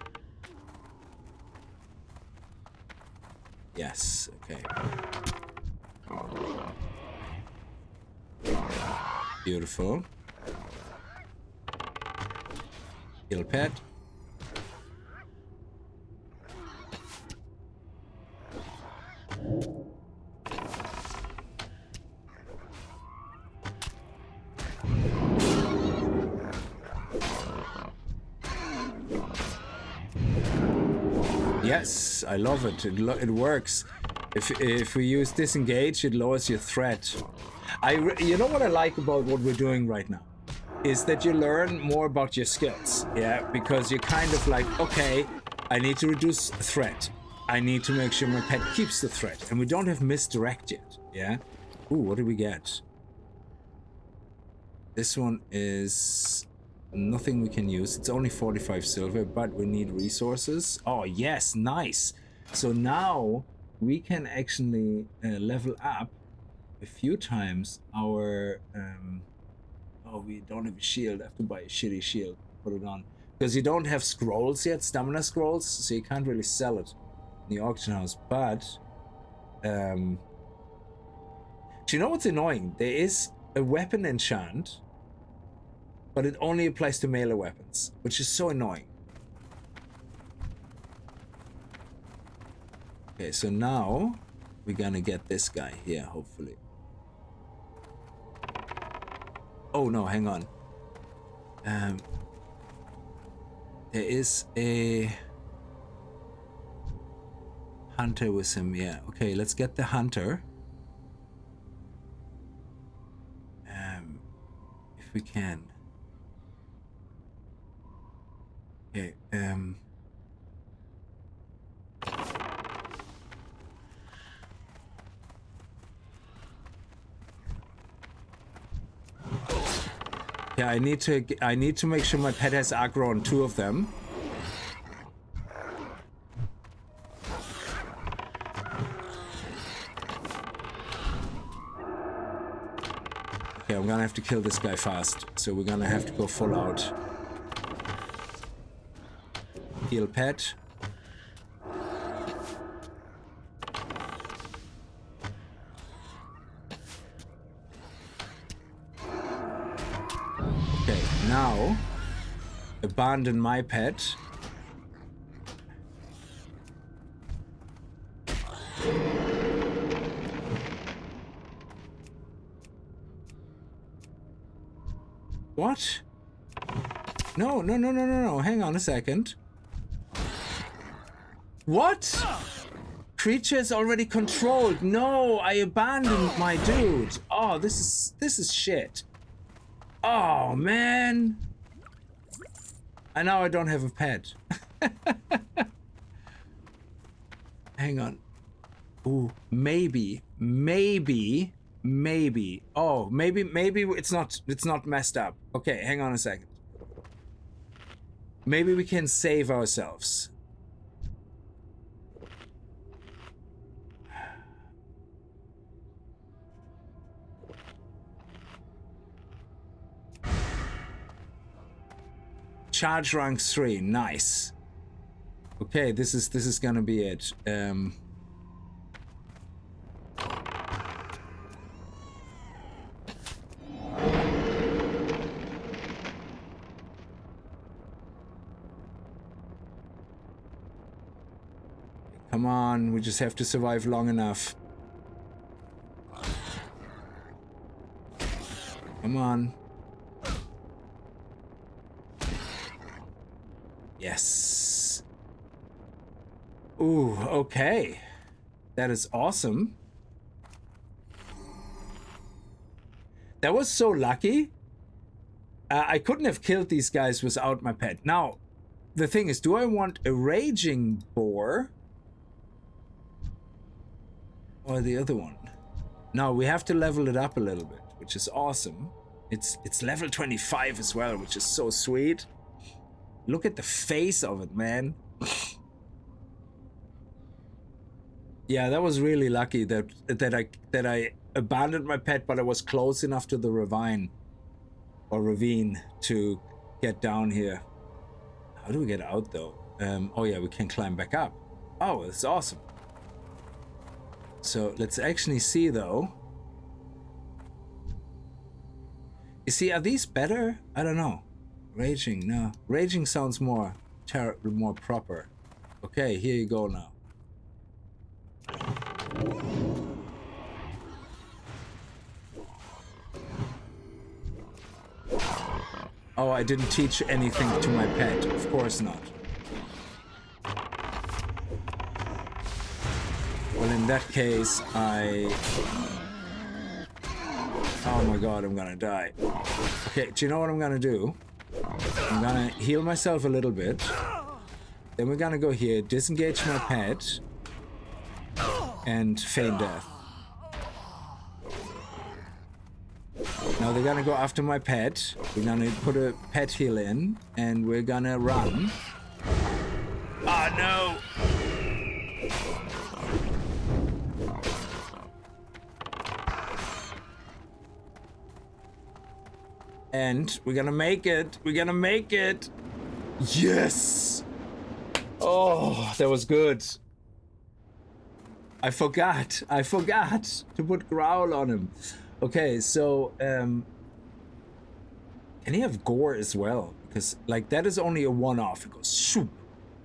Yes, okay. Beautiful. Kill pet. Yes, I love it. It works. If we use disengage, it lowers your threat. You know what I like about what we're doing right now is that you learn more about your skills. Yeah, because you're kind of like, okay, I need to reduce threat. I need to make sure my pet keeps the threat, and we don't have misdirect yet. Yeah. Ooh, what do we get? This one is nothing we can use. It's only 45 silver, but we need resources. Oh yes, nice. So now we can actually level up a few times our oh, we don't have a shield. I have to buy a shitty shield, put it on, because you don't have scrolls yet, stamina scrolls, so you can't really sell it in the auction house. But do you know what's annoying? There is a weapon enchant, but it only applies to melee weapons, which is so annoying. Okay, so now we're gonna get this guy here, hopefully. Oh no, hang on. There is a hunter with him, yeah. Okay, let's get the hunter. If we can. Okay, yeah, I need to make sure my pet has aggro on 2 of them. Okay, I'm gonna have to kill this guy fast, so we're gonna have to go full out. Heal pet. Okay, now abandon my pet. What? No, no, no, no, no, no. Hang on a second. What? Creature is already controlled. No, I abandoned my dude. Oh, this is shit. Oh, man. And now I don't have a pet. Hang on. Ooh, maybe. Oh, maybe it's not messed up. Okay, hang on a second. Maybe we can save ourselves. Charge rank 3, nice. Okay, this is gonna be it. Come on, we just have to survive long enough. Come on. Yes. Ooh, okay. That is awesome. That was so lucky. I couldn't have killed these guys without my pet. Now, the thing is, do I want a raging boar Or the other one. Now we have to level it up a little bit, which is awesome. It's level 25 as well, which is so sweet. Look at the face of it, man. Yeah, that was really lucky that I abandoned my pet, but I was close enough to the ravine to get down here. How do we get out though? Oh yeah, we can climb back up. Oh, that's awesome. So let's actually see though. You see, are these better? I don't know. Raging, no. Raging sounds more proper. Okay, here you go now. Oh, I didn't teach anything to my pet. Of course not. Well, in that case, oh my god, I'm gonna die. Okay, do you know what I'm gonna do? I'm gonna heal myself a little bit. Then we're gonna go here, disengage my pet, and feign death. Now they're gonna go after my pet. We're gonna put a pet heal in, and we're gonna run. Oh no! And we're gonna make it. We're gonna make it. Yes! Oh, that was good. I forgot to put growl on him. Okay, so can he have gore as well? Because like that is only a one-off. It goes shoop.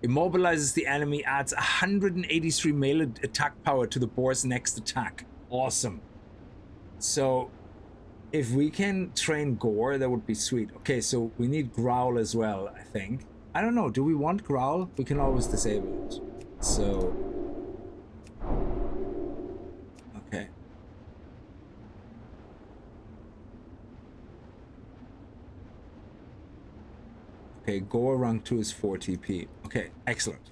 Immobilizes the enemy, adds 183 melee attack power to the boar's next attack. Awesome. So if we can train gore, that would be sweet. Okay, so we need growl as well, I think. I don't know, do we want growl? We can always disable it. So okay. Okay, gore rank 2 is 4 TP. Okay, excellent.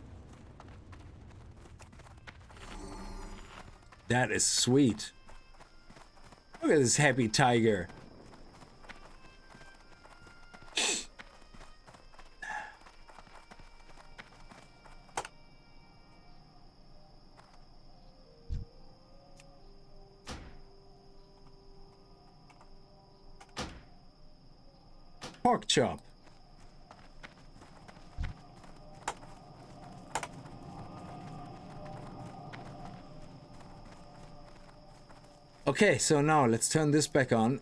That is sweet. Look at this happy tiger. Pork chop. Okay, so now let's turn this back on.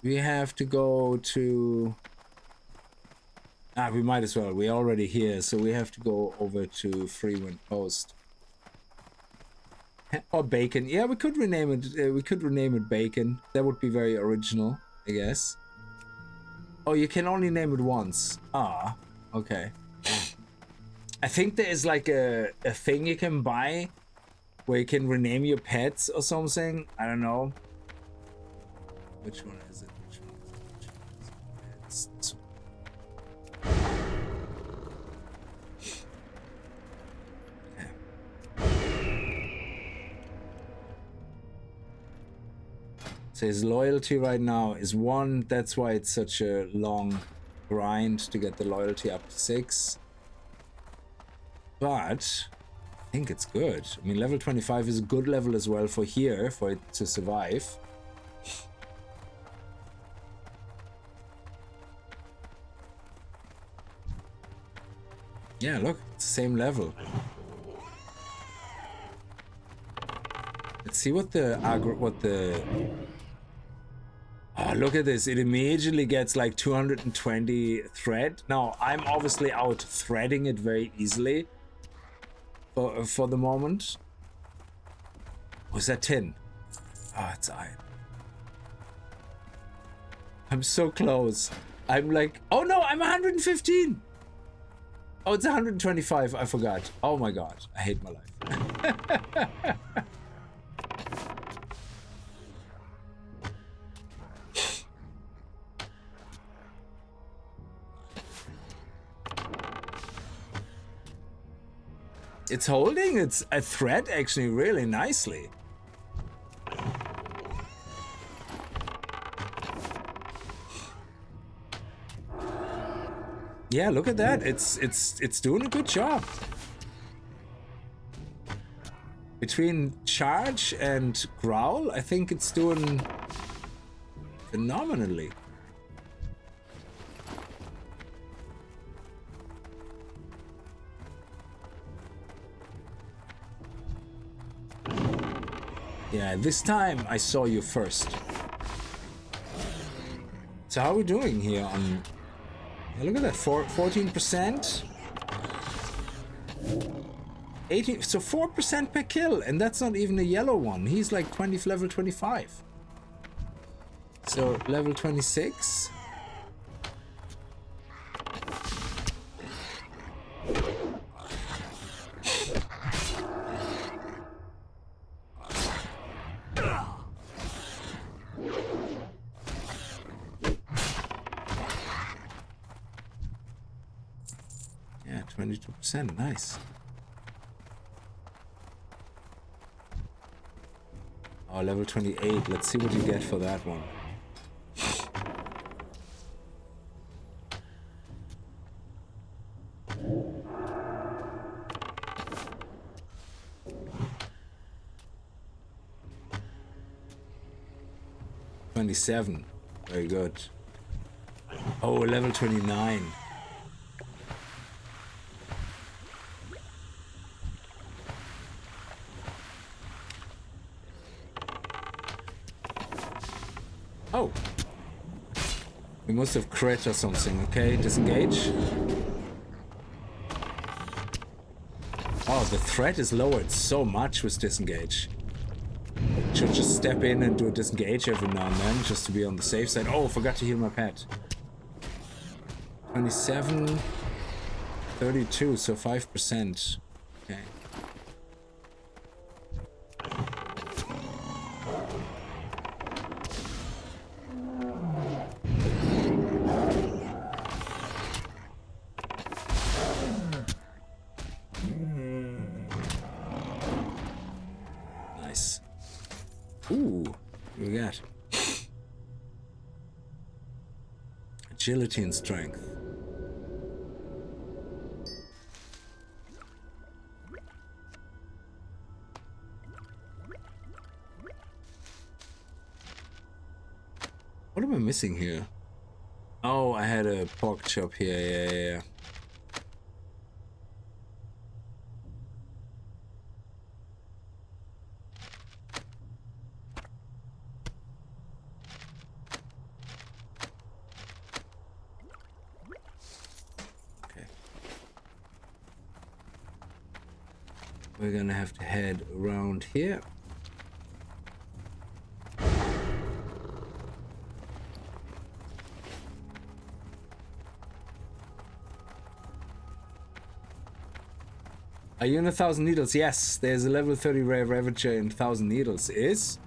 We have to go to... we might as well. We're already here, so we have to go over to Freewind Post. Or Bacon. Yeah, we could rename it. We could rename it Bacon. That would be very original, I guess. Oh, you can only name it once. Ah, okay. I think there is like a thing you can buy where you can rename your pets or something. I don't know. Which one is it? Which one is it? Which one is it? It's this one. Okay. So his loyalty right now is 1. That's why it's such a long grind to get the loyalty up to 6. But I think it's good. I mean, level 25 is a good level as well for here, for it to survive. Yeah, look, it's the same level. Let's see what the oh, look at this. It immediately gets like 220 thread. Now, I'm obviously out threading it very easily for the moment. Was that 10? Oh, it's iron. I'm so close. I'm like, oh no, I'm 115. Oh, it's 125. I forgot. Oh my god. I hate my life. It's holding its a threat actually really nicely. Yeah, look at that. It's doing a good job. Between charge and growl, I think it's doing phenomenally. Yeah, this time I saw you first. So how are we doing here on... Yeah, look at that, 14%. 18, so 4% per kill, and that's not even a yellow one. He's like level 25. So level 26. Yeah, 22%, nice. Oh, level 28. Let's see what you get for that one. $27. Very good. Oh, level 29. Oh, we must have crit or something. Okay, disengage. Oh, the threat is lowered so much with disengage. Should just step in and do a disengage every now and then just to be on the safe side. Oh, forgot to heal my pet. 27, 32, so 5%. Okay. Agility and strength. What am I missing here? Oh, I had a pork chop here. Yeah. We're gonna have to head around here. Are you in 1,000 Needles? Yes, there's a level 30 rare Ravager in 1,000 Needles. Is?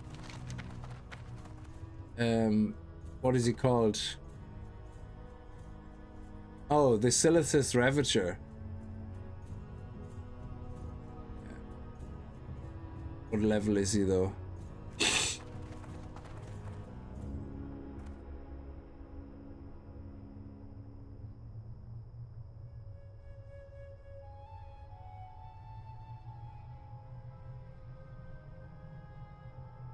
What is he called? Oh, the Silithus Ravager. What level is he though?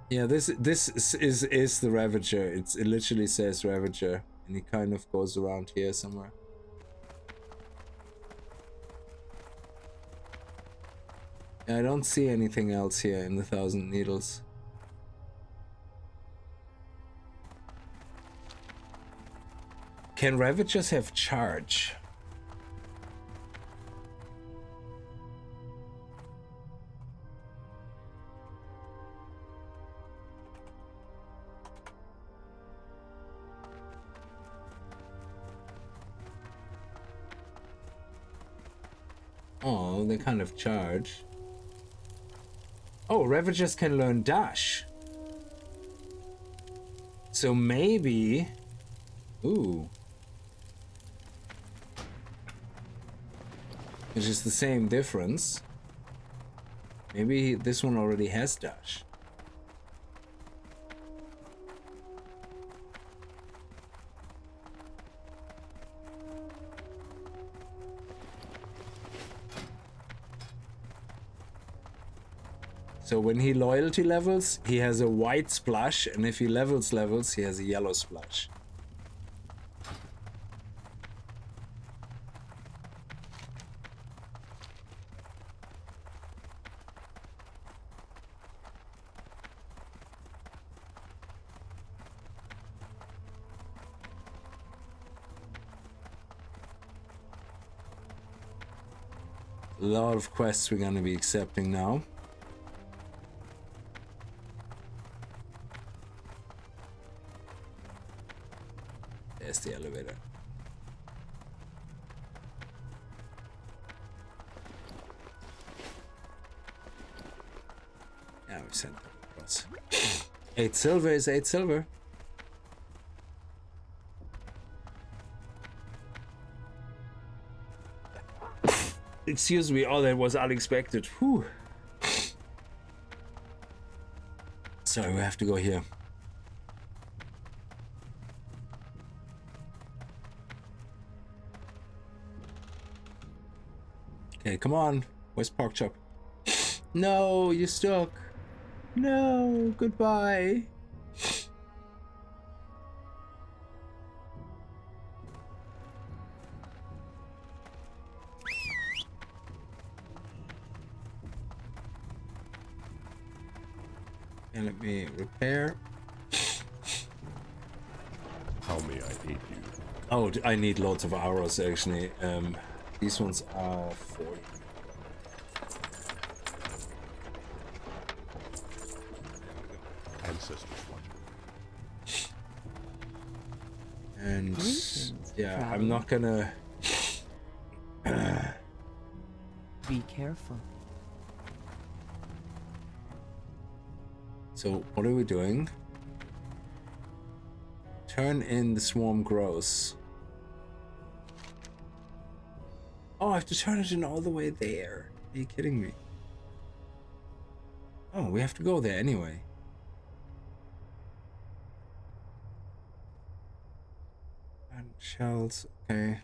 Yeah, this is the Ravager. It literally says Ravager, and he kind of goes around here somewhere. I don't see anything else here in the 1,000 Needles. Can Ravagers have charge? Oh, they kind of charge. Oh, Ravagers can learn dash. So maybe... Ooh. Which is the same difference. Maybe this one already has dash. So when he loyalty levels, he has a white splash, and if he levels, he has a yellow splash. A lot of quests we're gonna be accepting now. There's the elevator. Yeah, we sent that across. 8 silver is 8 silver. Excuse me, oh, that was unexpected. Whew. Sorry, we have to go here. Okay, come on. Where's Pork Chop? No, you're stuck. No, goodbye. And let me repair. How may I aid you? Oh, I need loads of arrows actually. These ones are 40. Ancestors watch. And yeah, I'm not gonna. Be careful. So what are we doing? Turn in the swarm grows. Oh, I have to turn it in all the way there. Are you kidding me? Oh, we have to go there anyway. And shells, okay.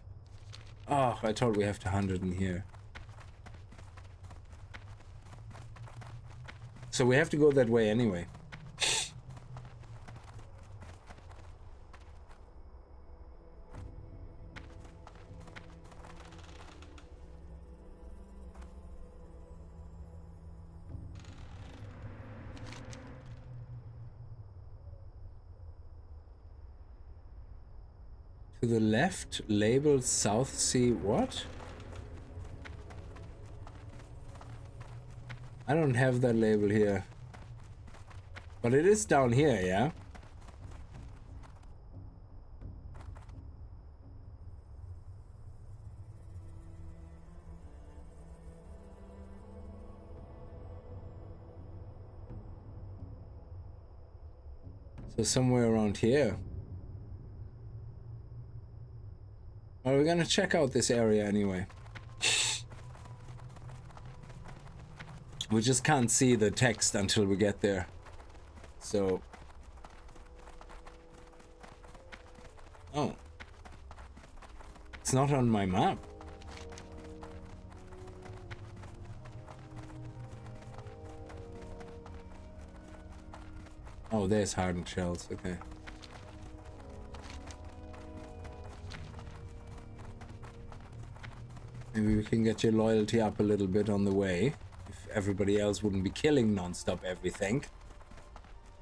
Oh, I thought we have to hunt it in here. So we have to go that way anyway. To the left, labeled South Sea, what? I don't have that label here. But it is down here, yeah? So somewhere around here. Well, we're gonna check out this area anyway. We just can't see the text until we get there. So... Oh. It's not on my map. Oh, there's hardened shells, okay. Maybe we can get your loyalty up a little bit on the way. If everybody else wouldn't be killing non-stop everything.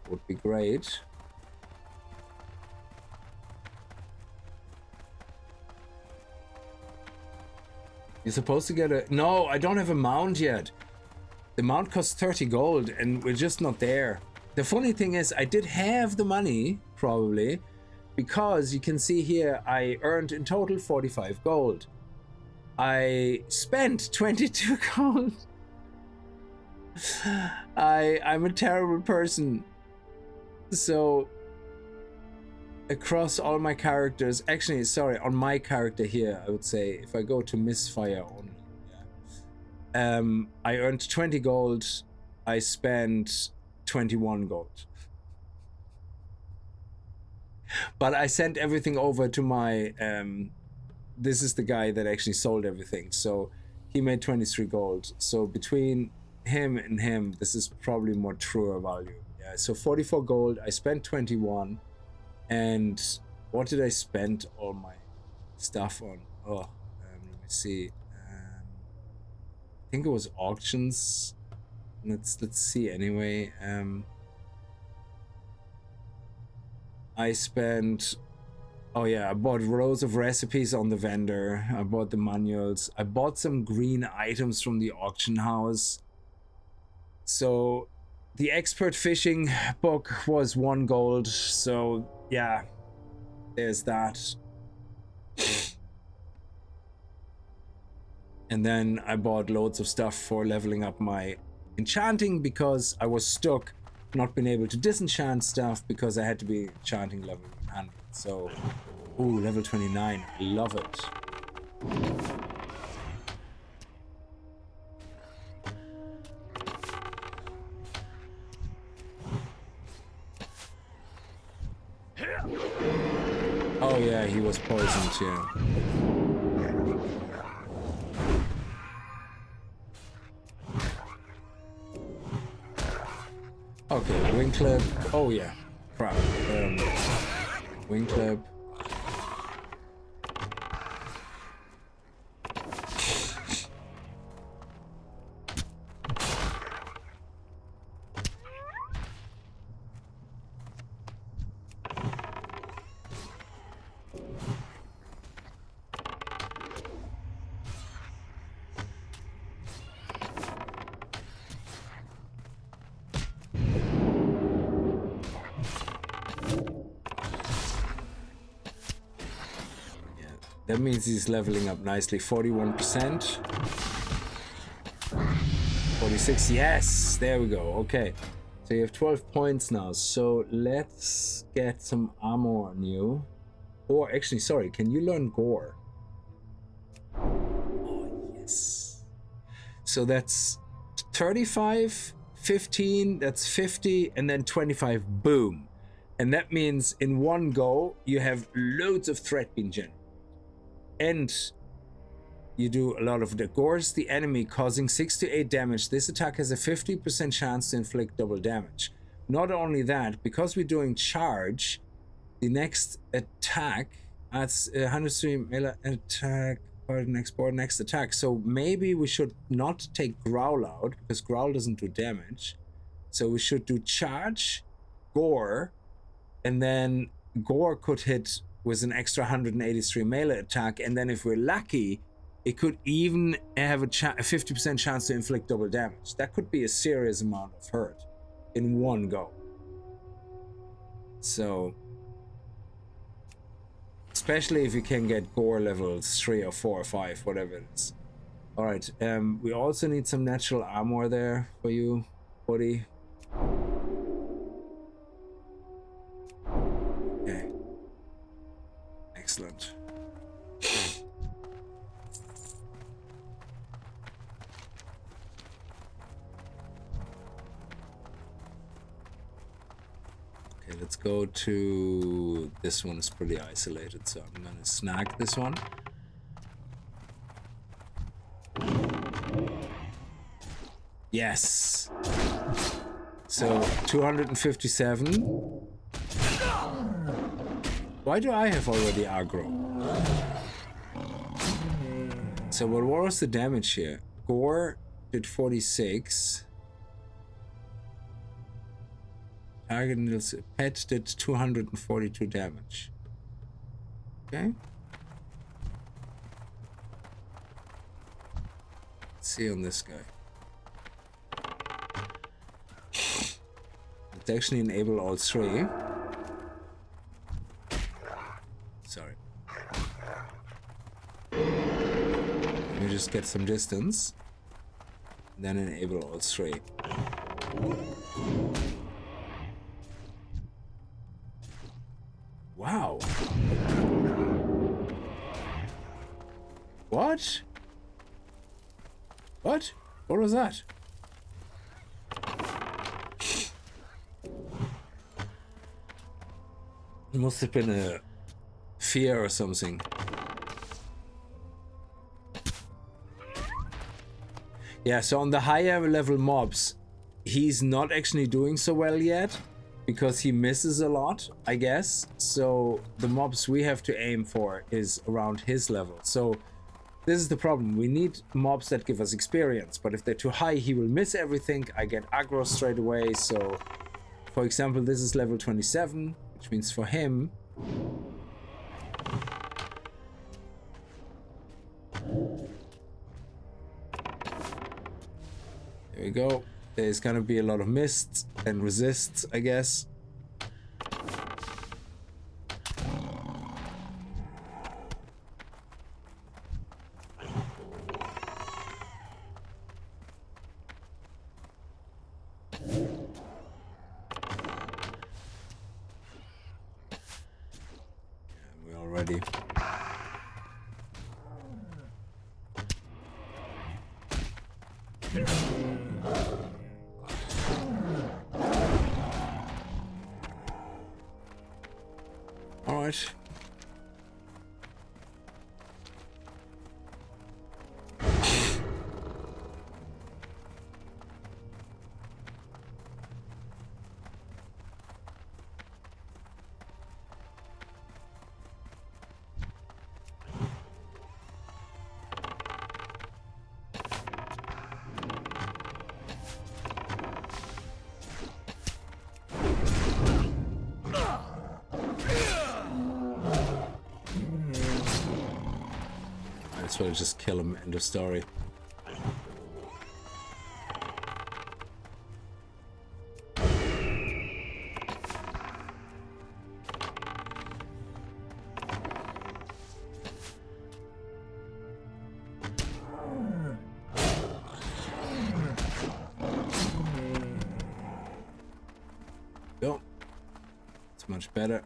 Would be great. You're supposed to get a... No, I don't have a mount yet. The mount costs 30 gold and we're just not there. The funny thing is, I did have the money, probably, because you can see here, I earned in total 45 gold. I spent 22 gold. I'm a terrible person. So across all my characters, actually, sorry, on my character here, I would say if I go to misfire only, I earned 20 gold. I spent 21 gold. But I sent everything over to my... this is the guy that actually sold everything. So he made 23 gold. So between him and him, this is probably more truer value. Yeah, so 44 gold. I spent 21. And what did I spend all my stuff on? Oh, let me see. I think it was auctions. Let's see anyway. I spent... Oh yeah, I bought rows of recipes on the vendor. I bought the manuals. I bought some green items from the auction house. So the expert fishing book was 1 gold. So yeah, there's that. And then I bought loads of stuff for leveling up my enchanting because I was stuck not being able to disenchant stuff because I had to be enchanting level 100. So, ooh, level 29, I love it. Oh yeah, he was poisoned, yeah. Okay, wing clip. Oh yeah, crap. Wing clip. That means he's leveling up nicely. 41%. 46. Yes! There we go. Okay. So you have 12 points now. So let's get some armor on you. Or actually, sorry. Can you learn gore? Oh, yes. So that's 35, 15, that's 50, and then 25. Boom. And that means in one go, you have loads of threat being generated. And you do a lot of the gores the enemy, causing 6 to 8 damage. This attack has a 50% chance to inflict double damage. Not only that, because we're doing charge, the next attack adds 103 melee attack for the next attack. So maybe we should not take Growl out, because Growl doesn't do damage. So we should do charge, gore, and then gore could hit with an extra 183 melee attack, and then if we're lucky, it could even have a 50% chance to inflict double damage. That could be a serious amount of hurt in one go. So, especially if you can get gore levels 3 or 4 or 5, whatever it is. Alright, we also need some natural armor there for you, buddy. Okay. Excellent. Okay, let's go to this one. Is pretty isolated, so I'm gonna snag this one. Yes. So 257. Why do I have already aggro? So what was the damage here? Gore did 46. Target pet did 242 damage. Okay. Let's see on this guy. Let's actually enable all 3. Sorry. Let me just get some distance. Then enable all 3. Wow. What? What? What was that? It must have been a fear or something. Yeah, so on the higher level mobs, he's not actually doing so well yet because he misses a lot, I guess. So the mobs we have to aim for is around his level. So this is the problem. We need mobs that give us experience, but if they're too high, he will miss everything. I get aggro straight away. So for example, this is level 27, which means for him, there we go. There's gonna be a lot of mists and resists, I guess. We're all ready. All right. So just kill him, end of story. Go. It's much better.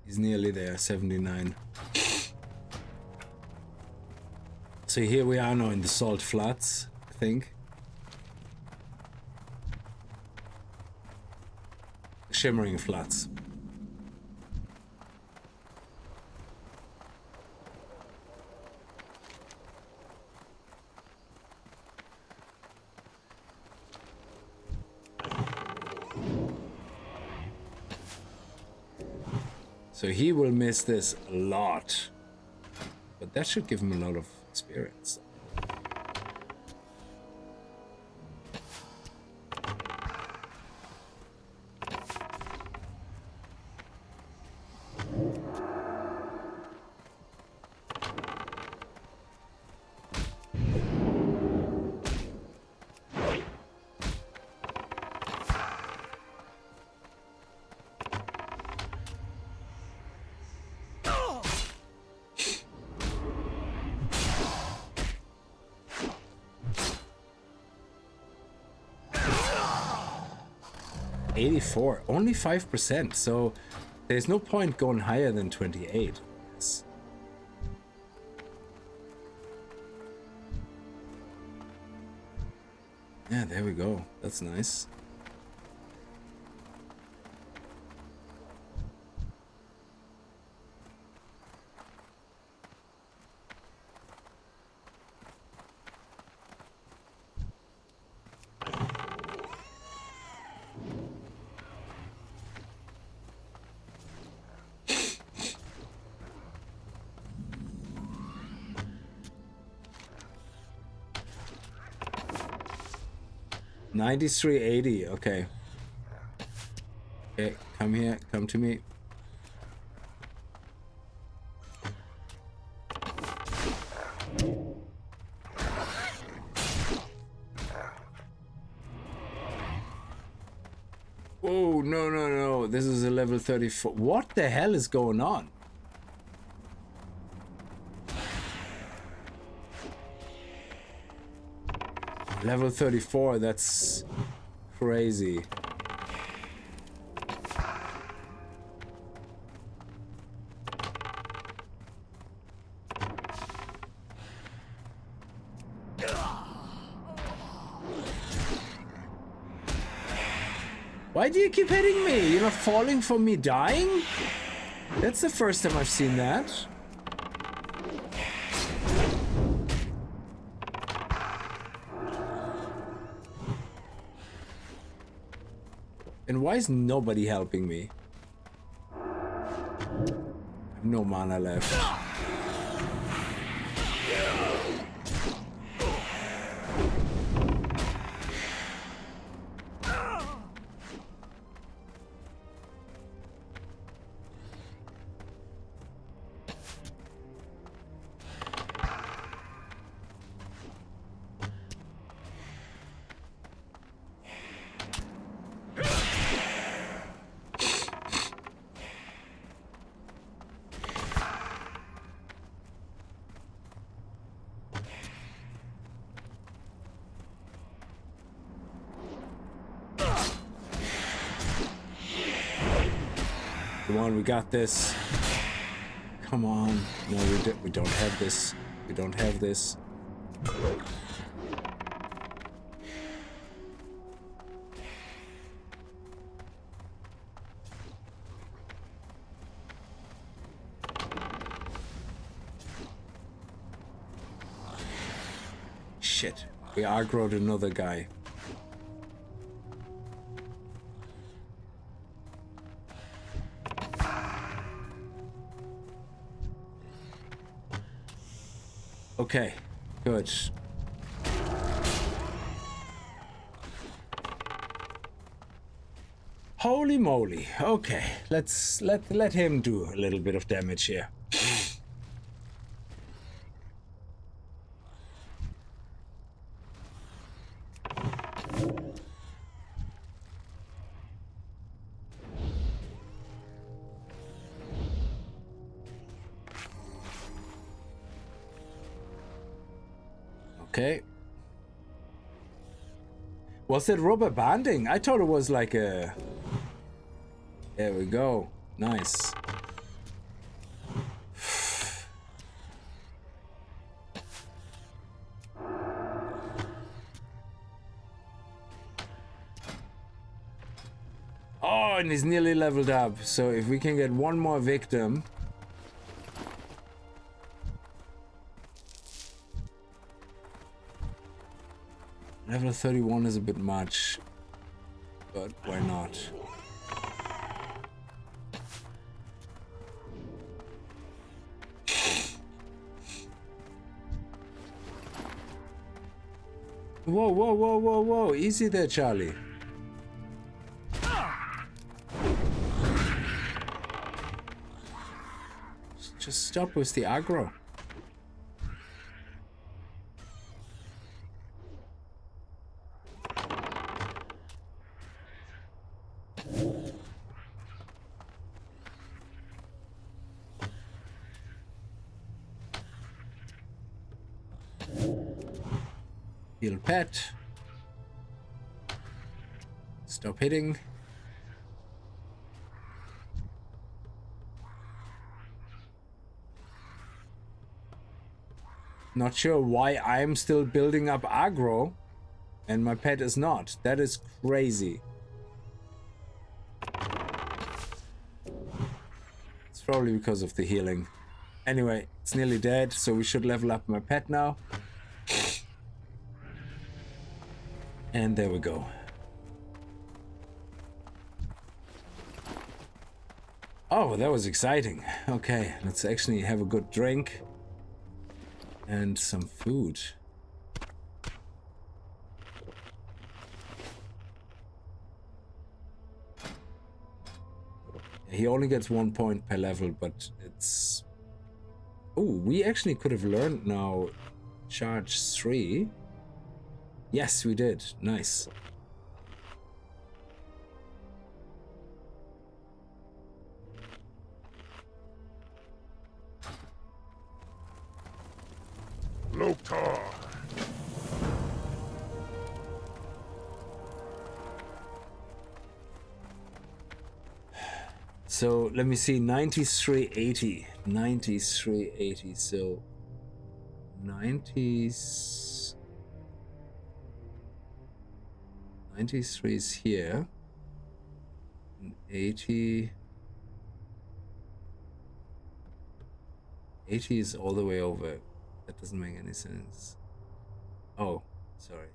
He's nearly there, 79. So here we are now in the Salt Flats, I think. Shimmering Flats. So he will miss this a lot, but that should give him a lot of experience. $84, only 5%, so there's no point going higher than 28. Yes. Yeah, there we go. That's nice. $93.80, okay. Okay, come here, come to me. Oh, no, no, no. This is a level 34. What the hell is going on? Level 34, that's crazy. Why do you keep hitting me? You're not falling for me dying? That's the first time I've seen that. And why is nobody helping me? I have no mana left. Come on, we got this. Come on. No, we don't have this. We don't have this. Shit. We aggroed another guy. Okay, good. Holy moly. Okay, let him do a little bit of damage here. Okay. Was it rubber banding? I thought it was like a... There we go. Nice. Oh, and he's nearly leveled up. So if we can get one more victim... Level 31 is a bit much, but why not? Whoa, whoa, whoa, whoa, whoa. Easy there, Charlie. Just stop with the aggro. Heal pet. Stop hitting. Not sure why I'm still building up aggro and my pet is not. That is crazy. It's probably because of the healing. Anyway, it's nearly dead, so we should level up my pet now. And there we go. Oh, that was exciting. Okay, let's actually have a good drink. And some food. He only gets 1 point per level, but it's... Oh, we actually could have learned now charge 3. Yes, we did. Nice. Loktar! So let me see, 9380. 9380. So 90s. 93 is here. And 80. 80 is all the way over. That doesn't make any sense. Oh, sorry.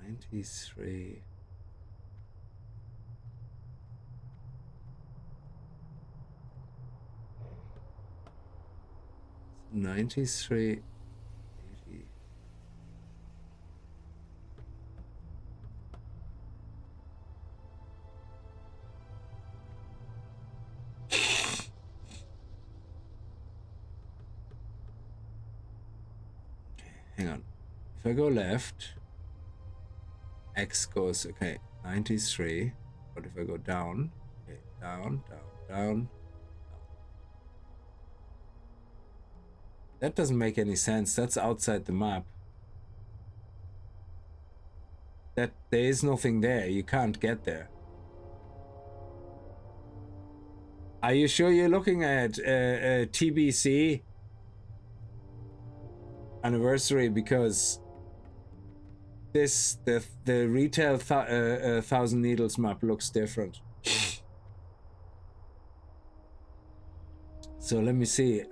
93. $93.80. Hang on. If I go left, X goes, okay, 93. But if I go down, okay, down, down, down. That doesn't make any sense. That's outside the map. That there is nothing there. You can't get there. Are you sure you're looking at TBC anniversary? Because this the retail Thousand Needles map looks different. So let me see.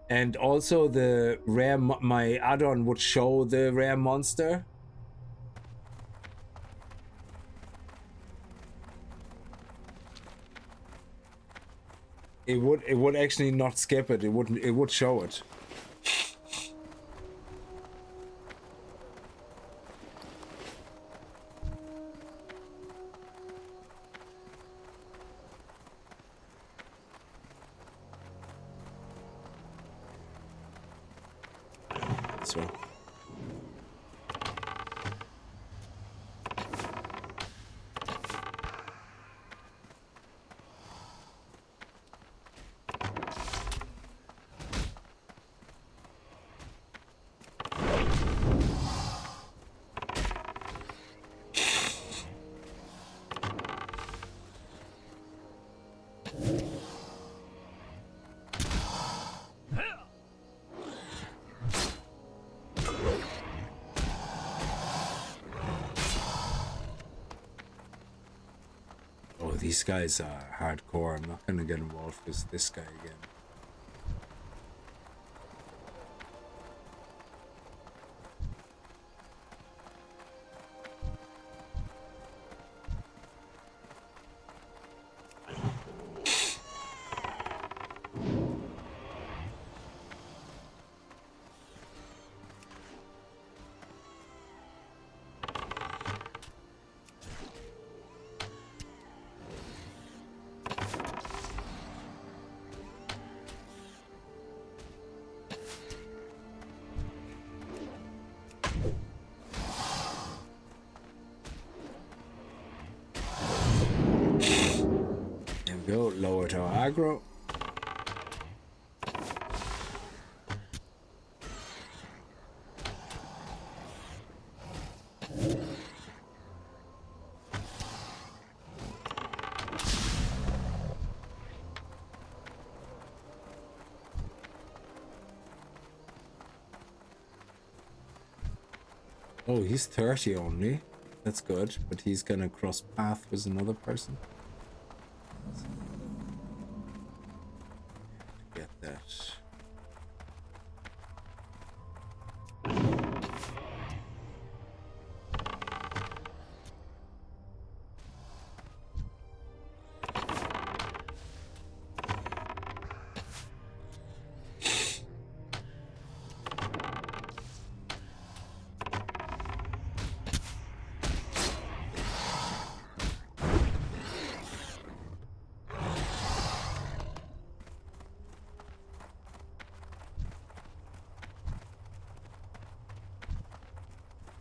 And also the rare, my add-on would show the rare monster. It would actually not skip it. It would show it. So. These guys are hardcore. I'm not gonna get involved with this guy again. Go lower to our aggro. Oh, he's 30 only. That's good, but he's gonna cross path with another person. Get that.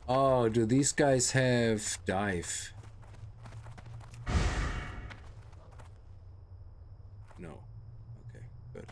Oh, do these guys have dive? No. Okay, good.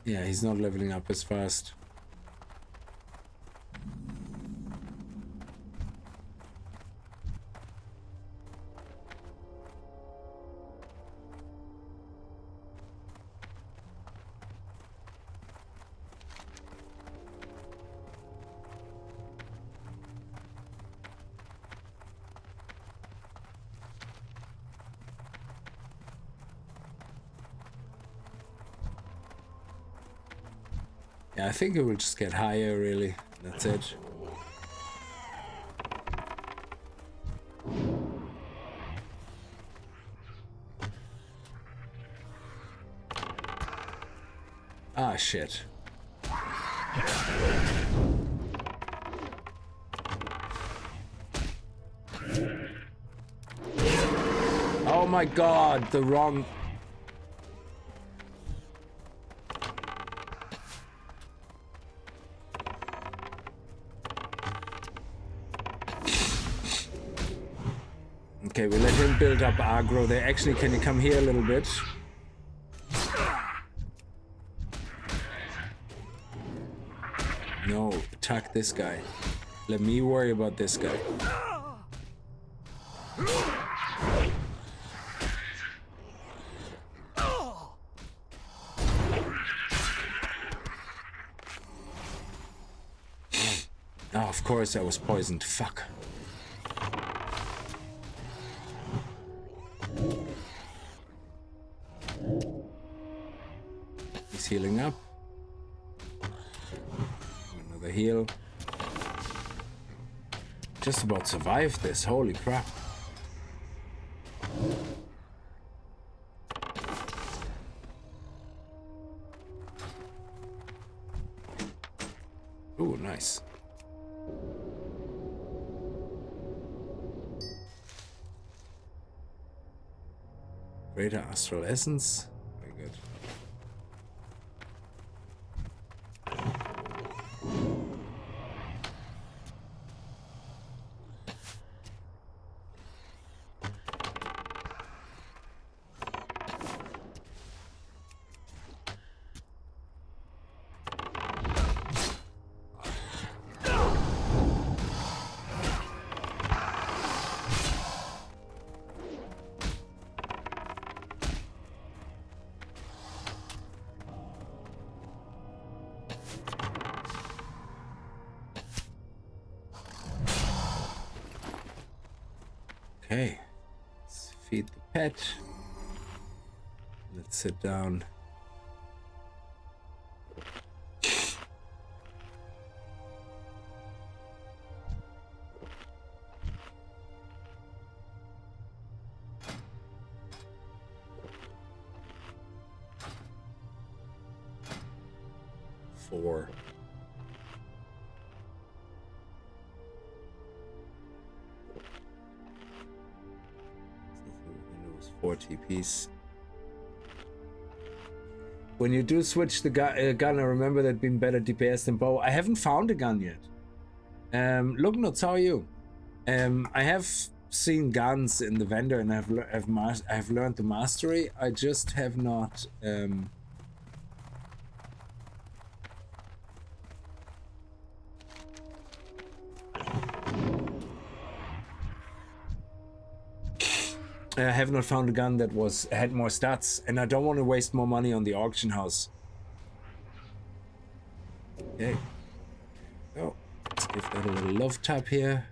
Yeah, he's not leveling up as fast. Yeah, I think it will just get higher, really. That's it. Ah, shit. Oh my god, the wrong... Okay, we let him build up aggro there. Actually, can you come here a little bit? No, attack this guy. Let me worry about this guy. Oh, of course I was poisoned. Fuck. He's healing up. Another heal. Just about survived this. Holy crap. Ooh, nice. Greater Astral Essence. Very good. Okay, let's feed the pet. Let's sit down. Four. 40 piece. When you do switch the gun, I remember that being better DPS than bow. I haven't found a gun yet. Look, nuts, how are you? I have seen guns in the vendor and I've learned the mastery. I just have not. I have not found a gun that had more stats, and I don't want to waste more money on the auction house. Okay. So, let's give that a little love tap here.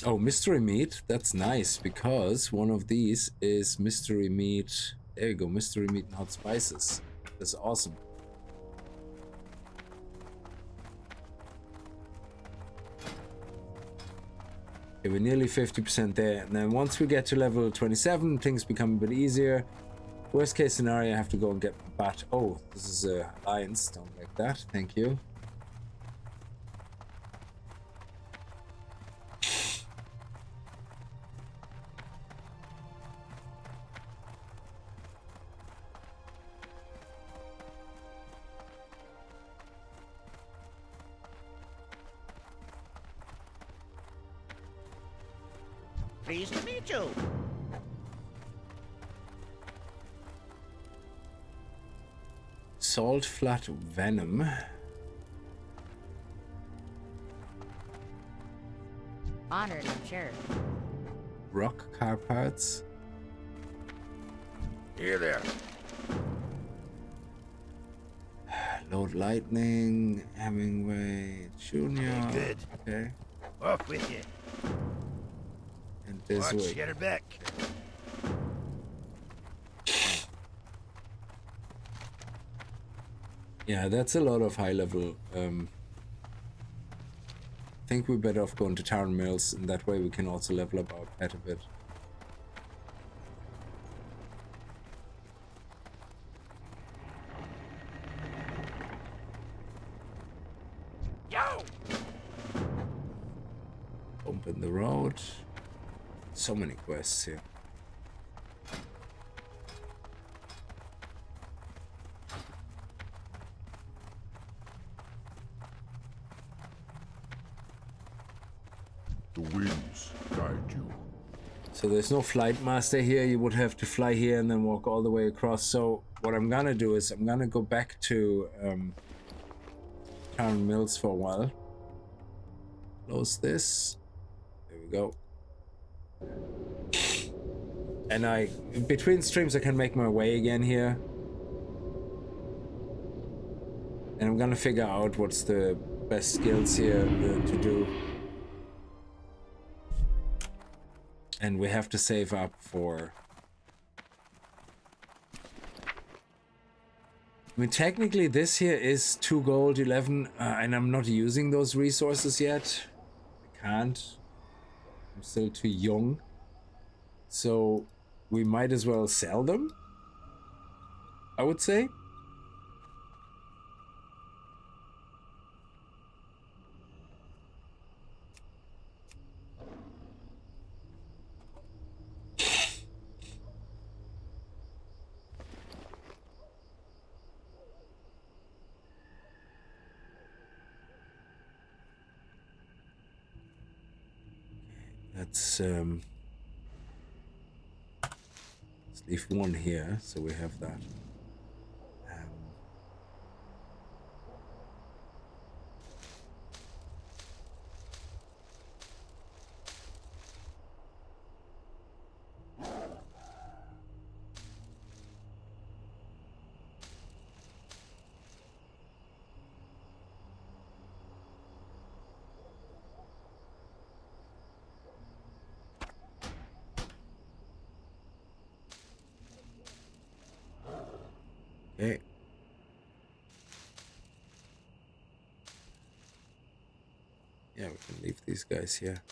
Oh, mystery meat. That's nice because one of these is mystery meat. There you go, mystery meat and hot spices. That's awesome. Okay, we're nearly 50% there. And then once we get to level 27, things become a bit easier. Worst case scenario, I have to go and get bat. Oh, this is a alliance. Don't like that. Thank you. Pleased to meet you. Salt flat venom. Honored, I'm sure. Rock car parts. Here there. Lord Lightning, Hemingway, Junior. Good. Okay. Off with you. And this Watch, way. get her back. Yeah, that's a lot of high level. I think we're better off going to Town Mills, and that way we can also level up our pet a bit. Yo! Bump in the road. So many quests here. The winds guide you. So there's no flight master here. You would have to fly here and then walk all the way across. So what I'm gonna do is I'm gonna go back to Town Mills for a while. Close this. There we go. And between streams I can make my way again here. And I'm gonna figure out what's the best skills here to do. And we have to save up for... I mean, technically this here is 2 gold, 11, and I'm not using those resources yet. I can't. I'm still too young. So we might as well sell them, I would say. Let's leave one here, so we have that. Okay. Yeah, we can leave these guys here.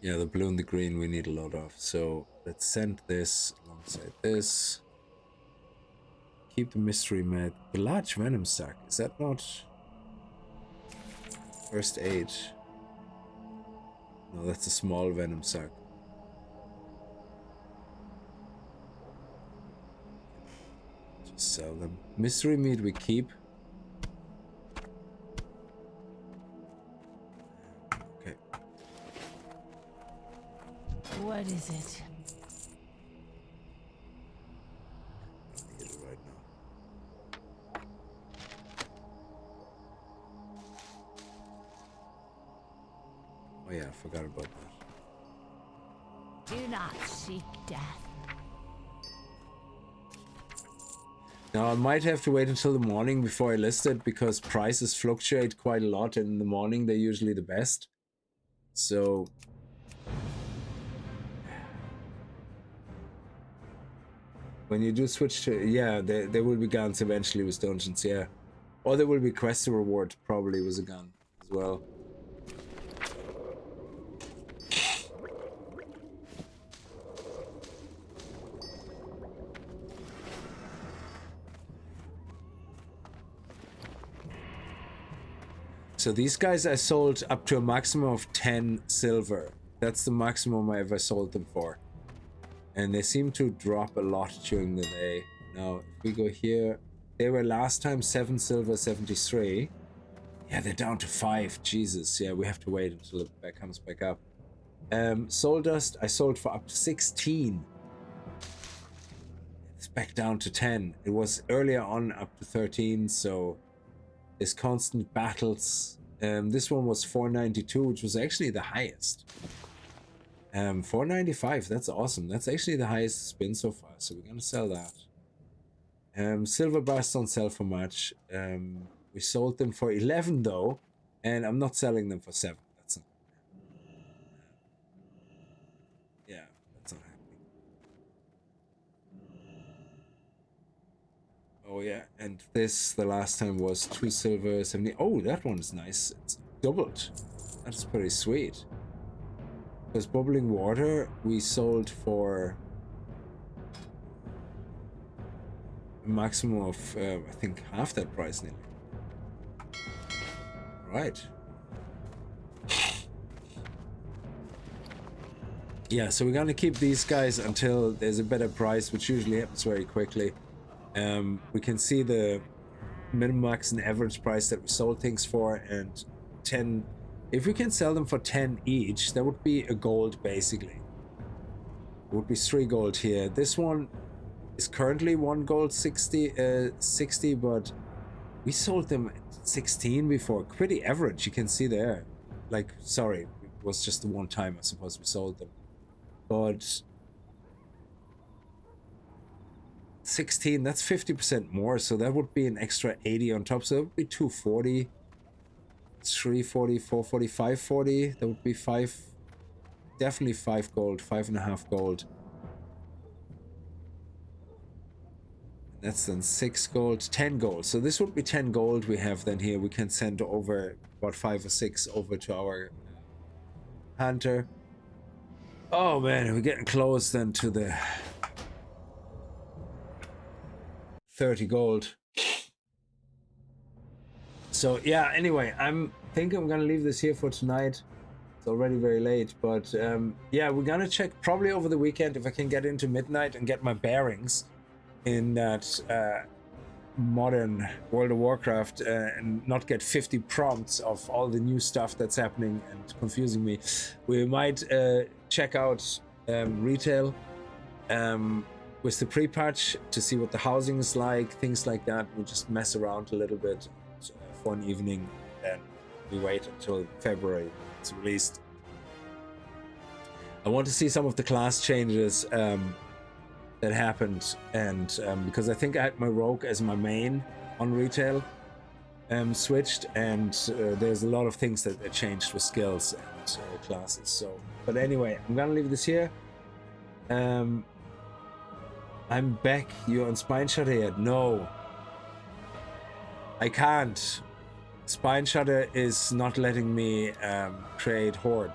Yeah, the blue and the green we need a lot of. So let's send this alongside this. Keep the mystery med. The large venom sack. Is that not first aid? No, that's a small venom sack. Just sell them. Mystery meat we keep. Okay. What is it? I need it right now. Oh yeah, I forgot about that. Do not seek death. Now I might have to wait until the morning before I list it because prices fluctuate quite a lot, and in the morning they're usually the best. So when you do switch to, yeah, there will be guns eventually with dungeons, yeah. Or there will be quest reward, probably with a gun as well. So these guys I sold up to a maximum of 10 silver. That's the maximum I ever sold them for. And they seem to drop a lot during the day. Now, if we go here, they were last time 7 silver, 73. Yeah, they're down to 5. Jesus, yeah, we have to wait until it comes back up. Soul dust, I sold for up to 16. It's back down to 10. It was earlier on up to 13, so there's constant battles. This one was 492, which was actually the highest. 495, that's awesome. That's actually the highest it's been so far, so we're gonna sell that. Silver bars don't sell for much. We sold them for 11 though, and I'm not selling them for 7. That's not, yeah, that's not happening. Oh yeah, and this, the last time was 2 silver, 70. Oh, that one's nice. It's doubled. That's pretty sweet. Because bubbling water we sold for a maximum of I think half that price nearly. Right. Yeah, so we're gonna keep these guys until there's a better price, which usually happens very quickly. We can see the minimum, max, and average price that we sold things for, and 10. If we can sell them for 10 each, that would be a gold basically. It would be 3 gold here. This one is currently 1 gold 60, but we sold them at 16 before. Pretty average, you can see there. Like, sorry, it was just the one time I suppose we sold them. But 16, that's 50% more, so that would be an extra 80 on top, so that would be 240. 340, 440, 540. That would be 5, definitely 5 gold, 5.5 gold. That's then 6 gold, 10 gold. So this would be 10 gold we have then here. We can send over about 5 or 6 over to our hunter. Oh man, we're getting close then to the 30 gold. So yeah, anyway, I'm thinking I'm gonna leave this here for tonight. It's already very late, but yeah, we're gonna check probably over the weekend if I can get into midnight and get my bearings in that modern World of Warcraft and not get 50 prompts of all the new stuff that's happening and confusing me. We might check out retail with the pre-patch to see what the housing is like, things like that. We'll just mess around a little bit for an evening, and we wait until February it's released. I want to see some of the class changes that happened, and because I think I had my rogue as my main on retail switched, and there's a lot of things that changed with skills and classes. So, but anyway, I'm gonna leave this here. I'm back. You're on Spine Shutter yet? No, I can't. Spine Shutter is not letting me create Horde.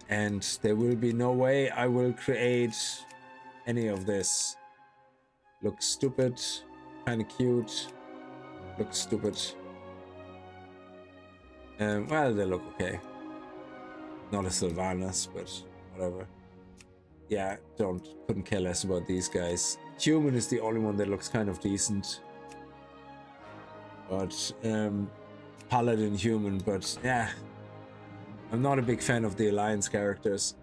And there will be no way I will create any of this. Looks stupid, kind of cute. Looks stupid. Well, they look okay. Not a Sylvanas, but whatever. Yeah, couldn't care less about these guys. Human is the only one that looks kind of decent. But Paladin human, but yeah. I'm not a big fan of the Alliance characters.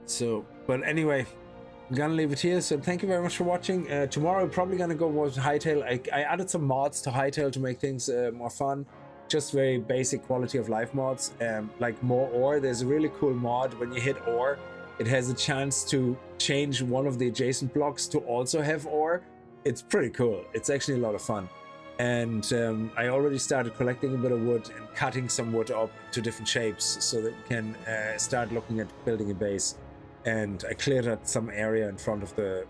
So, but anyway, I'm gonna leave it here. So thank you very much for watching. Tomorrow I'm probably gonna go with Hightail. I added some mods to Hightail to make things more fun. just very basic quality of life mods, like more ore. There's a really cool mod when you hit ore, it has a chance to change one of the adjacent blocks to also have ore. It's pretty cool. It's actually a lot of fun. And I already started collecting a bit of wood and cutting some wood up to different shapes so that we can start looking at building a base. And I cleared out some area in front of the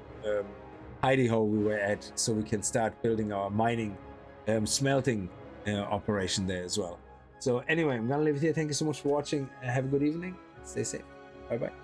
hidey hole we were at, so we can start building our mining, smelting operation there as well. So anyway, I'm gonna leave it here. Thank you so much for watching. Have a good evening. Stay safe. Bye bye.